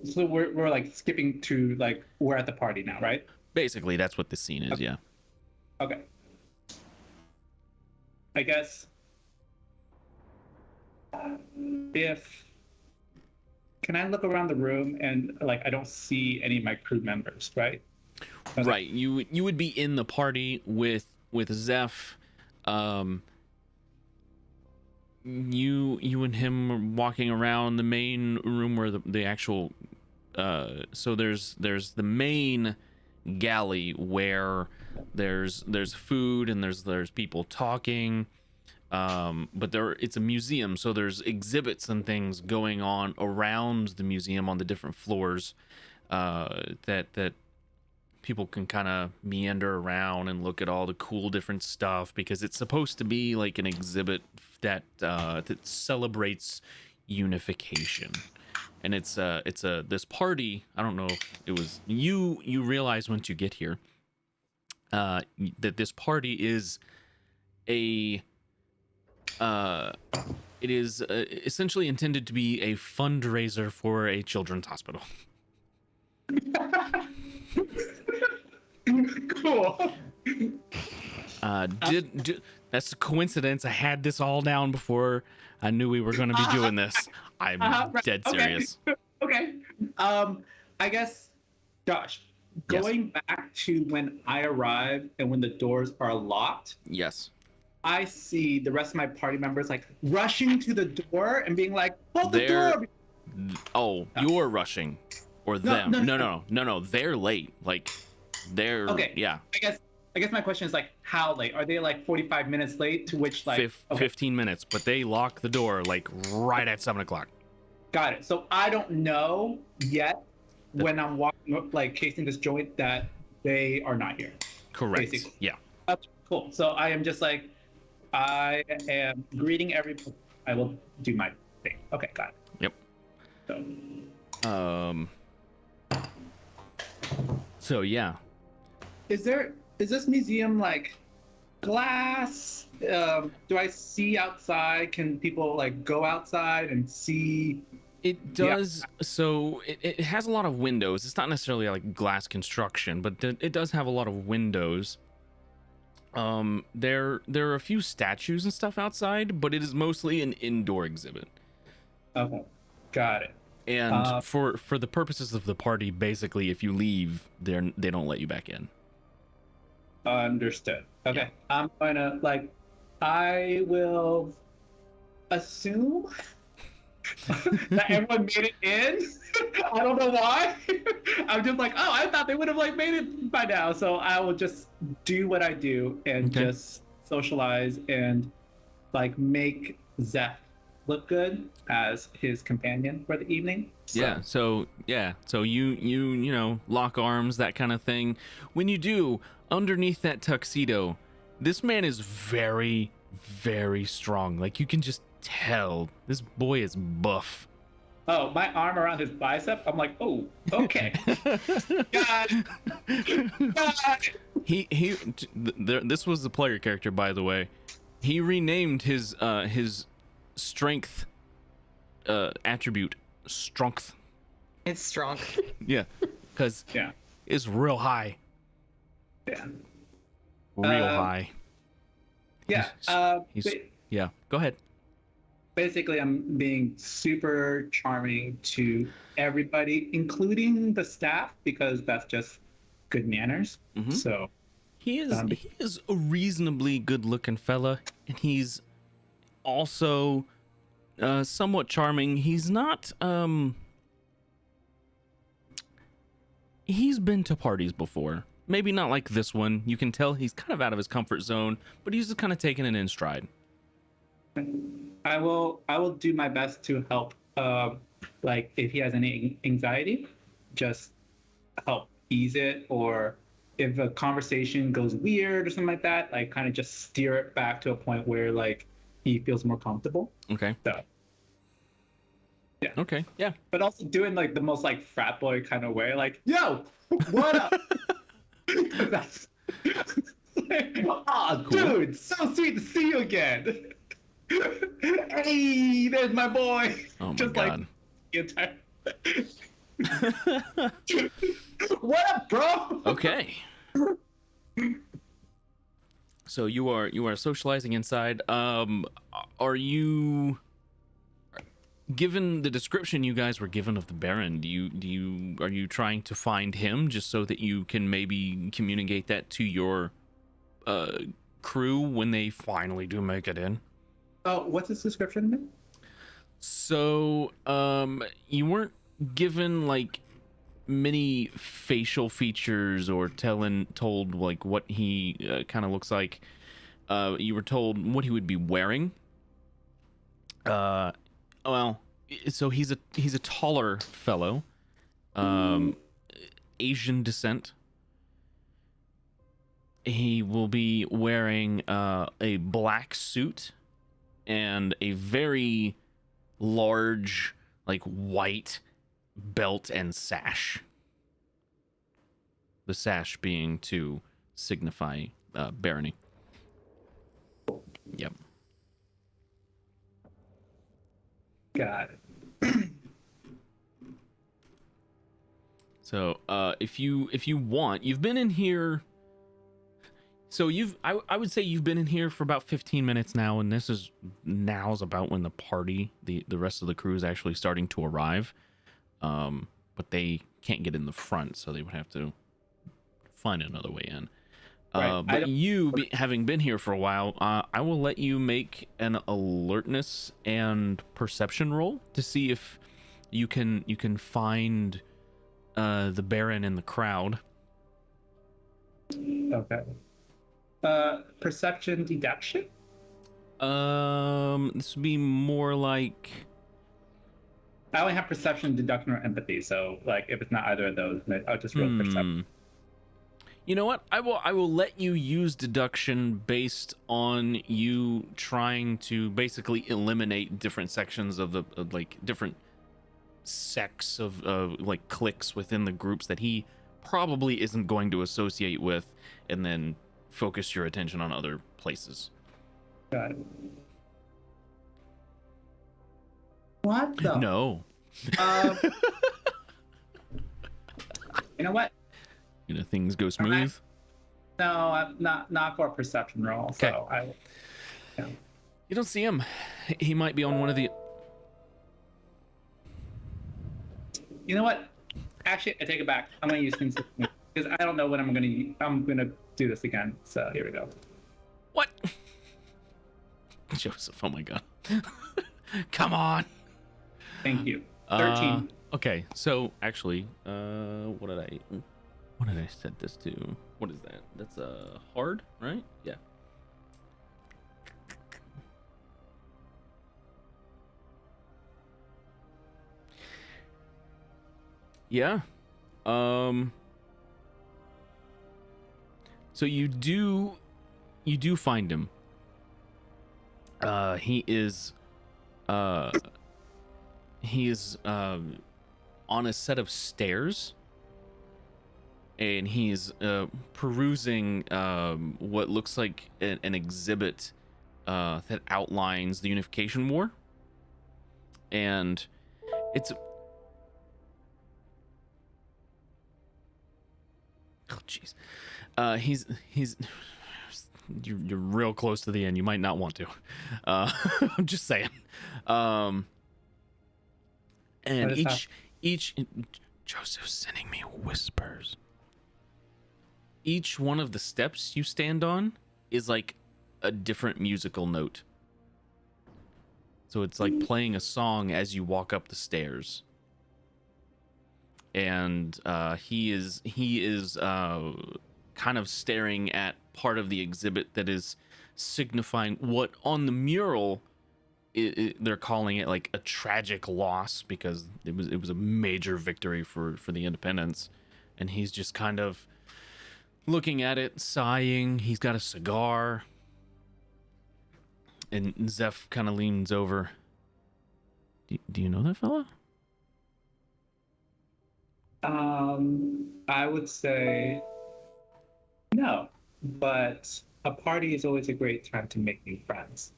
so we're like skipping to like we're at the party now, right? Basically, that's what the scene is. Okay. Yeah. Okay. I guess can I look around the room and like I don't see any of my crew members, right? Right. You would be in the party with Zeph. You and him are walking around the main room where the actual so there's the main galley where there's food and there's people talking, but it's a museum, so there's exhibits and things going on around the museum on the different floors that people can kind of meander around and look at all the cool different stuff, because it's supposed to be like an exhibit that celebrates unification. And it's this party. I don't know if it was you realize once you get here that this party is it is essentially intended to be a fundraiser for a children's hospital. Cool. That's a coincidence. I had this all down before I knew we were going to be doing this. I'm dead serious. Okay. I guess, Josh, going back to when I arrived and when the doors are locked. Yes. I see the rest of my party members like rushing to the door and being like, "Hold the They're door!" you're rushing, or No, them? no. No. They're late. Like they're Okay. yeah. I guess my question is like, how late? Are they like 45 minutes late? To which like 15 minutes, but they lock the door like right at 7 o'clock. Got it. So I don't know yet when I'm walking, like casing this joint, that they are not here. Correct. Basically. Yeah. Okay, cool. So I am just like, I am greeting everybody. I will do my thing. Okay, got it. Yep. So yeah. Is this museum like glass? Do I see outside? Can people like go outside and see? It does. So it has a lot of windows. It's not necessarily like glass construction, but it does have a lot of windows. There are a few statues and stuff outside, but it is mostly an indoor exhibit. Okay, got it. And for the purposes of the party, basically, if you leave, they don't let you back in. Understood. Okay, I'm gonna like, I will assume that everyone made it in. I don't know why. I'm just like, oh, I thought they would have like made it by now. So I will just do what I do and just socialize and like make Zeph look good as his companion for the evening. So you know, lock arms, that kind of thing. When you do, underneath that tuxedo, this man is very, very strong. Like you can just tell this boy is buff. Oh, my arm around his bicep. I'm like, oh, okay. God. This was the player character, by the way. He renamed his strength attribute strength. It's strong. Yeah, because it's real high. Yeah. Real high. Yeah. Yeah. Go ahead. Basically, I'm being super charming to everybody, including the staff, because that's just good manners. Mm-hmm. So he is a reasonably good-looking fella, and he's also somewhat charming. He's not he's been to parties before. Maybe not like this one. You can tell he's kind of out of his comfort zone, but he's just kind of taking it in stride. I will do my best to help. Like if he has any anxiety, just help ease it, or if a conversation goes weird or something like that, like kind of just steer it back to a point where like he feels more comfortable. Okay. So yeah. Okay. Yeah. But also doing like the most like frat boy kind of way, like, yo, what up? That's oh, dude, so sweet to see you again. Hey, there's my boy. Oh my just God. Like what up, bro? Okay. So you are socializing inside. Are you, given the description you guys were given of the Baron, are you trying to find him just so that you can maybe communicate that to your crew when they finally do make it in? Oh, what's his description again? So, you weren't given like many facial features or told like what he kind of looks like. You were told what he would be wearing. Well, so he's a taller fellow, Asian descent. He will be wearing a black suit and a very large, like, white belt and sash. The sash being to signify barony. Yep. Got it. So, if you want, you've been in here. So I would say you've been in here for about 15 minutes now, and now's about when the party, the rest of the crew is actually starting to arrive. But they can't get in the front, so they would have to find another way in. Right. But you, having been here for a while, I will let you make an alertness and perception roll to see if you can find the Baron in the crowd. Okay. Perception deduction? This would be more like... I only have perception, deduction, or empathy, so like if it's not either of those, I'll just roll perception. You know what? I will let you use deduction based on you trying to basically eliminate different sections of like different sects of like cliques within the groups that he probably isn't going to associate with, and then focus your attention on other places. Got it. What the? No. You know what? You know, things go smooth. No, I'm not for a perception roll. Okay. So yeah. You don't see him. He might be on one of the... You know what? Actually, I take it back. I'm gonna use consistent because I don't know when I'm gonna do this again. So here we go. What? Joseph, oh my god. Come on. Thank you. 13. Okay, so actually, what did I set this to? What is that? That's hard, right? Yeah. Yeah. So you do find him. He is on a set of stairs, and he's perusing what looks like an exhibit that outlines the Unification War, and it's... Oh, jeez. He's you're real close to the end. You might not want to. I'm just saying. And each Joseph's sending me whispers. Each one of the steps you stand on is like a different musical note. So it's like playing a song as you walk up the stairs. And he is kind of staring at part of the exhibit that is signifying what on the mural they're calling it like a tragic loss, because it was a major victory for the independence. And he's just kind of looking at it, sighing. He's got a cigar, and Zeph kind of leans over. Do you know that fella? I would say no, but a party is always a great time to make new friends.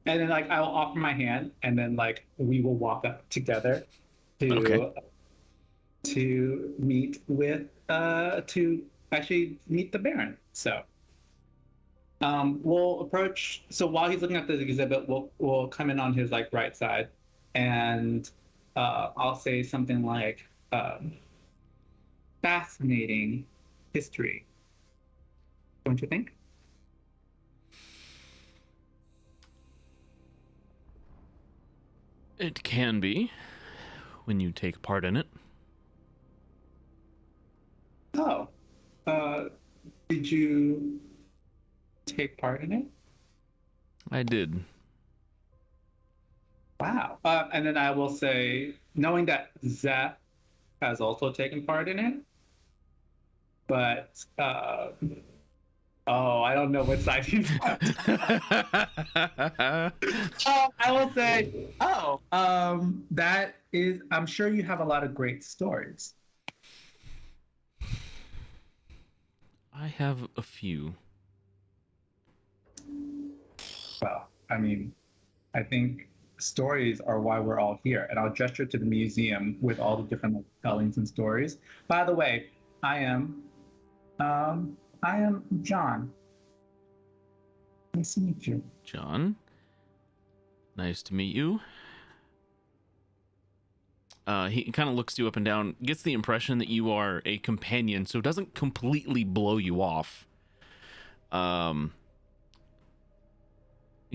And then like I will offer my hand, and then like we will walk up together to meet with to actually meet the Baron. So we'll approach. So while he's looking at the exhibit, we'll come in on his like right side, and I'll say something like fascinating history, don't you think? It can be, when you take part in it. Oh, did you take part in it? I did. Wow. And then I will say, knowing that Zeph has also taken part in it, but I don't know what side he's on. I will say, that is, I'm sure you have a lot of great stories. I have a few. Well, I mean, I think stories are why we're all here. And I'll gesture to the museum with all the different tellings and stories. By the way, I am John. Nice to meet you. John, nice to meet you. He kind of looks you up and down, gets the impression that you are a companion, so doesn't completely blow you off. He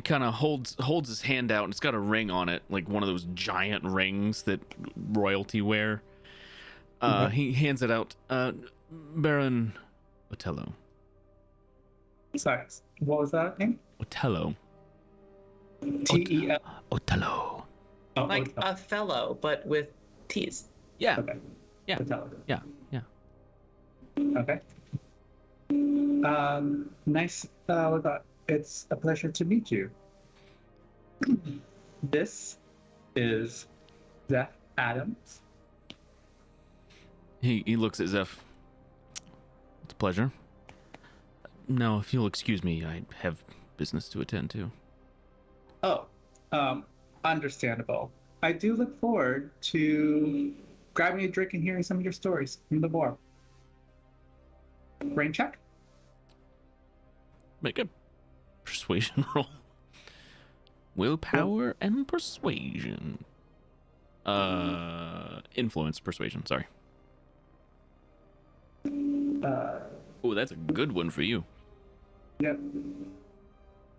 kind of holds his hand out, and it's got a ring on it, like one of those giant rings that royalty wear. He hands it out. Baron Otello. Sorry, what was that name? Otello. T-E-L. Otello. Oh, Like Otello. a fellow, but with T's. Yeah. Okay. Yeah. Otello. Yeah. Yeah. Okay. Nice. It's a pleasure to meet you. This is Zeph Adams. He looks at Zeph. It's a pleasure. Now, if you'll excuse me, I have business to attend to. Oh, understandable. I do look forward to grabbing a drink and hearing some of your stories from the bar. Brain check? Make a persuasion roll. Willpower and persuasion. Influence, persuasion, sorry. Oh, that's a good one for you. Yep.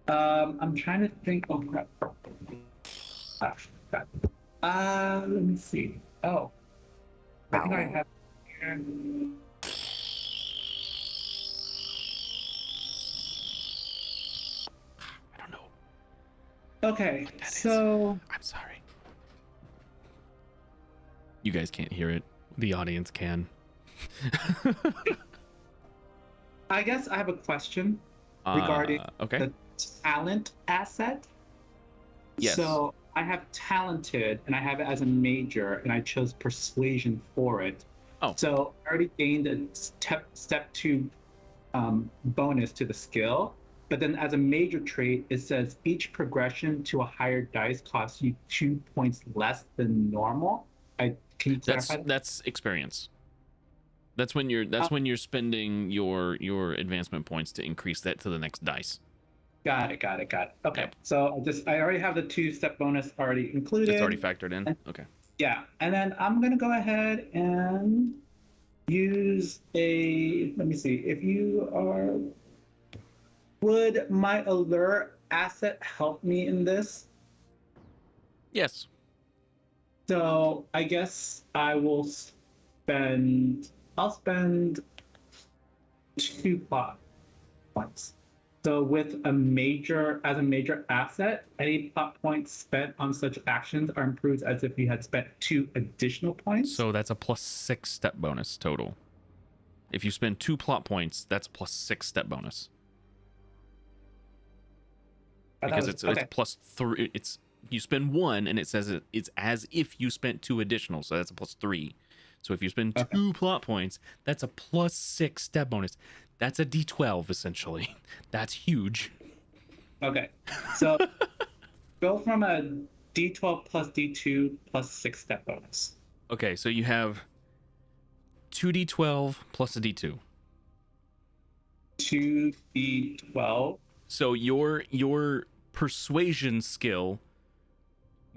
I'm trying to think. Oh crap. God. Let me see. Oh. I think I have here. I don't know. Okay, so I'm sorry. You guys can't hear it. The audience can. I guess I have a question regarding the talent asset. Yes. So I have talented, and I have it as a major, and I chose persuasion for it. Oh. So I already gained a step 2 bonus to the skill, but then as a major trait, it says each progression to a higher dice costs you 2 points less than normal. Can you clarify? That's experience. That's when you're spending your advancement points to increase that to the next dice. Got it. Okay. Yep. So I already have the 2-step bonus already included. It's already factored in. Okay. Yeah, and then I'm gonna go ahead and use a. Let me see. If you are, would my allure asset help me in this? Yes. So I guess I'll spend 2 plot points. So with as a major asset, any plot points spent on such actions are improved as if you had spent 2 additional points. So that's a +6 step bonus total. If you spend 2 plot points, that's a +6 step bonus. Because it's +3. It's you spend 1, and it says it's as if you spent 2 additional, so that's a +3. So if you spend 2 plot points, that's a +6 step bonus. That's a D12 essentially. That's huge. Okay, so go from a D12 plus D2 plus 6 step bonus. Okay, so you have 2D12 plus a D2. 2D12. So your persuasion skill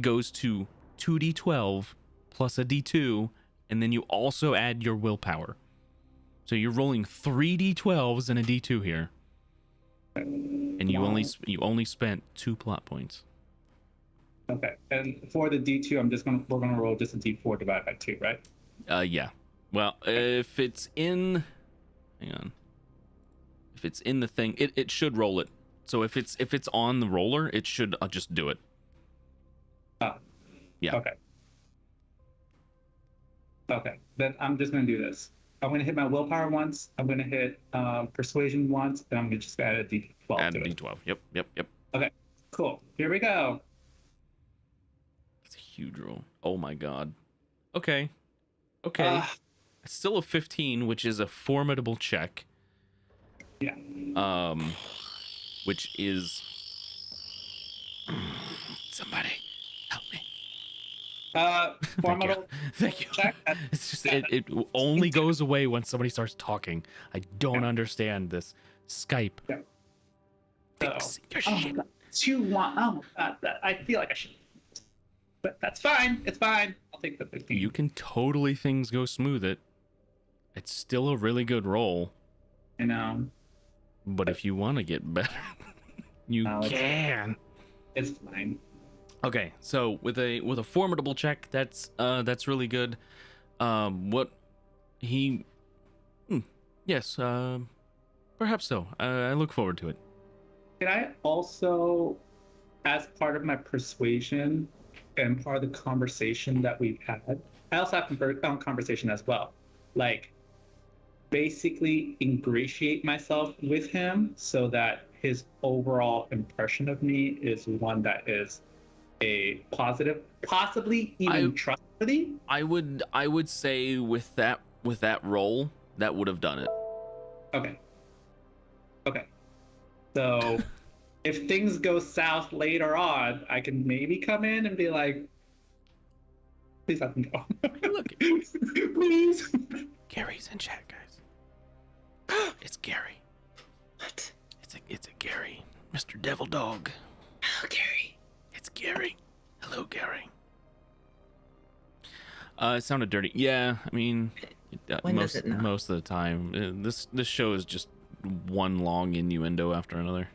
goes to 2D12 plus a D2, and then you also add your willpower. So you're rolling 3 D12s and a D2 here, and you only spent 2 plot points. Okay, and for the D2, we're gonna roll just a D4 divided by 2, right? Yeah. Well, if it's in, hang on. If it's in the thing, it should roll it. So if it's on the roller, it should just do it. Yeah. Okay, then I'm just gonna do this. I'm going to hit my willpower once. I'm going to hit persuasion once, and I'm going to just add a D12 Add to a it. D12. Yep. Okay, cool. Here we go. It's a huge roll. Oh my god. Okay. It's still a 15, which is a formidable check. Yeah. Which is somebody help me. Formidable. Thank you. It's just it only goes away when somebody starts talking. I don't understand this Skype. Yeah. Fix your Oh shit. my god. 2-1. Oh my god. I feel like I should. But that's fine. It's fine. I'll take the 15. You can totally things go smooth it. It's still a really good roll. I know. But if you want to get better, you can. It's fine. Okay, so with a formidable check, that's really good. What he, yes, perhaps so. I look forward to it. Can I also, as part of my persuasion and part of the conversation that we've had, I also have conversation as well. Like, basically ingratiate myself with him so that his overall impression of me is one that is a positive, possibly even trustworthy. I would say with that roll, that would have done it. Okay. So if things go south later on, I can maybe come in and be like, please let me go. Look, please. Gary's in chat, guys. It's Gary. What? It's a Gary, Mr. Devil Dog. Hello, Gary. It's Gary. Hello, Gary. It sounded dirty. Yeah, I mean, most of the time, this show is just one long innuendo after another.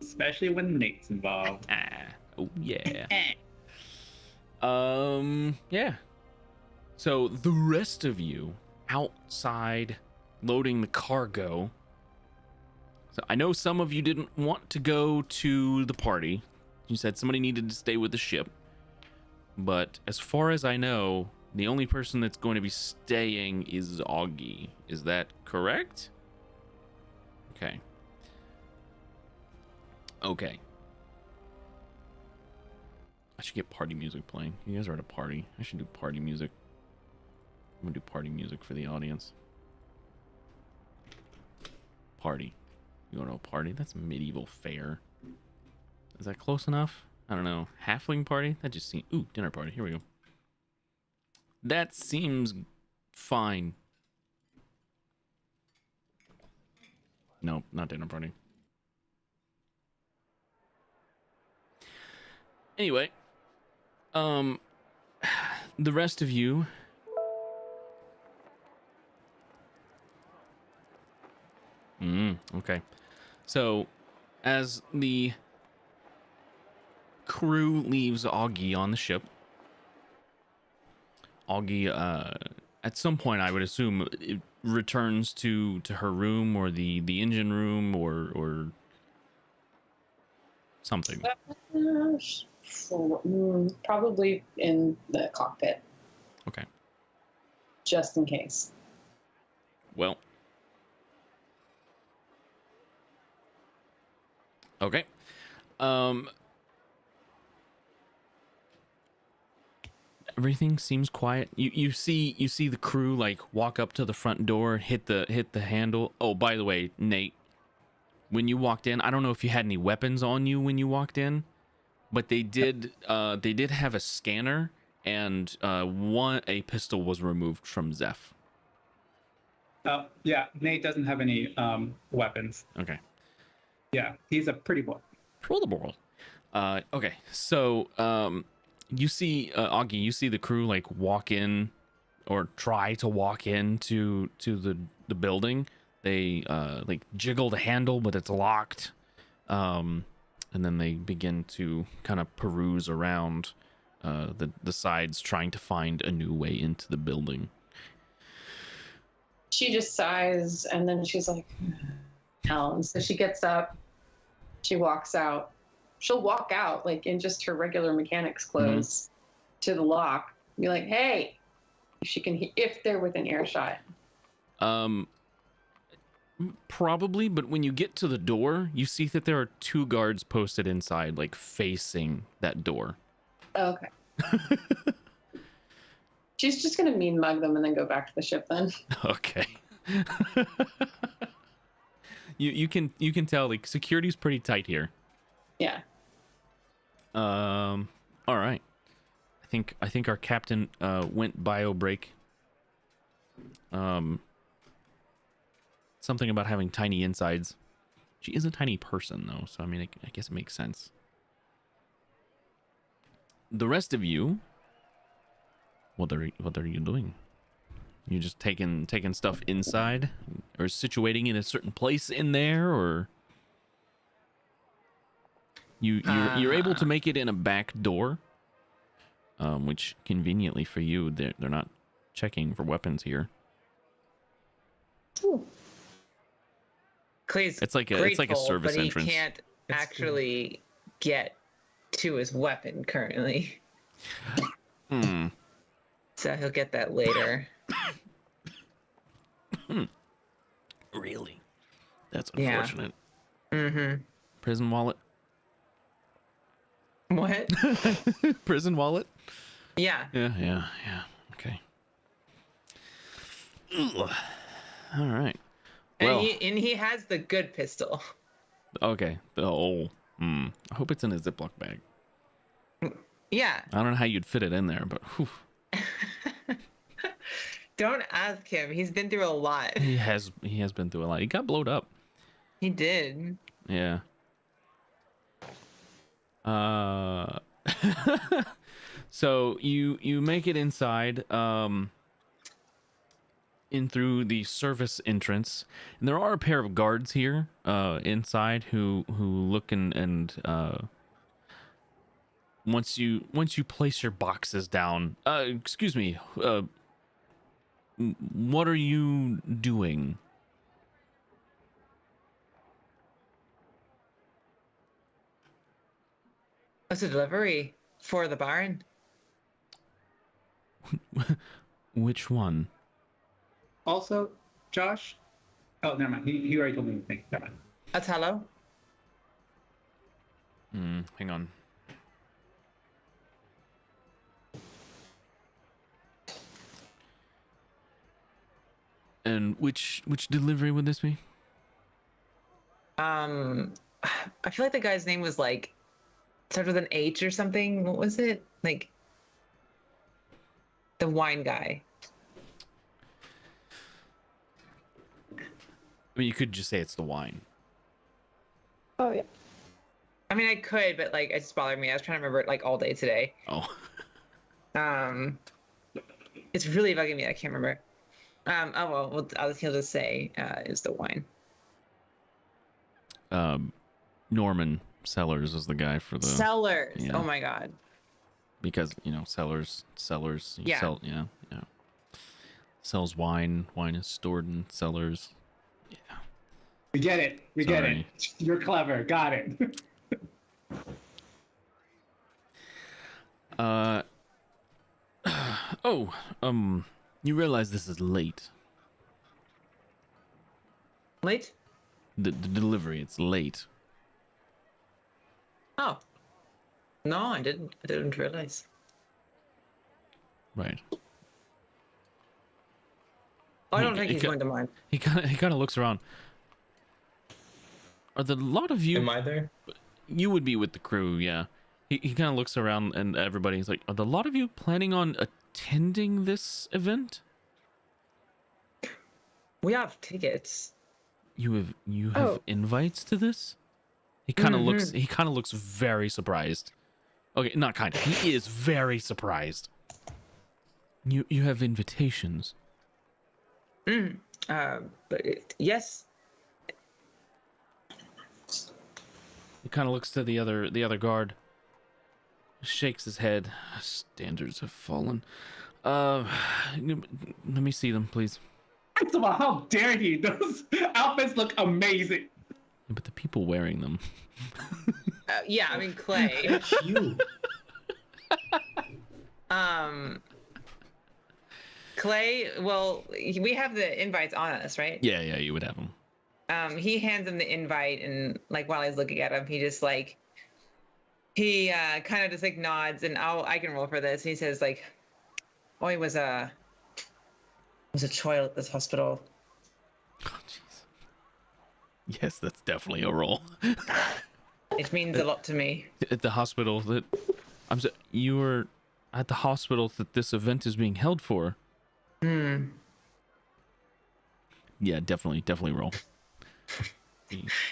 Especially when Nate's involved. Oh yeah. Yeah. So the rest of you outside loading the cargo. So I know some of you didn't want to go to the party. You said somebody needed to stay with the ship. But as far as I know, the only person that's going to be staying is Augie. Is that correct? Okay. Okay. I should get party music playing. You guys are at a party. I should do party music. I'm gonna do party music for the audience. Party. You go to a party? That's a medieval fair. Is that close enough? I don't know. Halfling party? That just seems... Ooh, dinner party. Here we go. That seems fine. Nope, not dinner party. Anyway, the rest of you... Okay. So, as the crew leaves Augie on the ship, Augie, at some point, I would assume, it returns to her room or the engine room or something. Probably in the cockpit. Okay. Just in case. Well. Okay. Everything seems quiet. You see the crew like walk up to the front door, hit the handle. Oh, by the way, Nate, when you walked in, I don't know if you had any weapons on you when you walked in, but they did have a scanner, and a pistol was removed from Zeph. Yeah, Nate doesn't have any weapons. Okay. Yeah, he's a pretty boy. Pretty boy. Okay, so you see Augie, you see the crew like walk in or try to walk into the building. They like jiggle the handle, but it's locked. And then they begin to kind of peruse around the sides, trying to find a new way into the building. She just sighs, and then she's like, "Hell!" And so she gets up, she walks out. She'll walk out like in just her regular mechanics clothes to the lock. Be like, "Hey!" If she can, if they're within earshot. Probably, but when you get to the door, you see that there are 2 guards posted inside, like facing that door. Okay. She's just gonna mean mug them and then go back to the ship then. Okay. you can tell like security's pretty tight here. Yeah. All right. I think our captain went bio break. Something about having tiny insides. She is a tiny person though, so I mean I guess it makes sense. the rest of you, what are you doing? You just taking stuff inside, or situating in a certain place in there, or you're able to make it in a back door, which conveniently for you, they're not checking for weapons here. Clay's It's like a service but entrance. He can't actually get to his weapon currently. So he'll get that later. Really? That's unfortunate. Yeah. Mm-hmm. Prison wallet? What? Prison wallet? Yeah. Yeah. Okay. Ugh. All right. Well, And he has the good pistol. okay. I hope it's in a Ziploc bag. Yeah. I don't know how you'd fit it in there, but whew. Don't ask him. He's been through a lot. He has been through a lot. He got blowed up. He did. Yeah. So you make it inside, in through the service entrance, and there are a pair of guards here, inside who look and once you place your boxes down, excuse me, what are you doing? It's a delivery for the Baron. Which one? Also, Josh. Oh, never mind. He already told me the thing. Never mind. Otello. Hang on. And which delivery would this be? I feel like the guy's name was like started with an H or something. What was it? Like the wine guy. I mean, you could just say it's the wine. Oh yeah. I mean, I could, but like it just bothered me. I was trying to remember it like all day today. Oh. It's really bugging me. I can't remember. He'll just say is the wine. Norman Sellers is the guy for the Sellers. Yeah. Oh my god. Because sellers. Yeah. Sells wine. Wine is stored in cellars. Yeah. We get it. We get it. You're clever. Got it. You realize this is late. Late? The delivery, it's late. Oh. No, I didn't realize. Right. I don't think he's going to mind. He kind of looks around. Are there a lot of you? Am I there? You would be with the crew, yeah. He kind of looks around and everybody's like, are there a lot of you planning on attending this event? We have tickets. You have invites to this? He kind of looks very surprised. Okay, not kind of. He is very surprised. You have invitations. Yes. He kind of looks to the other guard. Shakes his head. Standards have fallen. Let me see them, please. How dare he? Those outfits look amazing. Yeah, but the people wearing them. Yeah, I mean Clay. That's you. Clay. Well, we have the invites on us, right? Yeah, you would have them. He hands him the invite, and like while he's looking at him, he just like he kind of just like nods, and I can roll for this. He says like, "Oh, he was a child at this hospital." Oh, jeez. Yes, that's definitely a roll. It means a lot to me. At the hospital that you were at the hospital that this event is being held for. Yeah, definitely roll.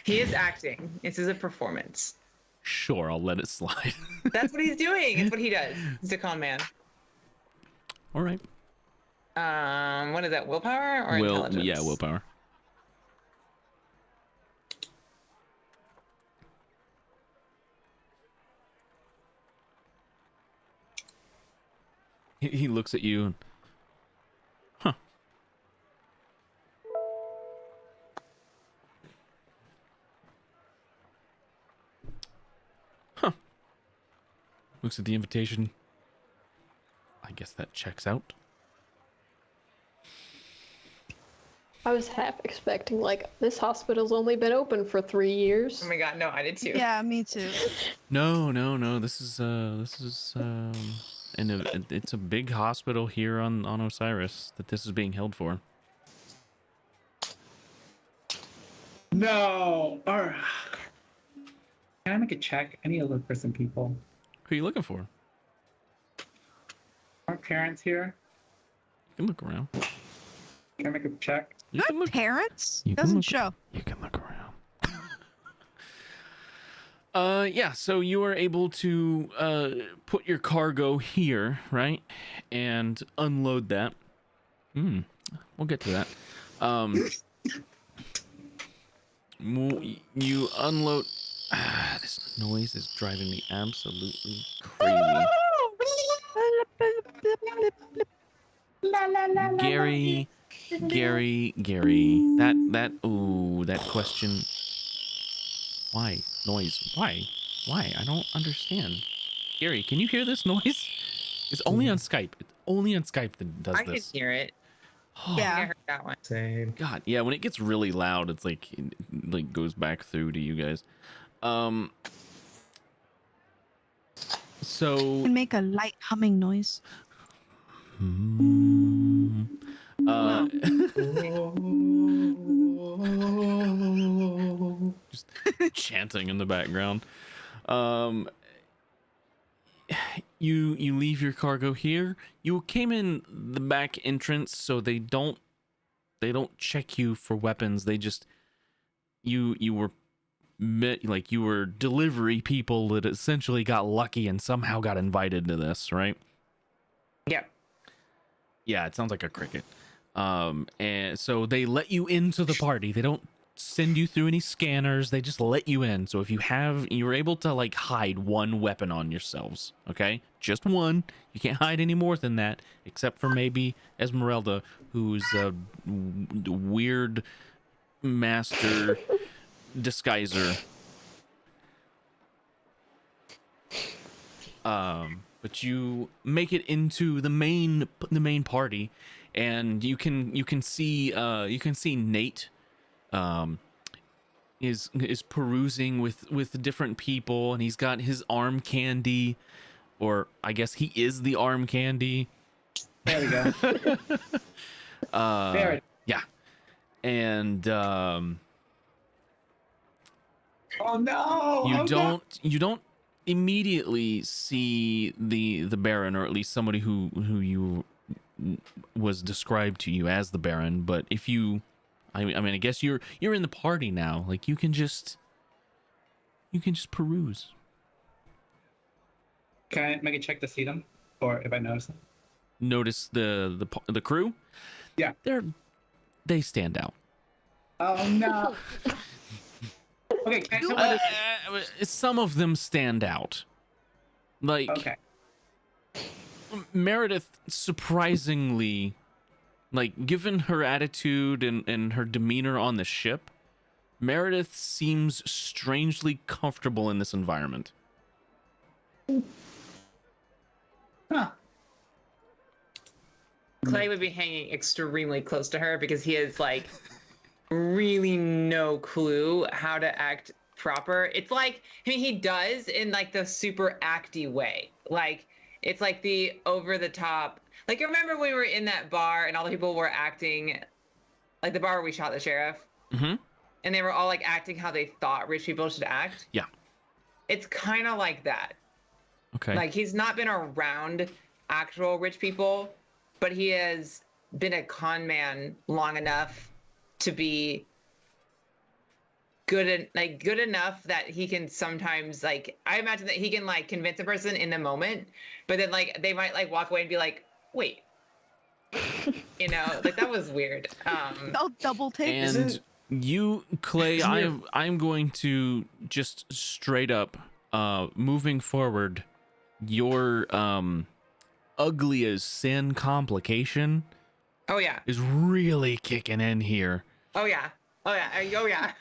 He is acting. This is a performance. Sure, I'll let it slide. That's what he's doing. It's what he does. He's a con man. All right. What is that? Willpower or intelligence? Yeah, willpower. He looks at you and, huh. Huh. Looks at the invitation. I guess that checks out. I was half expecting, like, this hospital's only been open for 3 years. Oh my god, no, I did too. Yeah, me too. No. This is it's a big hospital here on Osiris that this is being held for. No. Can I make a check? I need to look for some people. Who are you looking for? Are parents here? You can look around. Can I make a check? You can look. Parents? You can Doesn't look- show. You can look around. Yeah, so you are able to put your cargo here, right? And unload that. We'll get to that. You unload. This noise is driving me absolutely crazy. Gary. That question. Why? Noise. Why? I don't understand. Gary, can you hear this noise? It's only on Skype. It's only on Skype that does I this. can hear it. Oh, Yeah, I heard that one. Same. God, yeah, when it gets really loud, it's like it goes back through to you guys. So And make a light humming noise. Just chanting in the background. You leave your cargo here. You came in the back entrance, so they don't check you for weapons. They just you were like you were delivery people that essentially got lucky and somehow got invited to this, right? Yep. Yeah, it sounds like a cricket. And so they let you into the party. They don't send you through any scanners. They just let you in. So if you're able to like hide one weapon on yourselves, okay? Just one. You can't hide any more than that, except for maybe Esmeralda, who's a weird master disguiser. But you make it into the main party, and you can see Nate is perusing with different people, and he's got his arm candy, or I guess he is the arm candy. There we go. There. Yeah, and oh no! You don't immediately see the Baron, or at least somebody who you was described to you as the Baron. But if you, I mean, I guess you're in the party now. Like you can just peruse. Can I make a check to see them, or if I notice them? Notice the crew. Yeah, they stand out. Oh no. Okay, can I tell some of them stand out. Like, okay. Meredith, surprisingly, like, given her attitude and her demeanor on the ship, Meredith seems strangely comfortable in this environment. Huh. Clay would be hanging extremely close to her because he has like really no clue how to act proper. It's like, I mean, he does in like the super acty way. Like it's like the over the top. Like, you remember when we were in that bar and all the people were acting like the bar where we shot the sheriff? Mm-hmm. And they were all like acting how they thought rich people should act? Yeah. It's kind of like that. Okay. Like, he's not been around actual rich people, but he has been a con man long enough to be good enough that he can sometimes like, I imagine that he can like convince a person in the moment, but then like they might like walk away and be like, wait, you know, like that was weird. I'll double take. And you, Clay, I'm going to just straight up, moving forward, your ugly as sin complication. Oh yeah. Is really kicking in here. Oh yeah. Oh yeah. Oh yeah.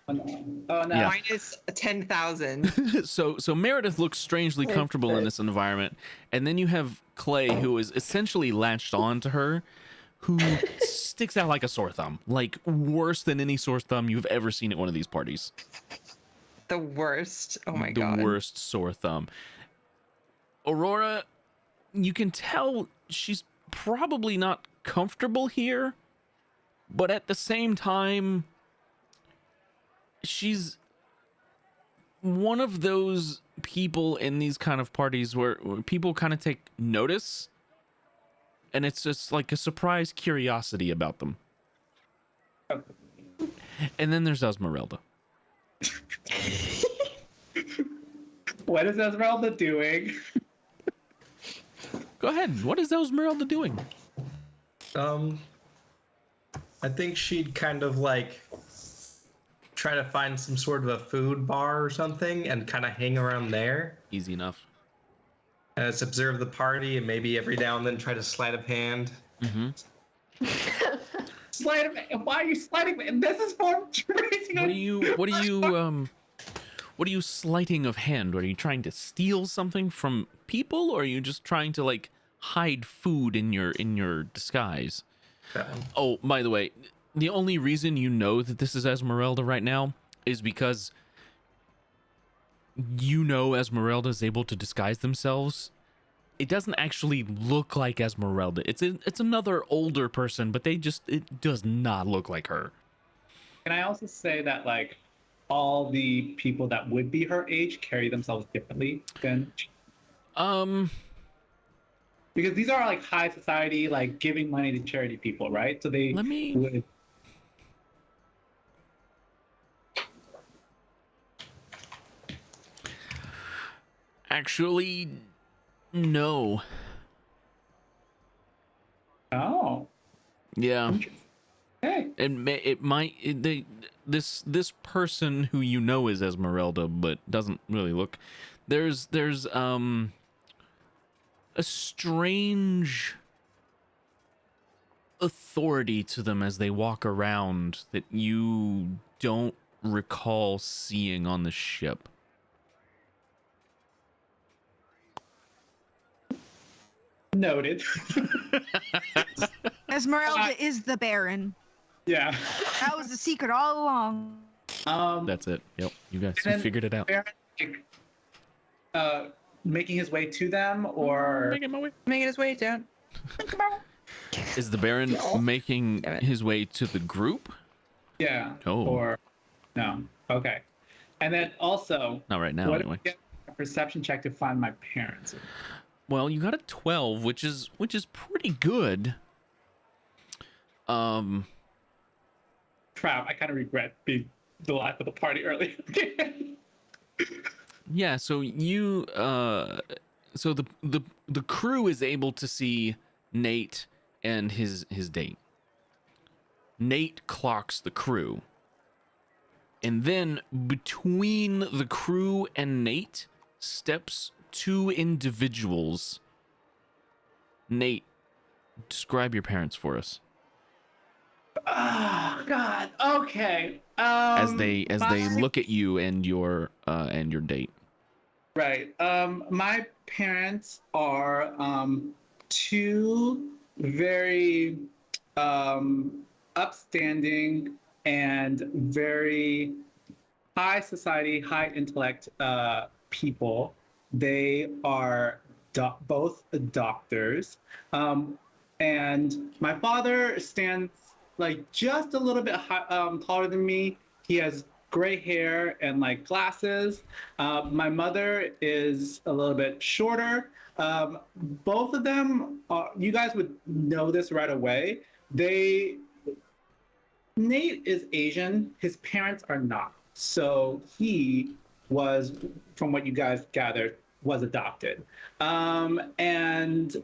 Oh no. Yeah. Minus 10,000. So Meredith looks strangely comfortable in this environment, and then you have Clay, who is essentially latched on to her, who sticks out like a sore thumb, like worse than any sore thumb you've ever seen at one of these parties. The worst. Oh my god. The worst sore thumb. Aurora, you can tell she's probably not comfortable here, but at the same time, she's one of those people in these kind of parties where people kind of take notice, and it's just like a surprise curiosity about them. And then there's Esmeralda. What is Esmeralda doing? Go ahead. What is Esmeralda doing? I think she'd kind of like try to find some sort of a food bar or something and kind of hang around there. Easy enough. And just observe the party and maybe every now and then try to sleight of hand. Mm-hmm. Sleight of hand? Why are you sliding? This is for raising. What are you sleighting of hand? Are you trying to steal something from people, or are you just trying to like hide food in your disguise? Oh, by the way, the only reason you know that this is Esmeralda right now is because you know Esmeralda is able to disguise themselves. It doesn't actually look like Esmeralda. It's another older person, but it does not look like her. Can I also say that like all the people that would be her age carry themselves differently than because these are like high society, like giving money to charity people, right? So they would. Actually, no. Oh. Yeah. Hey. This person who you know is Esmeralda, but doesn't really look. There's a strange authority to them as they walk around that you don't recall seeing on the ship. Noted. Esmeralda is the Baron. Yeah. That was the secret all along. That's it. Yep. You guys figured it out. Making his way to them, or making his way down. Is the Baron making his way to the group? Yeah. Oh. Or no. Okay. And then also, not right now. Anyway. Get a perception check to find my parents. Well, you got a 12, which is pretty good. Crap! I kind of regret being the life of the party earlier. Yeah. So you, so the crew is able to see Nate and his date. Nate clocks the crew, and then between the crew and Nate steps two individuals. Nate, describe your parents for us. Oh God. Okay. As they look at you and your date. Right. My parents are two very upstanding and very high society, high intellect people. They are both doctors, and my father stands like just a little bit taller than me. He has gray hair and like glasses. My mother is a little bit shorter. Both of them you guys would know this right away. Nate is Asian. His parents are not. So he was, from what you guys gathered, was adopted. And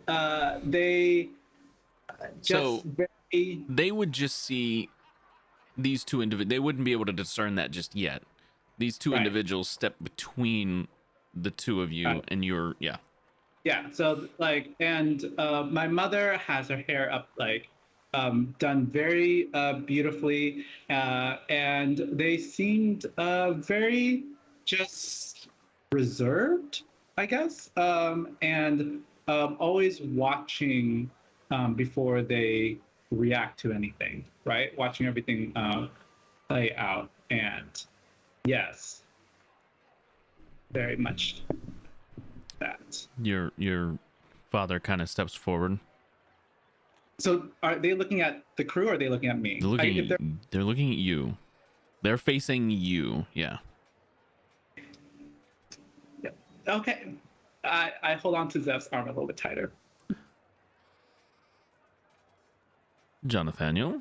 they just So they would just see these two individuals. They wouldn't be able to discern that just yet. These two Right. individuals step between the two of you, and you're Yeah, so like, and my mother has her hair up, like, done very beautifully, and they seemed very just reserved, I guess, and always watching before they react to anything, right? Watching everything play out, and yes, very much that. your father kind of steps forward. So are they looking at the crew or are they looking at me? They're looking, Like, if they're looking at you. They're facing you. Yeah. okay. I hold on to Zev's arm a little bit tighter. Jonathaniel.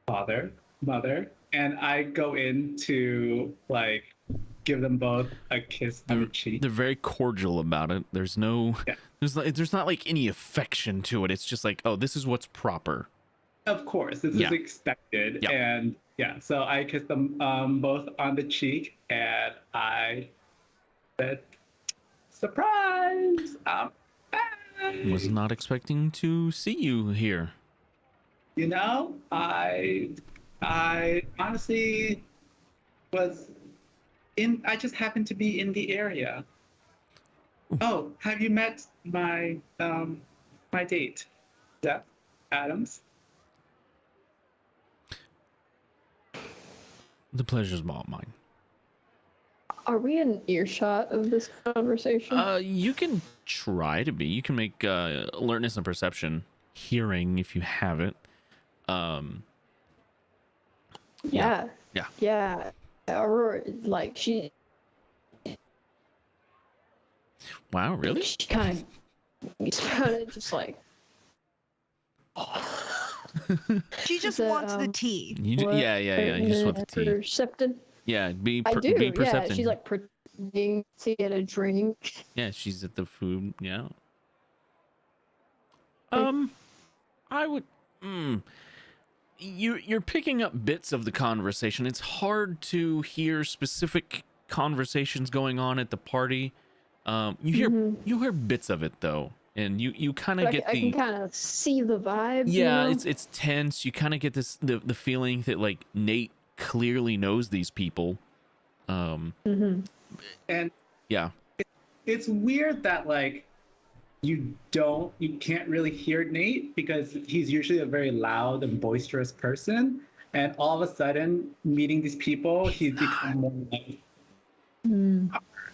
Father, mother, and I go in to like give them both a kiss on the cheek. They're very cordial about it. There's no, there's not like any affection to it. It's just like, oh, this is what's proper. Of course, this Yeah. is expected, Yeah. and yeah. So I kissed them both on the cheek, and I said, "Surprise! I'm back." Was not expecting to see you here. You know, I honestly was in. I just happened to be in the area. Oh, have you met my my date, Steph Adams? The pleasure's all mine. Are we in earshot of this conversation? You can try to be. You can make alertness and perception, hearing if you have it. Yeah. Yeah. Yeah. Aurora, like, she Wow, really? she kind of just like. She just Is it, wants the tea. Yeah. You just want the tea. Perceptive. Yeah, be I do. be Yeah, perceptive. she's like pretending to get a drink. Yeah, she's at the food. Yeah. I would. You're picking up bits of the conversation. It's hard to hear specific conversations going on at the party. You hear bits of it though, and you kind of But get I the. can kind of see the vibe. Yeah, you know? it's tense. You kind of get this the feeling that like Nate clearly knows these people. And Yeah. it's weird that like you can't really hear Nate because he's usually a very loud and boisterous person, and all of a sudden meeting these people he's become more like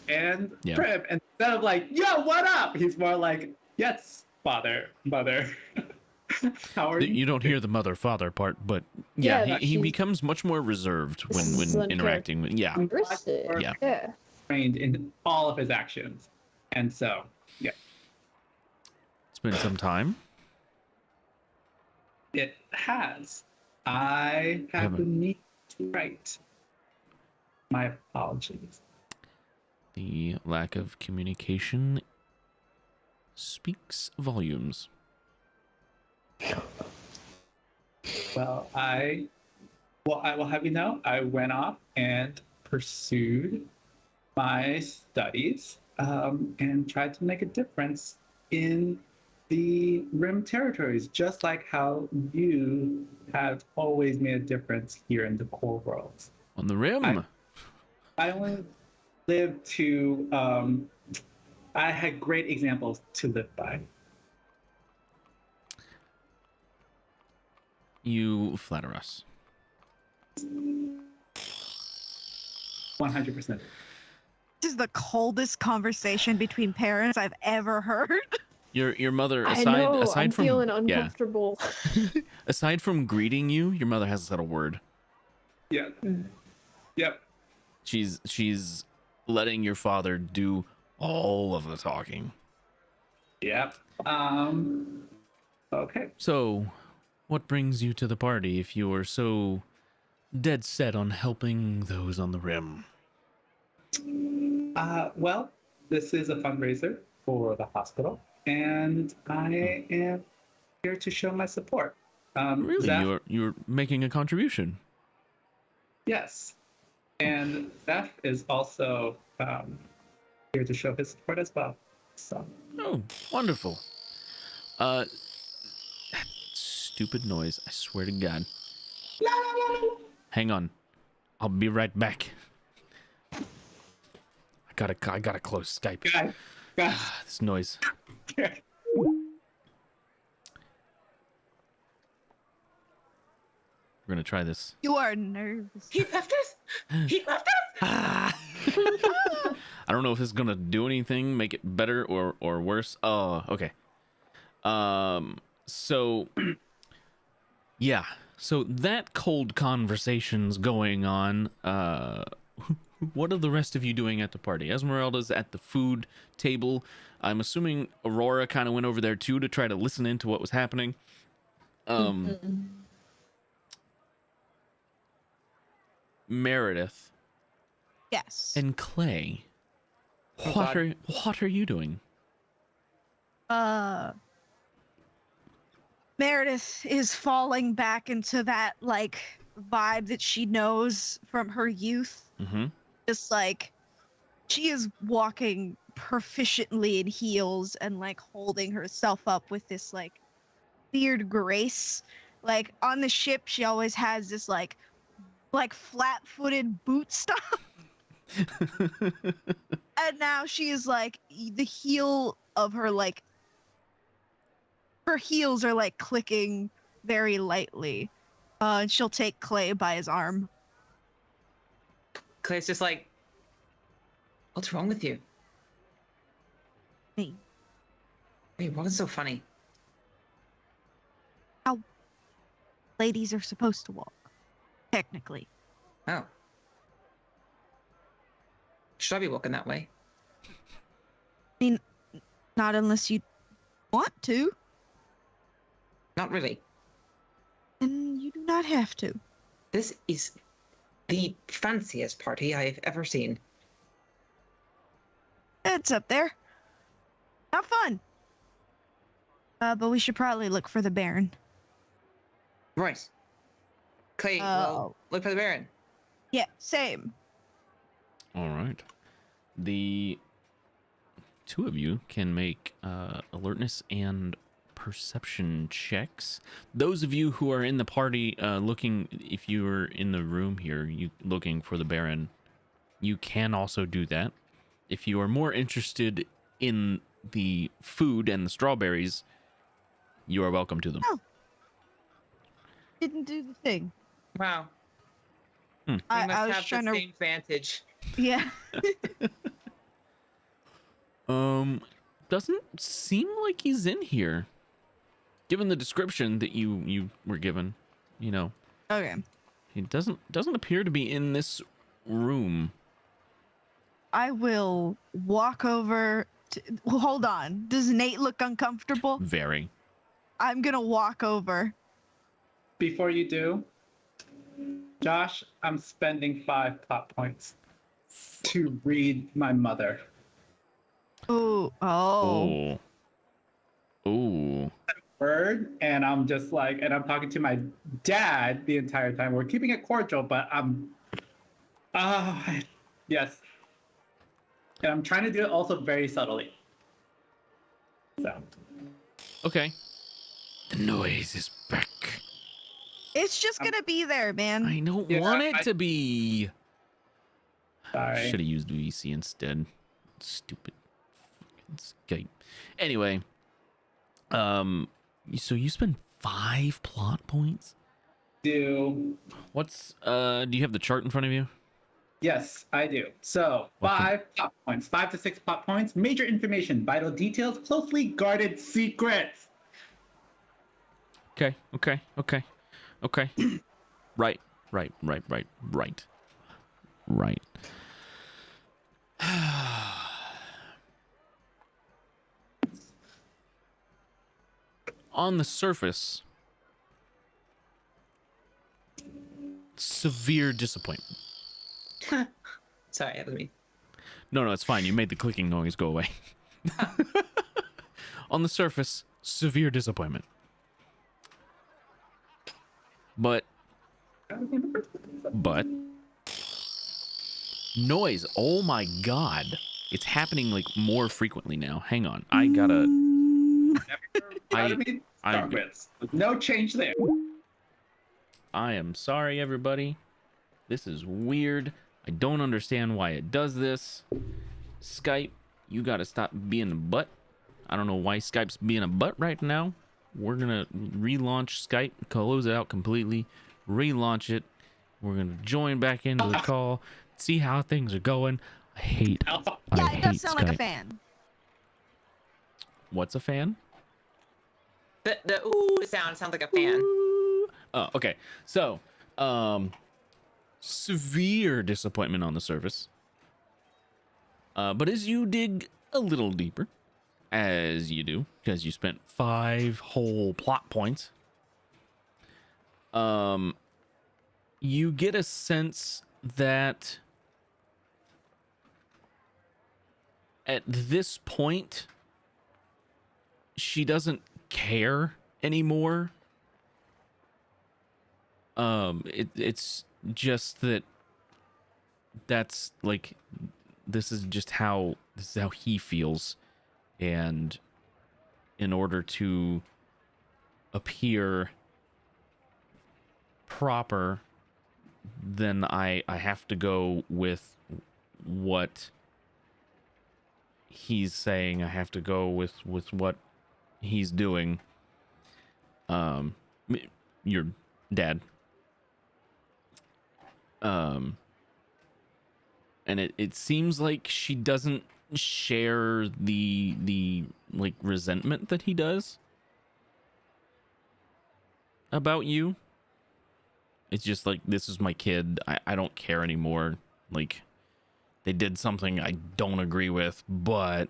and Yeah. Prep, and instead of like, yo, what up, he's more like, yes, father, mother. How are you? You don't hear the mother father part, but yeah, Yeah, he she's- becomes much more reserved when interacting with. Yeah. Yeah. Trained in all of his actions, and so yeah, It's been some time. it has. I have been need to write. My apologies. The lack of communication speaks volumes. Well, I will have you know, I went off and pursued my studies and tried to make a difference in the Rim territories, just like how you have always made a difference here in the core worlds. On the Rim. I only lived to, I had great examples to live by. You flatter us. 100%. This is the coldest conversation between parents I've ever heard. Your mother, I aside know, aside I'm from feeling uncomfortable. aside from greeting you, your mother hasn't said a word. Yeah. Yep. She's letting your father do all of the talking. Yep. Okay. So, what brings you to the party if you are so dead set on helping those on the rim? Well, this is a fundraiser for the hospital, and I am here to show my support. Really, Zeph, you're making a contribution. yes, and Zeph is also here to show his support as well. So. Oh, wonderful. That stupid noise! I swear to God. Hang on, I'll be right back. I gotta close Skype. Guys. This noise. We're gonna try this. You are nervous. He left us. He left us. I don't know if this is gonna do anything, make it better or worse. Oh, okay. So yeah. So that cold conversation's going on. What are the rest of you doing at the party? Esmeralda's at the food table. I'm assuming Aurora kind of went over there too to try to listen into what was happening. Meredith. Yes. And Clay. What are you doing? Meredith is falling back into that like vibe that she knows from her youth. Mm-hmm. Just like she is walking proficiently in heels and like holding herself up with this like weird grace. Like on the ship, she always has this like flat-footed boot stuff. And now she is like the heel of her like her heels are like clicking very lightly. And she'll take Clay by his arm. Clay's just like, what's wrong with you? Me. Wait, what was so funny? How ladies are supposed to walk, technically. Oh. Should I be walking that way? I mean, not unless you want to. Not really. And you do not have to. This is the fanciest party I've ever seen. It's up there. Have fun. But we should probably look for the Baron. Right. Clay, well, look for the Baron. Yeah, same. All right. The two of you can make alertness and perception checks. Those of you who are in the party looking, if you are in the room here, you looking for the Baron, you can also do that. If you are more interested in the food and the strawberries, you are welcome to them. Oh. Didn't do the thing. Wow. Hmm. I must was have trying the to- same vantage. Yeah. Doesn't seem like he's in here. Given the description that you were given, you know. Okay. He doesn't appear to be in this room. I will walk over to... Well, hold on. Does Nate look uncomfortable? Very. I'm gonna walk over. Before you do, Josh, I'm spending 5 plot points to read my mother. Oh. Word, and I'm just like, and I'm talking to my dad the entire time. We're keeping it cordial, but yes. And I'm trying to do it also very subtly. So. Okay. The noise is back. It's just gonna be there, man. I don't want it to be. Sorry. Should have used VC instead. Stupid fucking Skype. Anyway, so you spend 5 plot points? What's do you have the chart in front of you? Yes, I do. So, 5 plot points, 5 to 6 plot points, major information, vital details, closely guarded secrets. Okay. Right. On the surface, severe disappointment. Sorry, that was me. No, it's fine. You made the clicking noise go away. On the surface, severe disappointment. But noise. Oh my god. It's happening like more frequently now. Hang on. I gotta no change there. I am sorry, everybody. This is weird. I don't understand why it does this. Skype, you gotta stop being a butt. I don't know why Skype's being a butt right now. We're gonna relaunch Skype, close it out completely, relaunch it. We're gonna join back into the call, see how things are going. I hate it does sound Skype. like a fan. What's a fan? The ooh sounds like a fan. Oh, okay. So, severe disappointment on the surface. But as you dig a little deeper, as you do, because you spent 5 whole plot points, you get a sense that at this point, she doesn't care anymore. It's just that's like, this is how he feels, and in order to appear proper, then I have to go with what he's saying. I have to go with what he's doing. Your dad. And it seems like she doesn't share the like resentment that he does about you. It's just like, this is my kid. I don't care anymore. Like, they did something I don't agree with, but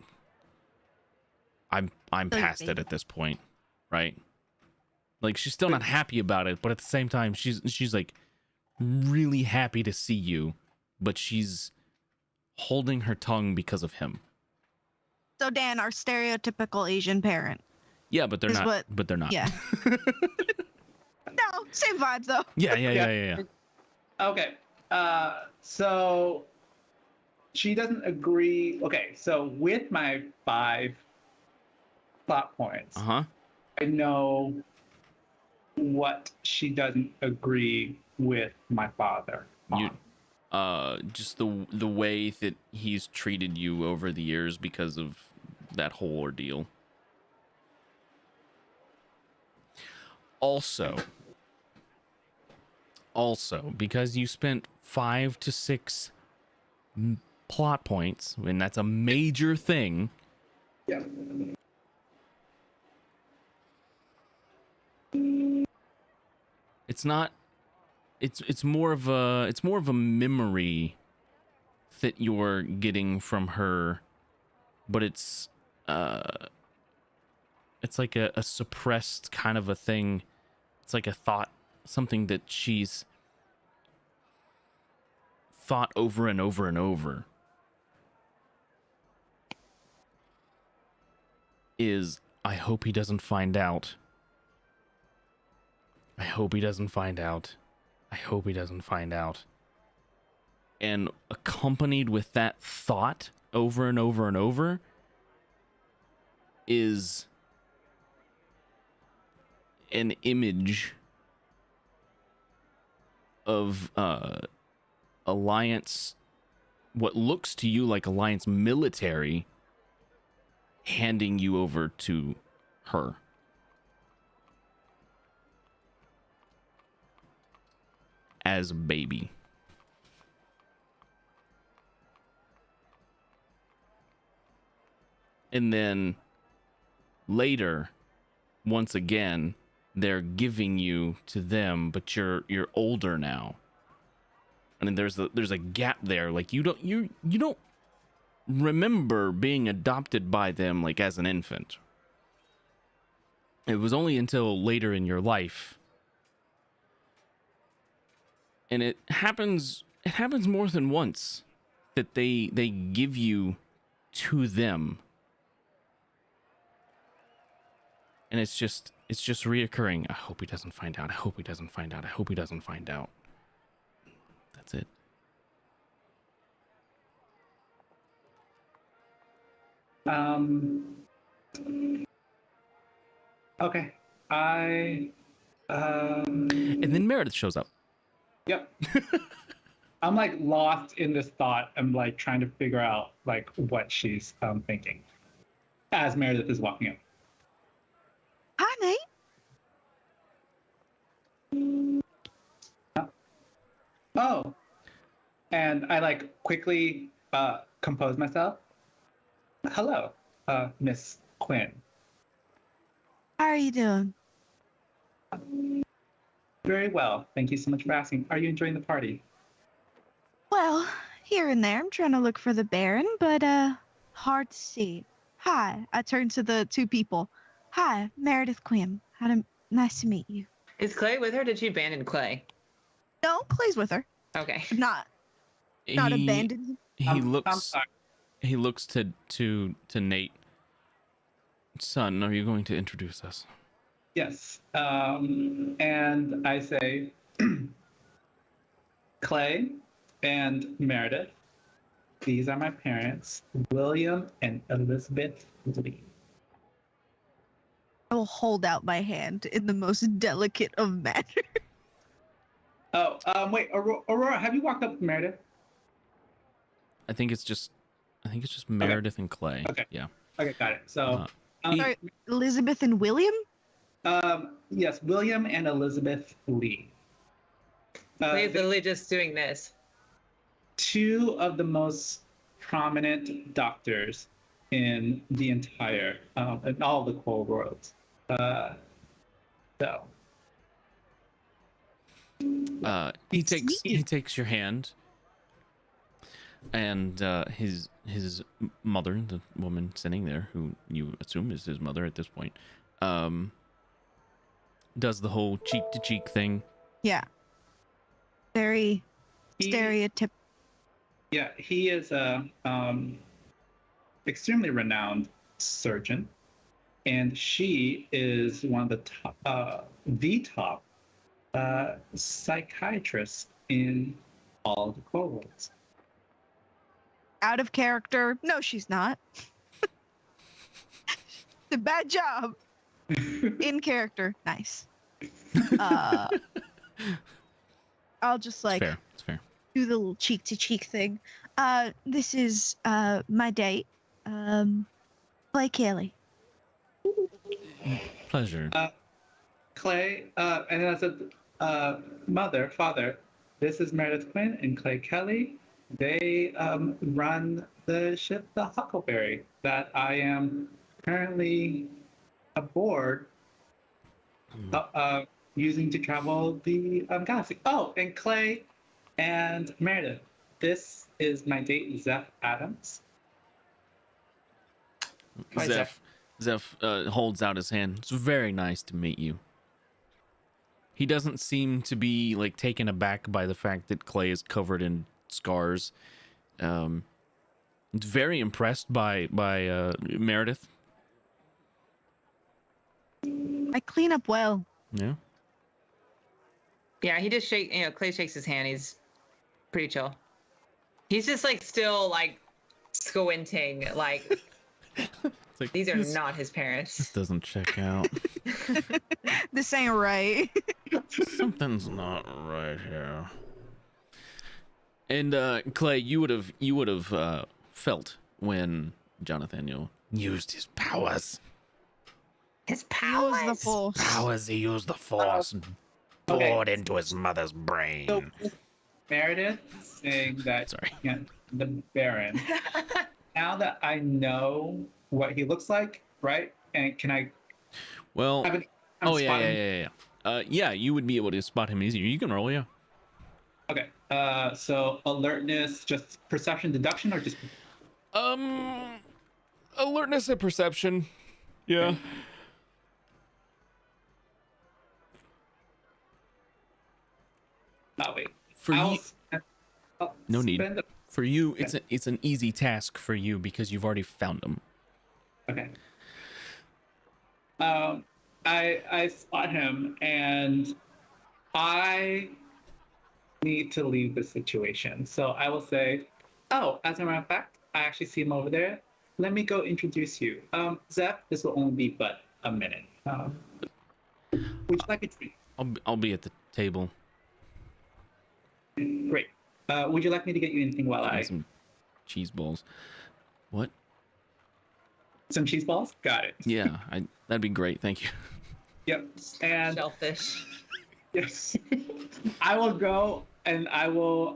I'm past it at this point, right? Like, she's still not happy about it, but at the same time, she's like really happy to see you, but she's holding her tongue because of him. So Dan, our stereotypical Asian parent. Yeah, but they're not. But they're not. Yeah. No, same vibes though. Yeah. Okay. So she doesn't agree. Okay, so with my 5 plot points, I know what she doesn't agree with my father on. Just the way that he's treated you over the years because of that whole ordeal. Also, because you spent 5 to 6 plot points, and that's a major thing. Yeah. It's not. It's more of a memory that you're getting from her, but it's like a suppressed kind of a thing. It's like a thought, something that she's thought over and over and over. Is, I hope he doesn't find out. I hope he doesn't find out. I hope he doesn't find out. And accompanied with that thought over and over and over is an image of Alliance, what looks to you like Alliance military, handing you over to her. As a baby. And then later, once again, they're giving you to them, but you're older now. I mean, there's a gap there. Like, you don't remember being adopted by them like as an infant. It was only until later in your life. And it happens more than once that they give you to them. And it's just reoccurring. I hope he doesn't find out. I hope he doesn't find out. I hope he doesn't find out. That's it. Okay. And then Meredith shows up. Yep. I'm like lost in this thought. I'm like trying to figure out like what she's thinking as Meredith is walking up. Hi, Nate. Oh. And I like quickly compose myself. Hello, Miss Quinn. How are you doing? Very well. Thank you so much for asking. Are you enjoying the party? Well, here and there. I'm trying to look for the Baron, but hard to see. Hi. I turn to the two people. Hi, Meredith Quinn. Nice to meet you. Is Clay with her? Did she abandon Clay? No, Clay's with her. Okay. Not abandoned. He looks to Nate. Son, are you going to introduce us? Yes. And I say, Clay and Meredith, these are my parents, William and Elizabeth Lee. I will hold out my hand in the most delicate of manners. Oh, wait, Aurora, have you walked up with Meredith? I think it's just Meredith and Clay. Okay. Yeah. Okay, got it. So, Sorry, Elizabeth and William? Yes, William and Elizabeth Lee. Clay's literally just doing this. Two of the most prominent doctors in the entire, in all the core worlds. He takes your hand, and his mother, the woman sitting there, who you assume is his mother at this point, does the whole cheek to cheek thing. Yeah. Very stereotypical. Yeah, he is a extremely renowned surgeon, and she is one of the top psychiatrists in all the core worlds. Out of character. No, she's not. The bad job. In character. Nice. I'll just like it's fair. Do the little cheek to cheek thing. This is my date. Clay Kelly. Pleasure. Clay, and then I said, father, this is Meredith Quinn and Clay Kelly. They run the ship, the Huckleberry, that I am currently aboard, using to travel the galaxy. Oh, and Clay and Meredith, this is my date, Zeph Adams. Zeph holds out his hand. It's very nice to meet you. He doesn't seem to be like taken aback by the fact that Clay is covered in scars. It's very impressed by Meredith. I clean up well. Yeah. Yeah, he just Clay shakes his hand. He's pretty chill. He's just like still like squinting, like, these are not his parents. This doesn't check out. This ain't right. Something's not right here. And Clay, you would have felt when Jonathan used his powers. His powers. The force. Powers. He used the force and bored into his mother's brain. So Meredith saying that the Baron. Now that I know what he looks like, right? And can I? Well. Yeah. You would be able to spot him easier. You can roll, yeah. Okay. So alertness, just perception, deduction, or just? Alertness and perception. Yeah. Okay. Oh wait. For I'll you, no need. For you, it's an easy task for you because you've already found them. Okay. I spot him, and I need to leave the situation. So I will say, oh, as a matter of fact, I actually see him over there. Let me go introduce you. Zeph, this will only be but a minute. Would you like a drink? I'll be at the table. Great. Would you like me to get you anything while I... Some cheese balls. What? Some cheese balls? Got it. Yeah, that'd be great. Thank you. Yep. And shellfish. Yes. I will go and I will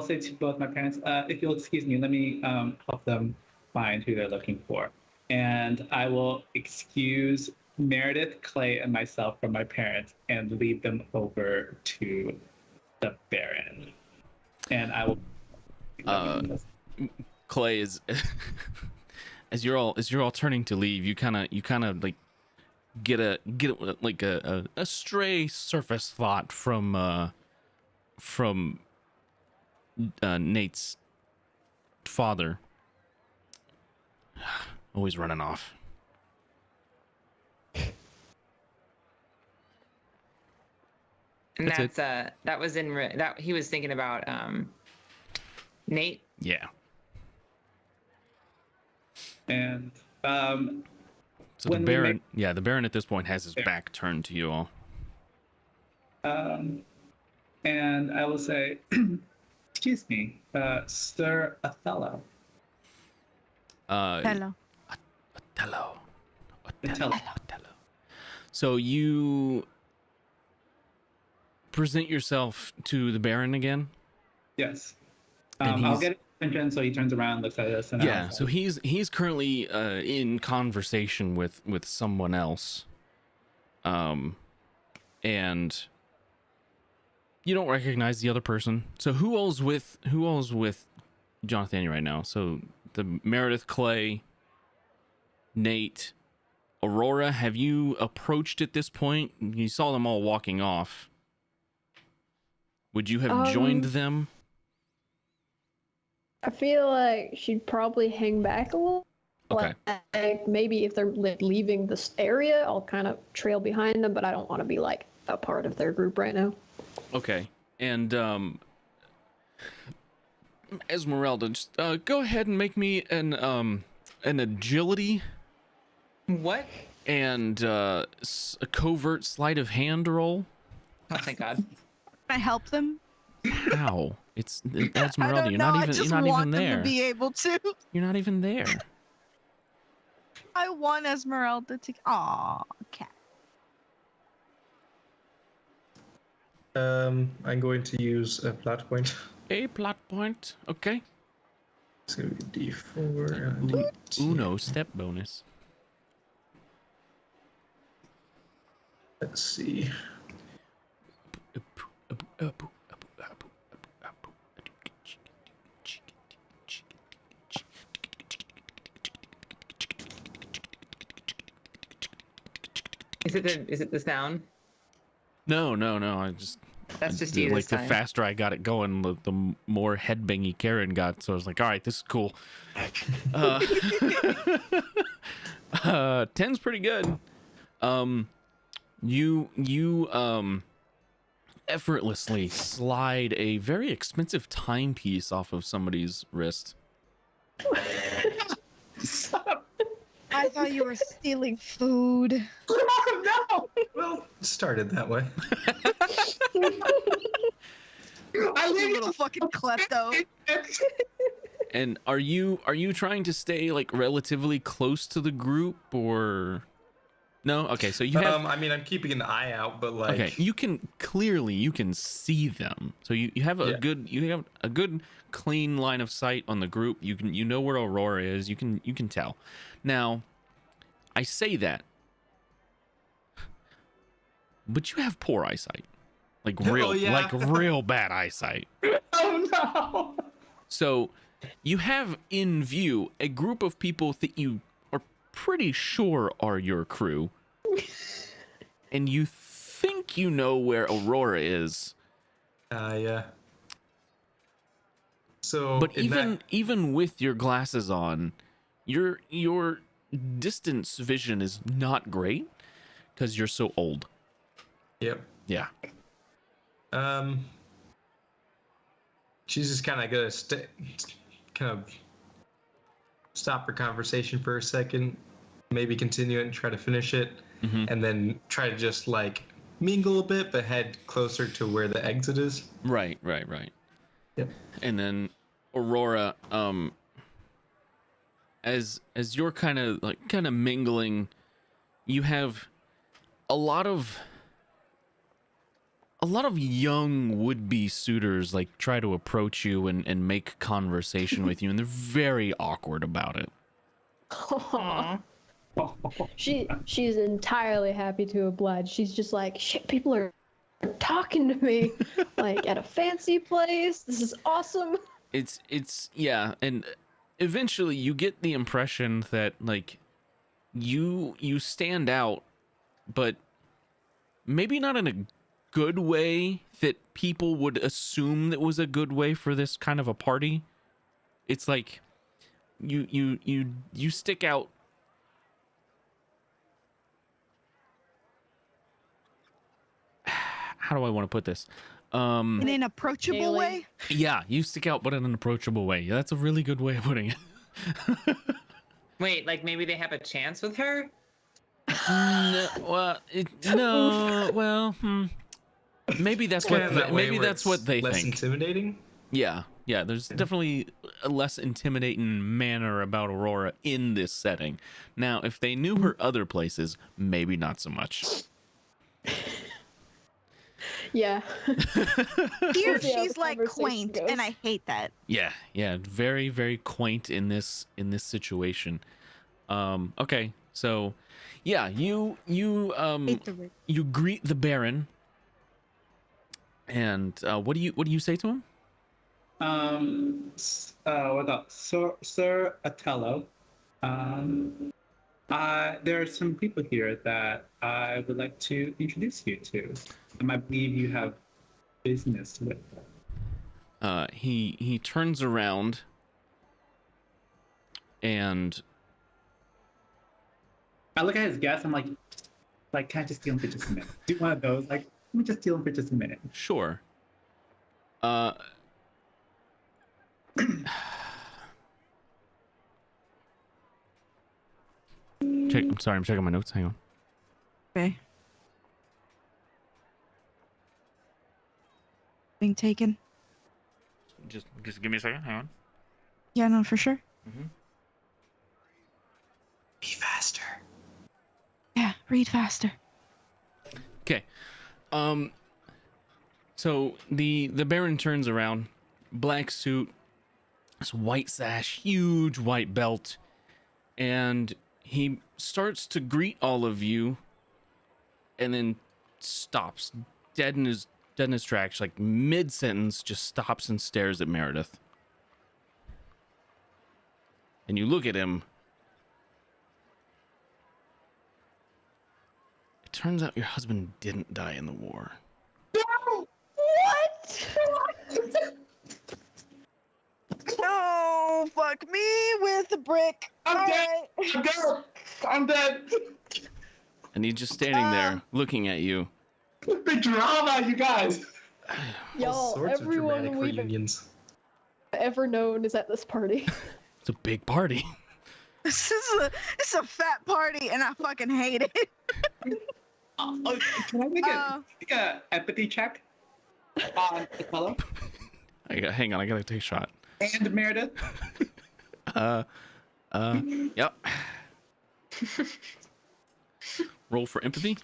say to both my parents, if you'll excuse me, let me help them find who they're looking for. And I will excuse Meredith, Clay, and myself from my parents and lead them over to the Baron. And I will Clay is as you're all turning to leave, you kind of like get a stray surface thought from Nate's father. Always running off. And that was in that he was thinking about Nate. Yeah. And so the Baron, the Baron at this point has his back turned to you all. And I will say, excuse me, Sir Othello. Hello. Otello. So you present yourself to the Baron again? Yes. I'll get attention, so he turns around, looks at us, and yeah. So he's currently in conversation with someone else, and you don't recognize the other person. So who all's with Jonathan right now? So the Meredith, Clay, Nate, Aurora. Have you approached at this point? You saw them all walking off. Would you have joined them? I feel like she'd probably hang back a little. Okay. Like maybe if they're leaving this area, I'll kind of trail behind them, but I don't want to be like a part of their group right now. Okay. And Esmeralda, just go ahead and make me an agility. What? And a covert sleight of hand roll. Oh, thank God. Can I help them? How? It's Esmeralda. I You're don't know, not even. You're not want even them there. to be able to. You're not even there. I want Esmeralda to. Aw, cat. I'm going to use a plot point. A plot point. Okay. It's gonna be D4. Uno step bonus. Let's see. Is it the sound? No. That's just you like this the time. faster I got it going, the more headbangy Karen got. So I was like, all right, this is cool. 10's pretty good. You effortlessly slide a very expensive timepiece off of somebody's wrist. I thought you were stealing food. Oh no! Well, started that way. I leave little fucking klepto. And are you trying to stay like relatively close to the group or no? Okay, so you have. I mean, I'm keeping an eye out, but like. Okay, you can see them. So you have a good clean line of sight on the group. You know where Aurora is. You can tell. Now, I say that, but you have poor eyesight, like real bad eyesight. Oh no! So you have in view a group of people that you are pretty sure are your crew, and you think you know where Aurora is, Yeah. So, But even with your glasses on, your distance vision is not great because you're so old. Yep. Yeah. She's just kind of gonna kind of stop her conversation for a second, maybe continue it and try to finish it, and then try to just like mingle a bit, but head closer to where the exit is. Right. Yep. And then Aurora, as you're kind of mingling, you have a lot of young would-be suitors like try to approach you and make conversation with you, and they're very awkward about it. She's entirely happy to oblige. She's just like, shit, people are talking to me like at a fancy place. This is awesome. It's yeah, and eventually you get the impression that like you stand out, but maybe not in a good way that people would assume that was a good way for this kind of a party. It's like you stick out. How do I want to put this? In an approachable way? Yeah, you stick out, but in an approachable way. Yeah, that's a really good way of putting it. Wait, like maybe they have a chance with her? Maybe that's what they less think. Intimidating. Yeah. There's definitely a less intimidating manner about Aurora in this setting. Now, if they knew her other places, maybe not so much. Yeah. Here she's like quaint, and I hate that. Yeah, very, very quaint in this situation. Okay, so yeah, you greet the Baron, and what do you say to him? What else? Sir Otello. There are some people here that I would like to introduce you to. I believe you have business with them. He turns around and I look at his guest. I'm like, can I just steal him for just a minute? Do one of those. Like, let me just steal him for just a minute. Sure. I'm sorry, I'm checking my notes. Hang on. Okay. Being taken. Just give me a second. Hang on. Yeah, no, for sure. Be faster. Yeah, read faster. Okay. So the Baron turns around, black suit, this white sash, huge white belt, and he starts to greet all of you, and then stops dead in his tracks, like mid sentence, just stops and stares at Meredith. And you look at him. It turns out your husband didn't die in the war. No! What? No, fuck me with a brick. I'm dead. I'm dead. And he's just standing there looking at you. The drama, you guys. Y'all, everyone we've ever known is at this party. It's a big party. This is a fat party, and I fucking hate it. Can I make a empathy check on Otello? Hang on, I gotta take a shot. And Meredith. Yep. Roll for empathy.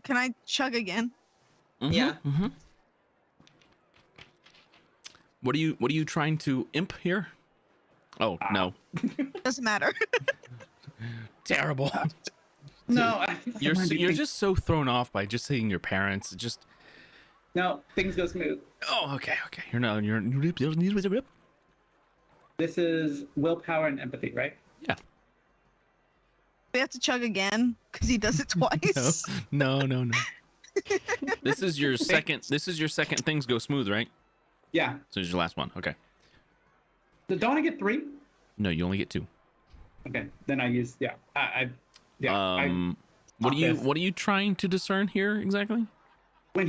Can I chug again? Yeah. What are you trying to imp here? Oh no. Doesn't matter. Terrible. No, you're just so thrown off by just seeing your parents. Just no, things go smooth. Oh, okay. You're This is willpower and empathy, right? Yeah. We have to chug again because he does it twice. No. This is your second. This is your second. Things go smooth, right? Yeah. So this is your last one. Okay. So don't I get 3? No, you only get 2. Okay. Then I use yeah. What are you trying to discern here exactly? When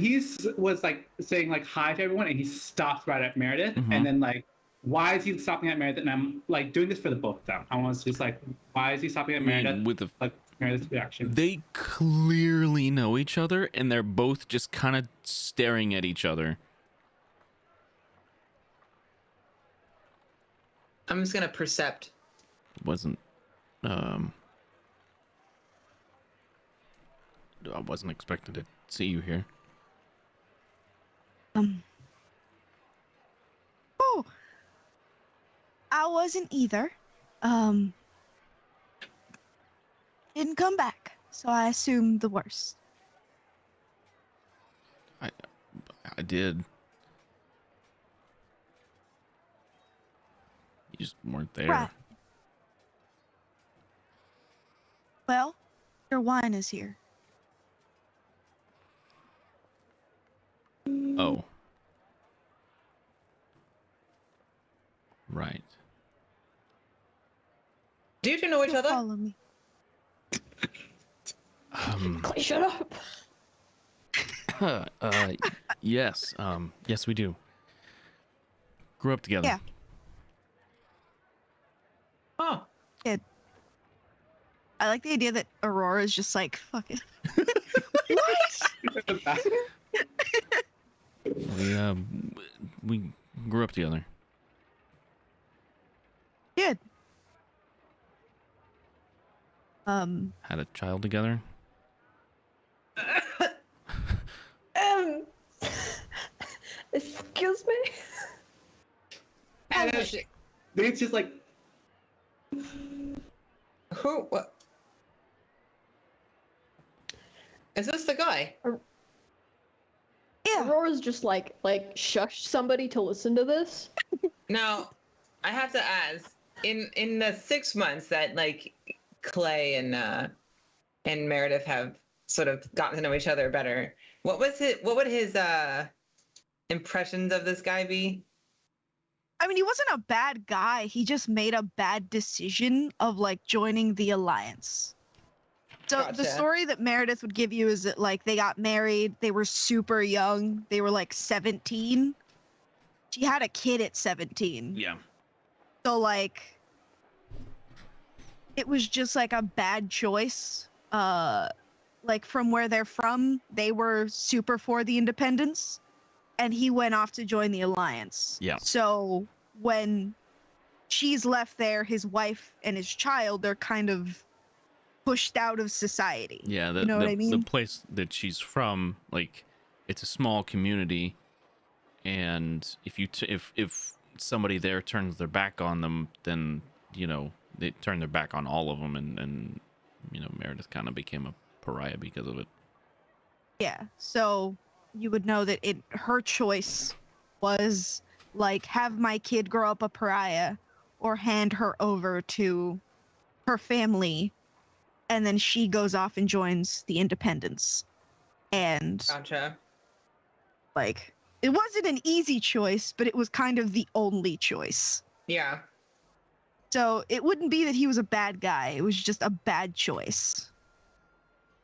was like saying like hi to everyone and he stops right at Meredith and then like why is he stopping at Meredith? And I'm like doing this for the book though. I want to just like why is he stopping at Meredith? With the like Meredith's reaction. They clearly know each other and they're both just kind of staring at each other. I'm just gonna percept. Wasn't I wasn't expecting to see you here. Oh, I wasn't either. Didn't come back, so I assumed the worst. I did. You just weren't there. Right. Well, your wine is here. Oh. Right. Do you two know each other? Follow me. Clay, shut up. Yes. Yes, we do. Grew up together. Yeah. Oh. Good. I like the idea that Aurora is just like, fuck it. We grew up together. Good. Had a child together. Excuse me? And it's just like who? What? Is this the guy? Yeah. Aurora's just like shush somebody to listen to this. Now, I have to ask. In the 6 months that like Clay and Meredith have sort of gotten to know each other better, what would his impressions of this guy be? I mean, he wasn't a bad guy. He just made a bad decision of like joining the Alliance. So Gotcha. the story that Meredith would give you is that like they got married, they were super young, they were like 17. She had a kid at 17. Yeah. So like it was just like a bad choice. Like from where they're from, they were super for the independence and he went off to join the Alliance. Yeah. So when she's left there, his wife and his child, they're kind of pushed out of society. Yeah, you know what I mean? The place that she's from, like, it's a small community, and if you if somebody there turns their back on them, then you know they turn their back on all of them, and you know Meredith kind of became a pariah because of it. Yeah, so you would know that her choice was like have my kid grow up a pariah, or hand her over to her family. And then she goes off and joins the independents. And Gotcha. Like, it wasn't an easy choice, but it was kind of the only choice. Yeah. So it wouldn't be that he was a bad guy. It was just a bad choice.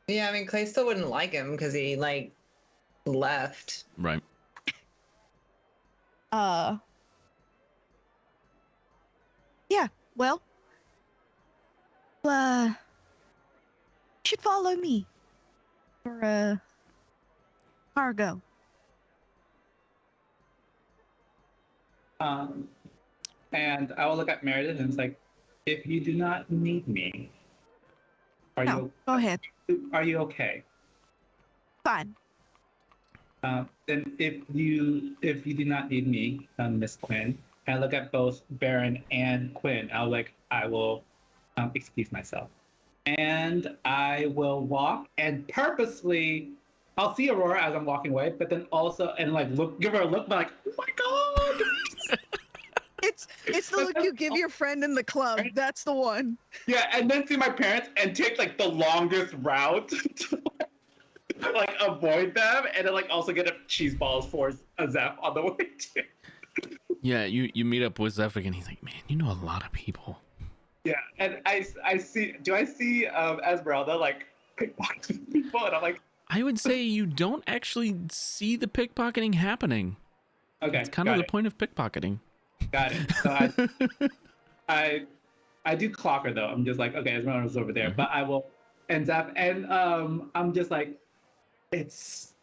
Yeah, I mean, Clay still wouldn't like him because he, like, left. Right. Yeah, well, you should follow me for cargo. And I will look at Meredith and it's like, if you do not need me, Go ahead. Are you okay? Fine. Then if you do not need me, Miss Quinn, and I look at both Baron and Quinn, I will excuse myself. And I will walk and purposely, I'll see Aurora as I'm walking away, but then also, and like give her a look, like, oh my God. It's the look you give your friend in the club. That's the one. Yeah, and then see my parents and take like the longest route. like avoid them, and then like also get a cheese balls for a Zeph on the way too. Yeah, you meet up with Zephic and he's like, man, you know a lot of people. Yeah, and I see. Do I see Esmeralda like pickpocketing people? And I'm like, I would say you don't actually see the pickpocketing happening. okay, It's kind of the point of pickpocketing. Got it. So I do clock her though. I'm just like, okay, Esmeralda's over there, but I will and Zeph and I'm just like, it's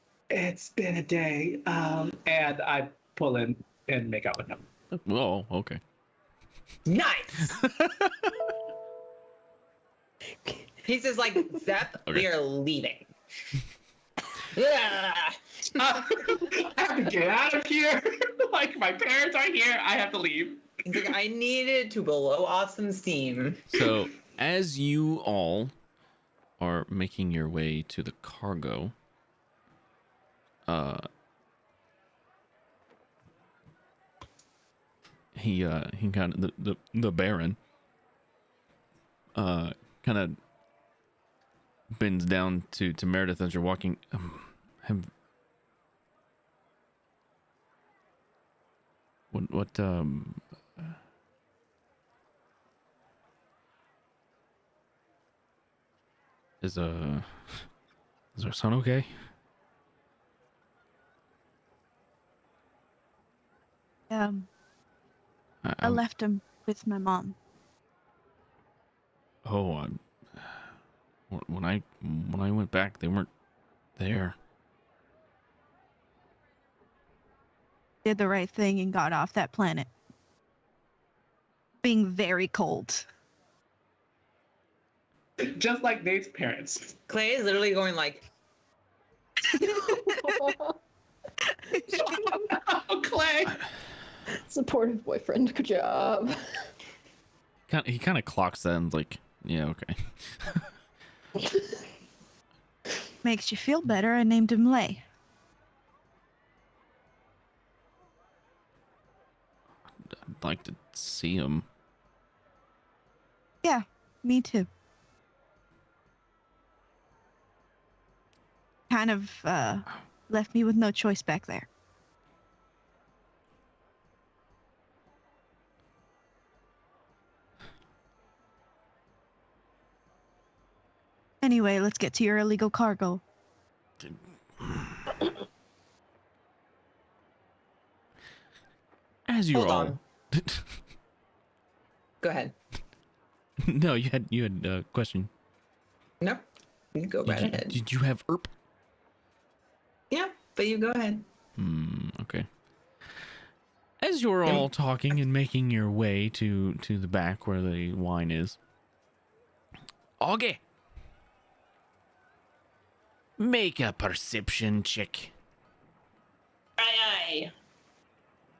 been a day, and I pull in and make out with him. Oh, okay. Nice. He says like, Zeph, we are leaving. I have to get out of here. Like my parents are here. I have to leave. He's like, I needed to blow off some steam. So as you all are making your way to the cargo, he kind of the Baron kind of bends down to Meredith as you're walking. What is our son okay? I left him with my mom. Oh, when I went back, they weren't there. Did the right thing and got off that planet. Being very cold. Just like Nate's parents. Clay is literally going like, oh, Clay. Supportive boyfriend. Good job. He kind of clocks that and like, yeah, okay. Makes you feel better. I named him Lay. I'd like to see him. Yeah, me too. Kind of left me with no choice back there. Anyway, let's get to your illegal cargo. As you Hold all. on. Go ahead. No, you had a question. No, you go right ahead. Did you have Erp? Yeah, but you go ahead. Okay. As you're all talking and making your way to the back where the wine is. Augie. Make a perception check. Aye,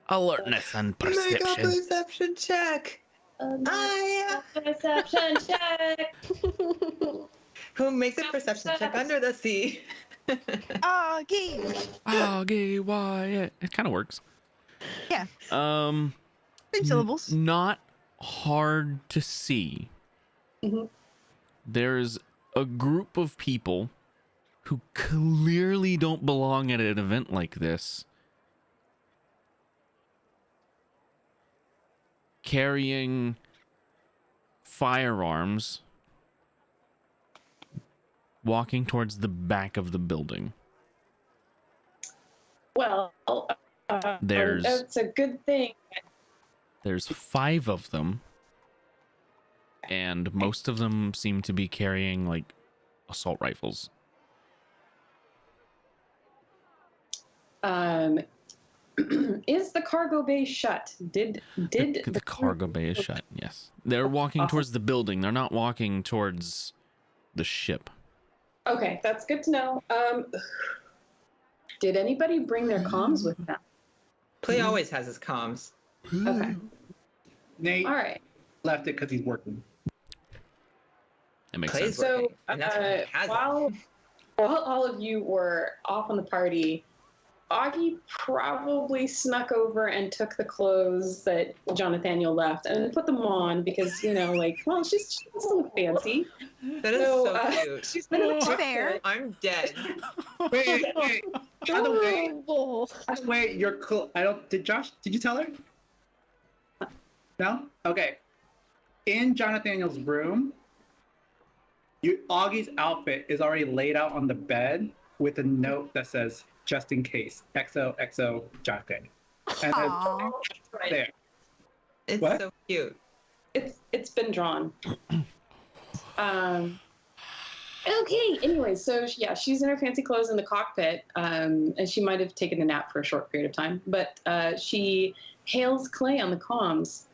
Alertness and perception. Make a perception check. Perception check. Who makes a perception check under the sea? Augie, Wyatt. It kind of works. Yeah. Same syllables. Not hard to see. Mm-hmm. There's a group of people who clearly don't belong at an event like this, carrying firearms, walking towards the back of the building. Well, There's- that's a good thing. There's 5 of them, and most of them seem to be carrying like assault rifles. Is the cargo bay shut? Did The cargo bay is shut, yes. They're walking towards the building. They're not walking towards the ship. Okay, that's good to know. Did anybody bring their comms with them? Clay always has his comms. Okay. Nate All right. left it because he's working. It makes Clay's sense. So working, and that's why he has it. while all of you were off on the party, Augie probably snuck over and took the clothes that John Nathaniel left and put them on because, you know, like, well, she doesn't look fancy. That is so cute. She's been in the fair. I'm dead. Wait. By the way, you're cool. Did you tell her? No? Okay. In John Nathaniel's room, Augie's outfit is already laid out on the bed with a note that says, just in case, XOXO Jonathan. And then right there. It's What? so cute. It's been drawn. Okay, anyway, so yeah, she's in her fancy clothes in the cockpit, and she might have taken a nap for a short period of time, but she hails Clay on the comms.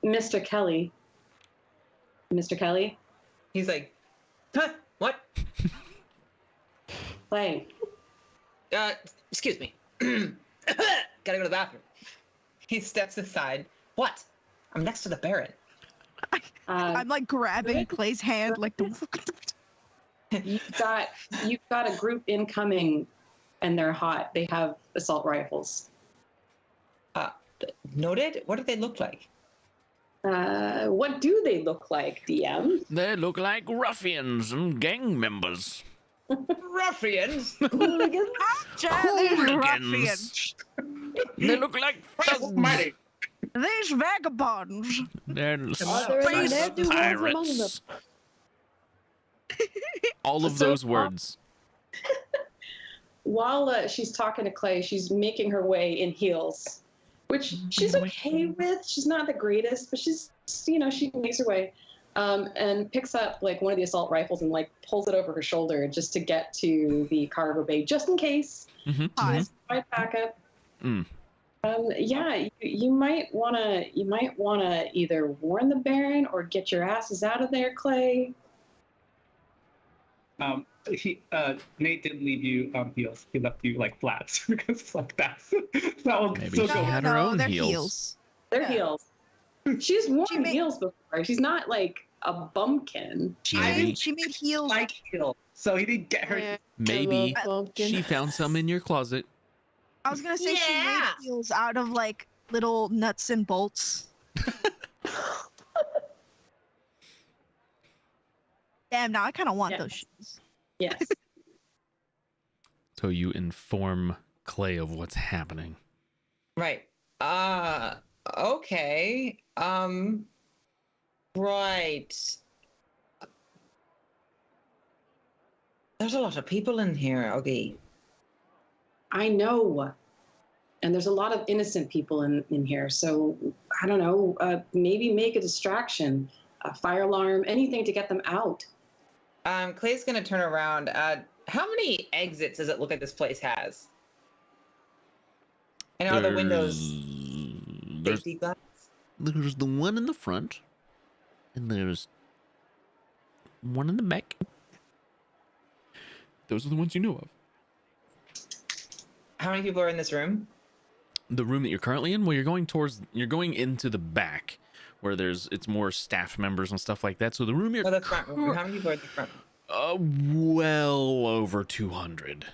Mr. Kelly. Mr. Kelly? He's like, huh? What? Clay. Excuse me. Gotta go to the bathroom. He steps aside. What? I'm next to the Baron. I'm like grabbing Clay's hand, like the. You've got a group incoming, and they're hot. They have assault rifles. Noted. What do they look like? What do they look like, DM? They look like ruffians and gang members. Ruffians? Hooligans? Ruffians. They look like thugs. These vagabonds. They're Space space pirates. All of those words. While she's talking to Clay, she's making her way in heels, which she's okay with. She's not the greatest, but she's, you know, she makes her way, and picks up like one of the assault rifles and like pulls it over her shoulder just to get to the cargo bay, just in case. Just my backup. Yeah, you might wanna either warn the Baron or get your asses out of there, Clay. Nate didn't leave you heels. He left you like flats because like that was Maybe so she cool. had her own they're heels. They're heels. She's worn heels before. She's not like a bumpkin. She made heels. Like heels. So he didn't get her. Yeah. Maybe Bumpkin. she found some in your closet. I was gonna say she made heels out of like little nuts and bolts. Damn, now I kind of want those shoes. Yes. So you inform Clay of what's happening. Right. Okay. Right. There's a lot of people in here, Augie. I know. And there's a lot of innocent people in here. So, I don't know, maybe make a distraction, a fire alarm, anything to get them out. Clay's going to turn around. How many exits does it look like this place has? And are the windows safety glass? There's the one in the front, and there's one in the back. Those are the ones you know of. How many people are in this room? The room that you're currently in, well, you're going into the back, where it's more staff members and stuff like that. So the room you're the front room. How many people are at the front? Well over 200.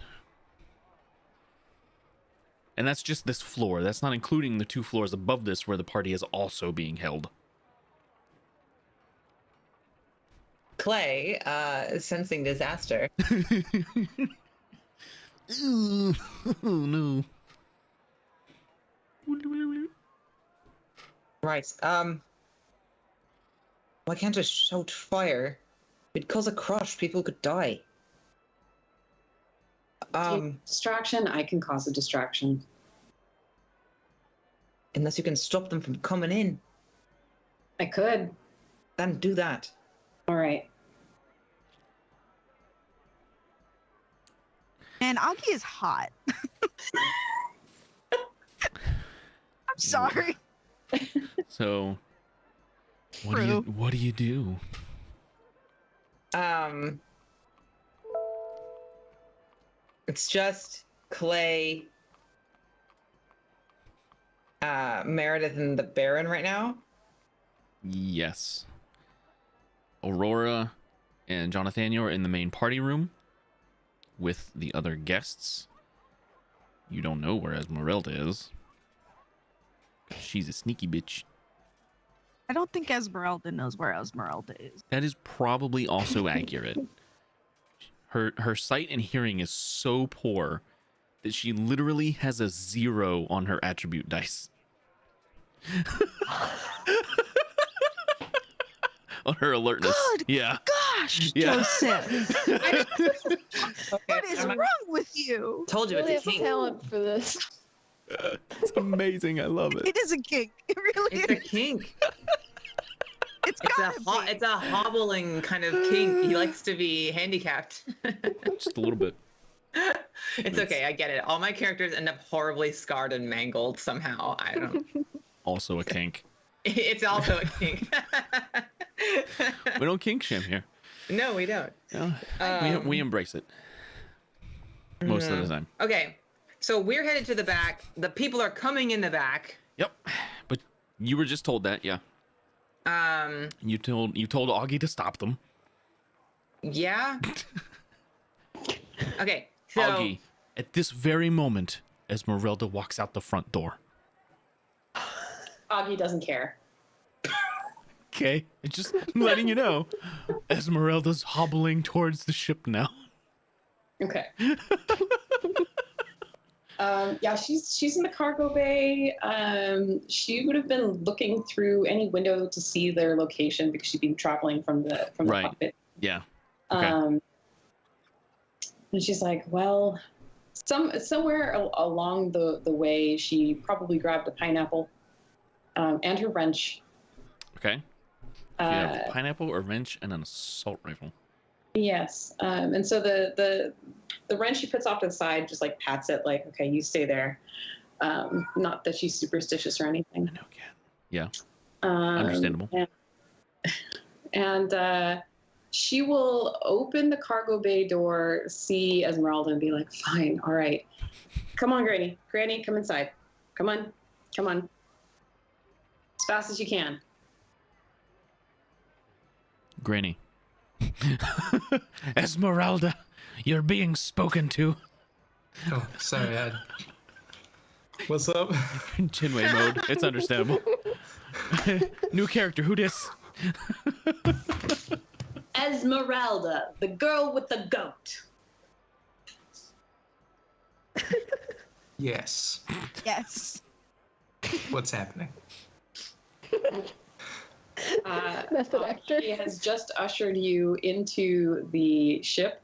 And that's just this floor. That's not including the 2 floors above this where the party is also being held. Clay, sensing disaster. Oh no. Right. Why can't I shout fire? It'd cause a crush. People could die. Distraction, I can cause a distraction. Unless you can stop them from coming in. I could. Then do that. All right. And Augie is hot. I'm sorry. So, what do you do? It's just Clay, Meredith, and the Baron right now. Yes. Aurora and John Nathaniel are in the main party room with the other guests. You don't know where Esmeralda is. She's a sneaky bitch. I don't think Esmeralda knows where Esmeralda is. That is probably also accurate. Her sight and hearing is so poor that she literally has a 0 on her attribute dice. On her alertness. Good yeah. gosh, Yeah. Joseph. What is wrong with you? Told you Really it's have a kink. talent for this. It's amazing. I love it. It is a kink. It really It's a is. kink. It's It's a hobbling kind of kink. He likes to be handicapped. Just a little bit. It's okay. I get it. All my characters end up horribly scarred and mangled somehow. I don't. Also a kink. It's also a kink. We don't kink shame here. No, we don't. No, we embrace it. Most of the time. Okay, so we're headed to the back. The people are coming in the back. Yep. But you were just told that, yeah. You told Augie to stop them. Yeah. Okay, so Augie, at this very moment, Esmeralda walks out the front door. Augie doesn't care. Okay, it's just letting you know. Esmeralda's hobbling towards the ship now. Okay. Yeah, she's in the cargo bay. She would have been looking through any window to see their location because she'd been traveling from the Right. cockpit. Yeah. Okay. And she's like, well, somewhere along the way, she probably grabbed a pineapple and her wrench. Okay. You have a pineapple, or wrench, and an assault rifle. Yes. And so the wrench she puts off to the side, just like pats it, like, okay, you stay there. Not that she's superstitious or anything. I know, yeah. Understandable. And she will open the cargo bay door, see Esmeralda, and be like, fine, all right. Come on, Granny. Granny, come inside. Come on. Come on. As fast as you can. Granny. Esmeralda, you're being spoken to. Oh, sorry, What's up? Chinway mode. It's understandable. New character, who dis? Esmeralda, the girl with the goat. Yes. Yes. What's happening? Method actor. He has just ushered you into the ship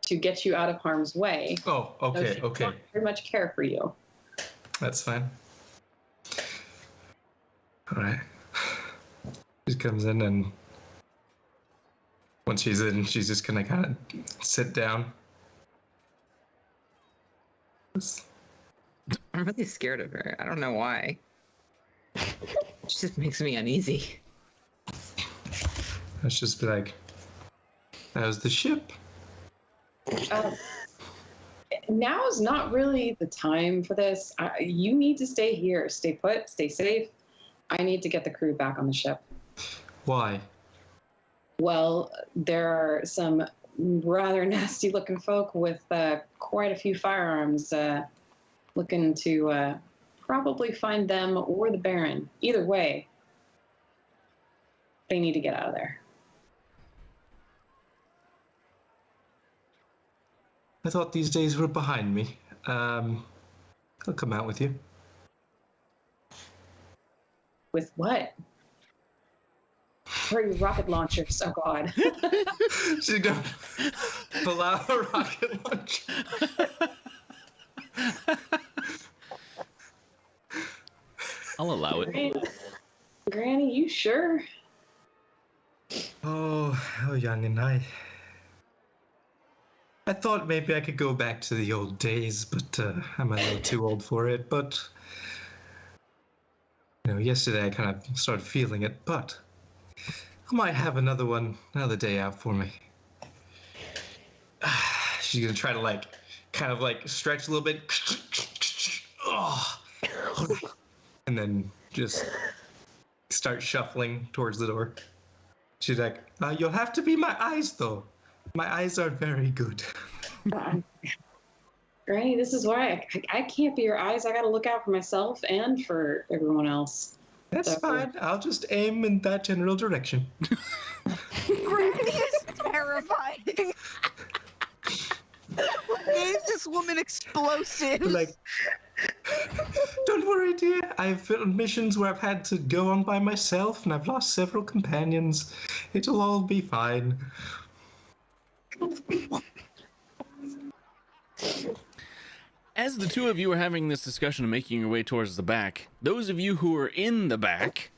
to get you out of harm's way. Oh, okay, So she okay. doesn't very much care for you. That's fine. All right. She comes in, and once she's in, she's just gonna kind of sit down. I'm really scared of her. I don't know why. She just makes me uneasy. Let's just be like, how's the ship? Now is not really the time for this. You need to stay here. Stay put. Stay safe. I need to get the crew back on the ship. Why? Well, there are some rather nasty-looking folk with quite a few firearms looking to probably find them or the Baron. Either way, they need to get out of there. I thought these days were behind me. I'll come out with you. With what? Where are your rocket launchers? Oh, God. She's gonna pull out a rocket launcher. I'll allow it. Granny, you sure? Oh, young and I thought maybe I could go back to the old days, but I'm a little too old for it. But yesterday I kind of started feeling it. But I might have another day out for me. She's gonna try to kind of stretch a little bit. Oh, and then just start shuffling towards the door. She's like, you'll have to be my eyes, though. My eyes are very good. Granny, this is why I can't be your eyes. I got to look out for myself and for everyone else. That's fine. I'll just aim in that general direction. Granny is terrifying. What gave this woman explosives? Like, don't worry, dear. I've been on missions where I've had to go on by myself, and I've lost several companions. It'll all be fine. As the two of you are having this discussion and making your way towards the back, those of you who are in the back,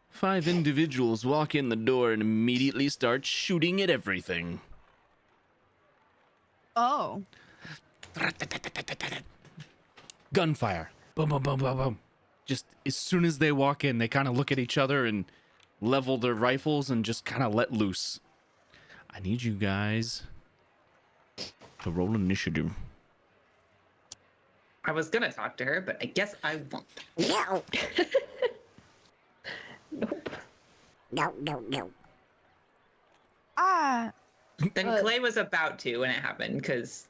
5 individuals walk in the door and immediately start shooting at everything. Oh. Gunfire. Boom, boom, boom, boom, boom. Just as soon as they walk in, they kind of look at each other and level their rifles and just kind of let loose. I need you guys to roll initiative. I was gonna talk to her, but I guess I won't. No. No. Then Clay was about to when it happened, because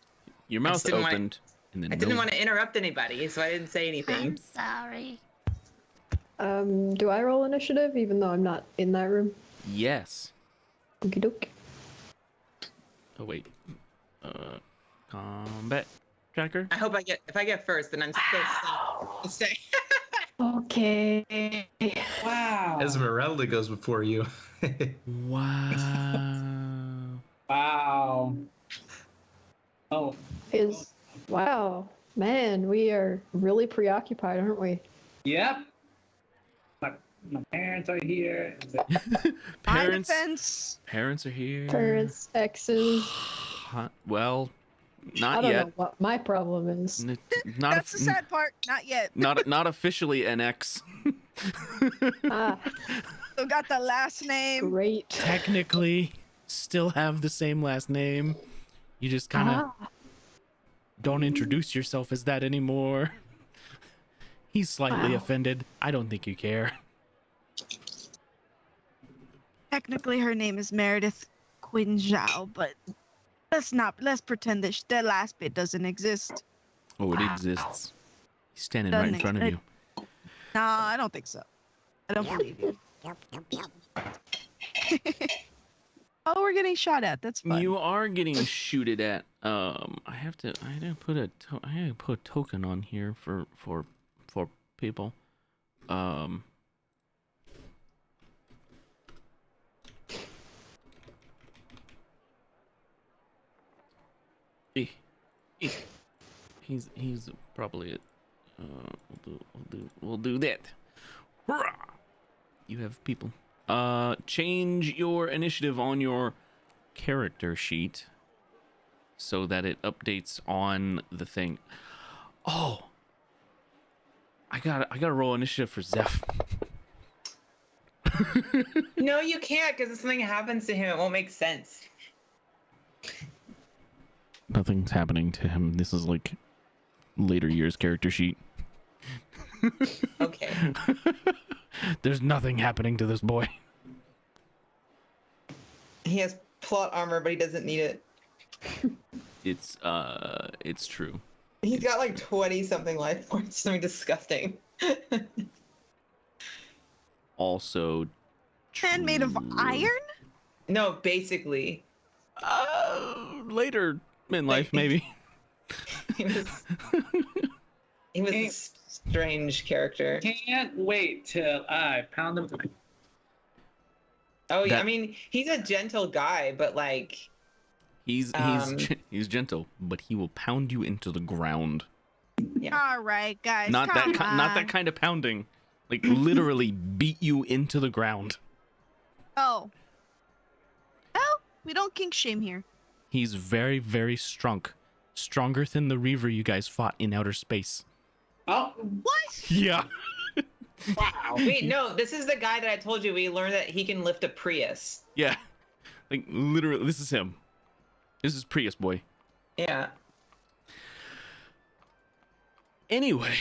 your mouth opened, and then I didn't want to interrupt anybody, so I didn't say anything. I'm sorry. Do I roll initiative even though I'm not in that room? Yes. Okie doke. Oh wait. Combat tracker. I hope if I get first, then I'm still staying. Okay. Wow. Esmeralda goes before you. Wow. Wow. Oh. Wow. Man, we are really preoccupied, aren't we? Yep. My parents are here. Parents are here. Parents, exes. Well, not I don't yet. know what my problem is. That's the sad part. Not yet. Not officially an ex. Still got the last name. Great. Technically, still have the same last name. You just kind of don't introduce yourself as that anymore. He's slightly offended. I don't think you care. Technically, her name is Meredith Quinn Zhao, but let's pretend that the last bit doesn't exist. Oh, it exists. He's standing right in front of you. No, I don't think so. I don't believe you. Oh, we're getting shot at. That's fine. You are getting shooted at. I have to put a token on here for people. He's probably it. We'll do that. Hurrah! You have people. Change your initiative on your character sheet so that it updates on the thing. Oh, I gotta roll initiative for Zeph. No, you can't, because if something happens to him, it won't make sense. Nothing's happening to him. This is like later years character sheet. Okay. There's nothing happening to this boy. He has plot armor, but he doesn't need it. It's true. He's got like 20-something life points. Something disgusting. Also, Man made of iron? No, basically. Later in life, maybe. He was a strange character. Can't wait till I pound him. Oh, yeah. I mean, he's a gentle guy, but like... He's gentle, but he will pound you into the ground. Yeah. All right, guys. Not come that on. kind of pounding. Like literally beat you into the ground. Oh. Oh, we don't kink shame here. He's very, very strong. Stronger than the Reaver you guys fought in outer space. Oh. What? Yeah. Wow. Wait, no, this is the guy that I told you we learned that he can lift a Prius. Yeah. Like literally, this is him. This is Prius boy. Yeah. Anyway,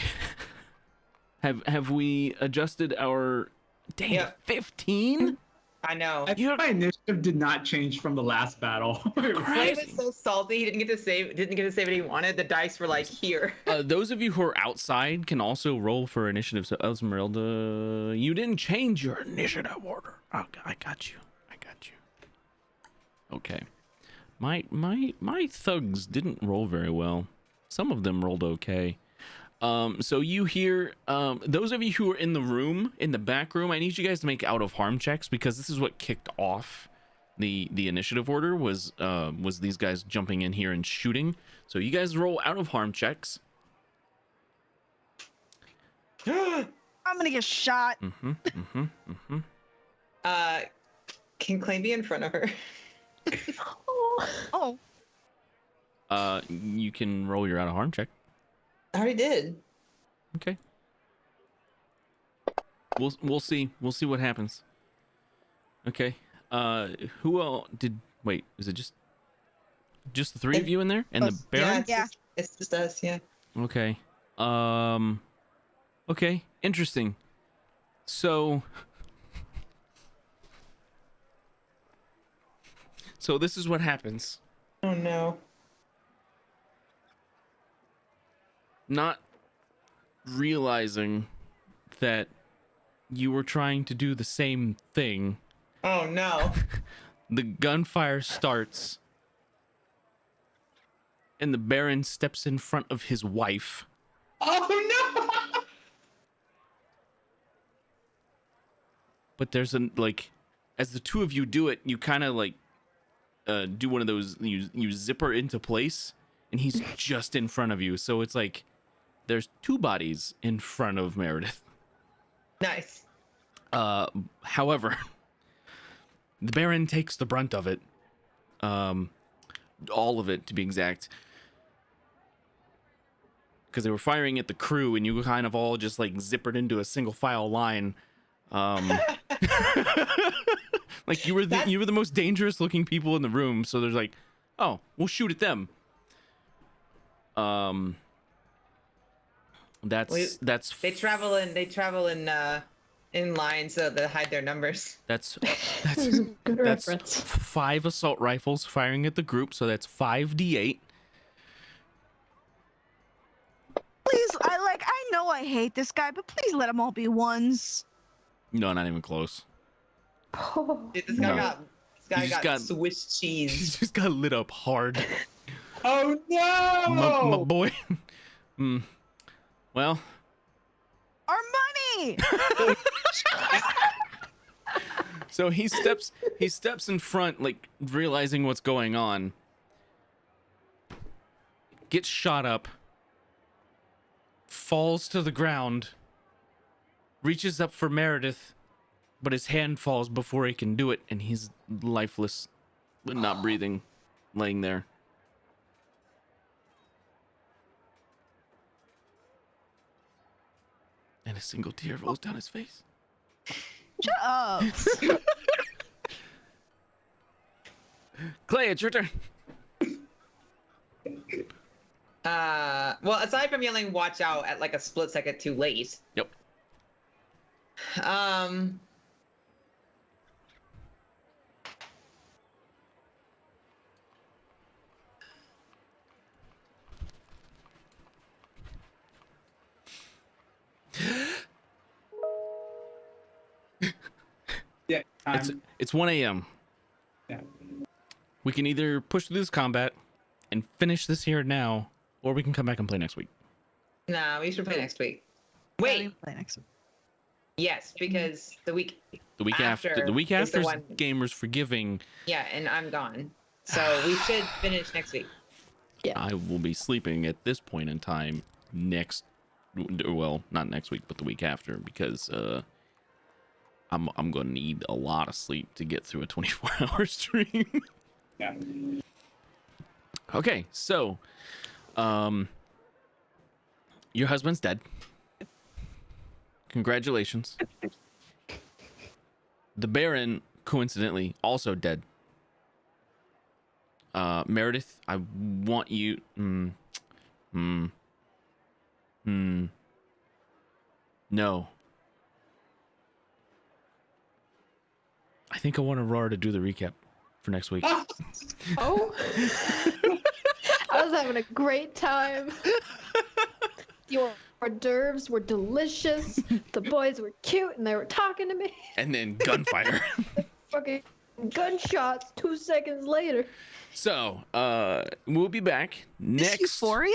have we adjusted our... Dang, 15? I know. My initiative did not change from the last battle. Clay was so salty. He didn't get to save what he wanted. The dice were like here. Those of you who are outside can also roll for initiative. So Esmeralda, you didn't change your initiative order. Oh, I got you. Okay. My thugs didn't roll very well. Some of them rolled okay. So you hear those of you who are in the room, in the back room, I need you guys to make out of harm checks, because this is what kicked off the initiative order was these guys jumping in here and shooting. So you guys roll out of harm checks. I'm gonna get shot. Can Clay be in front of her? Oh. You can roll your out of harm check. I already did. Okay. We'll see. We'll see what happens. Okay. Who all did? Wait, is it just the three of you in there and the Baron? Yeah, it's just us. Yeah. Okay. Okay. Interesting. So this is what happens. Oh no. Not realizing that you were trying to do the same thing. Oh no. The gunfire starts and the Baron steps in front of his wife. Oh no. But there's as the two of you do it, you kind of do one of those, you zipper into place, and he's just in front of you. So it's like there's two bodies in front of Meredith. Nice. However, the Baron takes the brunt of it. All of it, to be exact. Because they were firing at the crew, and you kind of all just zippered into a single file line. You were the most dangerous looking people in the room, so there's oh, we'll shoot at them. That's they travel in line so they hide their numbers. That's Good reference. 5 assault rifles firing at the group, so that's 5d8. Please, I know I hate this guy, but please let them all be ones. No, not even close. Dude, this guy got Swiss cheese. He just got lit up hard. Oh no! My boy. Well. Our money. So he steps in front, realizing what's going on. Gets shot up. Falls to the ground. Reaches up for Meredith, but his hand falls before he can do it, and he's lifeless, but not breathing, laying there. And a single tear rolls down his face. Shut up. Clay, it's your turn. Well, aside from yelling "watch out" at a split second too late. Yep. Yeah. It's 1 a.m. Yeah. We can either push through this combat and finish this here now, or we can come back and play next week. Nah, we should play next week. Wait. Play next week. Yes, because the week after is the one... Gamers Forgiving. Yeah, and I'm gone, so we should finish next week. Yeah. I will be sleeping at this point in time not next week, but the week after, because I'm gonna need a lot of sleep to get through a 24-hour stream. Yeah. Okay, so your husband's dead. Congratulations. The Baron, coincidentally, also dead. Meredith, I want you... No. I think I want Aurora to do the recap for next week. Oh. I was having a great time. Your hors d'oeuvres were delicious. The boys were cute and they were talking to me. And then gunfire. Fucking gunshots 2 seconds later. So, we'll be back next. Euphoria?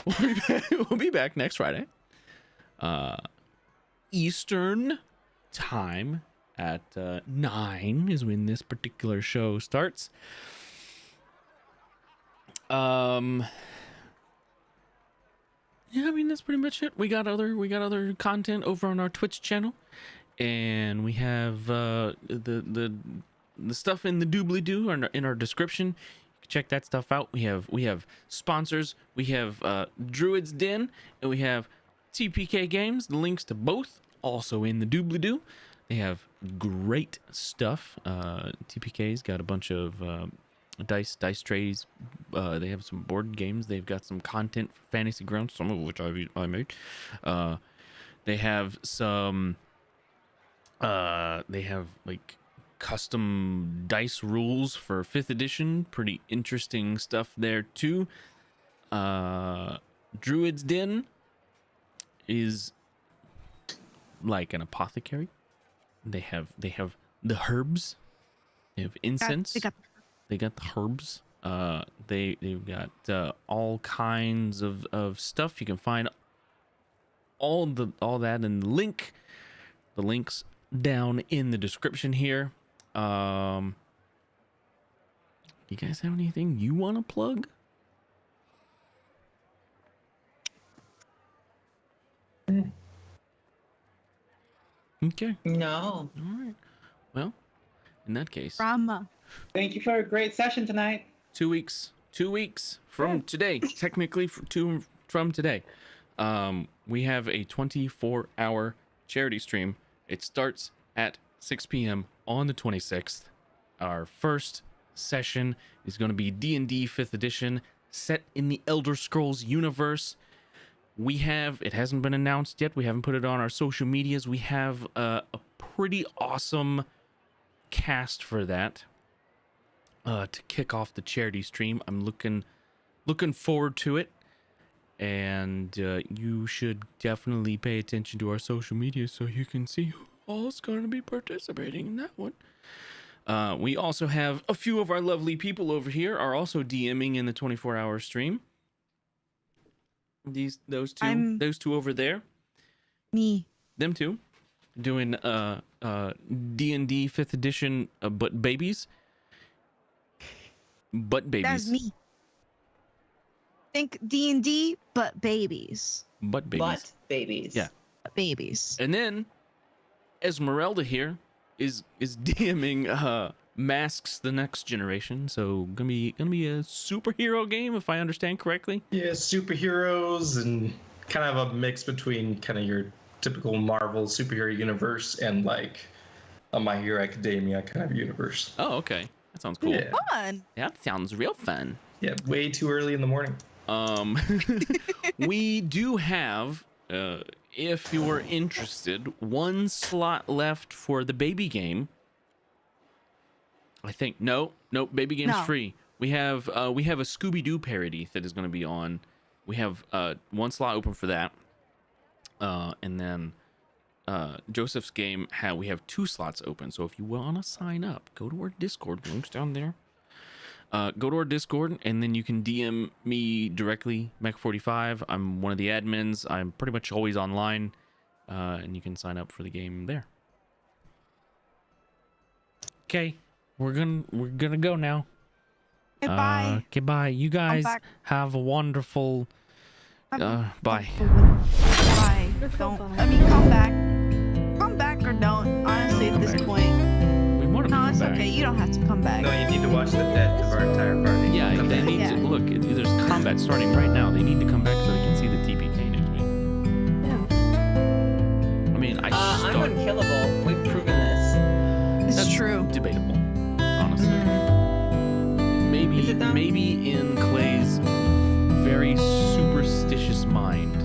We'll be back next Friday. Eastern time at 9 is when this particular show starts. Yeah, I mean that's pretty much it. We got other content over on our Twitch channel, and we have the stuff in the doobly-doo in our description. You can check that stuff out. We have sponsors. We have Druid's Den, and we have TPK Games. The links to both also in the doobly-doo. They have great stuff. TPK's got a bunch of dice trays. They have some board games. They've got some content for Fantasy Grounds, some of which I made. They have some. They have like custom dice rules for 5th edition. Pretty interesting stuff there too. Druid's Den is like an apothecary. They have the herbs. They have incense. They got the herbs. They've got all kinds of stuff. You can find all that in the links down in the description here. You guys have anything you want to plug? Okay. No. All right. Well, in that case, Rama. Thank you for a great session tonight. 2 weeks. 2 weeks from today, technically from today. We have a 24-hour charity stream. It starts at 6 p.m. on the 26th. Our first session is going to be D&D 5th edition, set in the Elder Scrolls universe. It hasn't been announced yet. We haven't put it on our social medias. We have a pretty awesome cast for that to kick off the charity stream. I'm looking forward to it, and you should definitely pay attention to our social media so you can see who all's going to be participating in that one. We also have a few of our lovely people over here are also DMing in the 24-hour stream. Those two over there. Me. Them two. Doing D&D 5th edition but babies. That's me. Think D&D but babies. But babies. But babies. Yeah. Babies. And then Esmeralda here is DMing Masks the Next Generation, so gonna be a superhero game if I understand correctly. Yeah, superheroes and kind of a mix between kind of your typical Marvel superhero universe and like a My Hero Academia kind of universe. Oh, okay, that sounds cool. Yeah. Fun. Yeah, that sounds real fun. Yeah, way too early in the morning. We do have, if you're interested, 1 slot left for the baby game. I think no, baby game's free. We have a Scooby-Doo parody that is going to be on. We have 1 slot open for that, and then Joseph's game we have 2 slots open. So if you want to sign up, go to our Discord. Links down there. Go to our Discord, and then you can DM me directly, Mech45. I'm one of the admins. I'm pretty much always online, and you can sign up for the game there. Okay. We're gonna go now. Goodbye. Goodbye. You guys have a wonderful. Bye. Bye. Don't. I mean, come back. Come back or don't. Honestly, at this point. We want to. No, it's okay. You don't have to come back. No, you need to watch the death of our entire party. Yeah, they need to look. There's combat starting right now. They need to come back so they can see the TPK next week. Yeah. I mean, I'm unkillable. We've proven this. It's true. Debatable. Honestly. Maybe in Clay's very superstitious mind.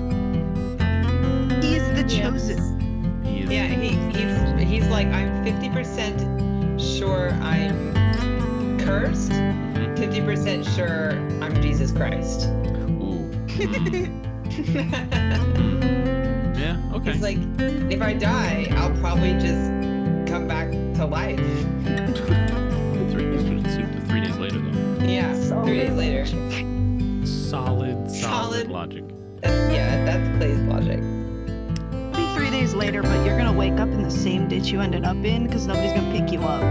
He's the chosen. He is. Yeah, he's like I'm 50% sure I'm cursed, 50% sure I'm Jesus Christ. Ooh. Yeah, okay. It's like, if I die, I'll probably just come back to life. 3 days later, though. Yeah, 3 days later. Solid logic. That's Clay's logic. Be 3 days later, but you're gonna wake up in the same ditch you ended up in because nobody's gonna pick you up.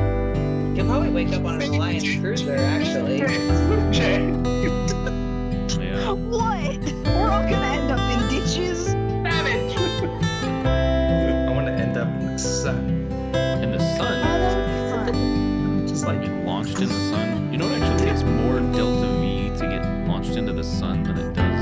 You'll probably wake up on an Alliance cruiser, actually. Yeah. What? We're all gonna end up in ditches? Savage! I want to end up in the sun. In the sun? Just like Get launched in the sun. You know, it actually takes more delta V to get launched into the sun than it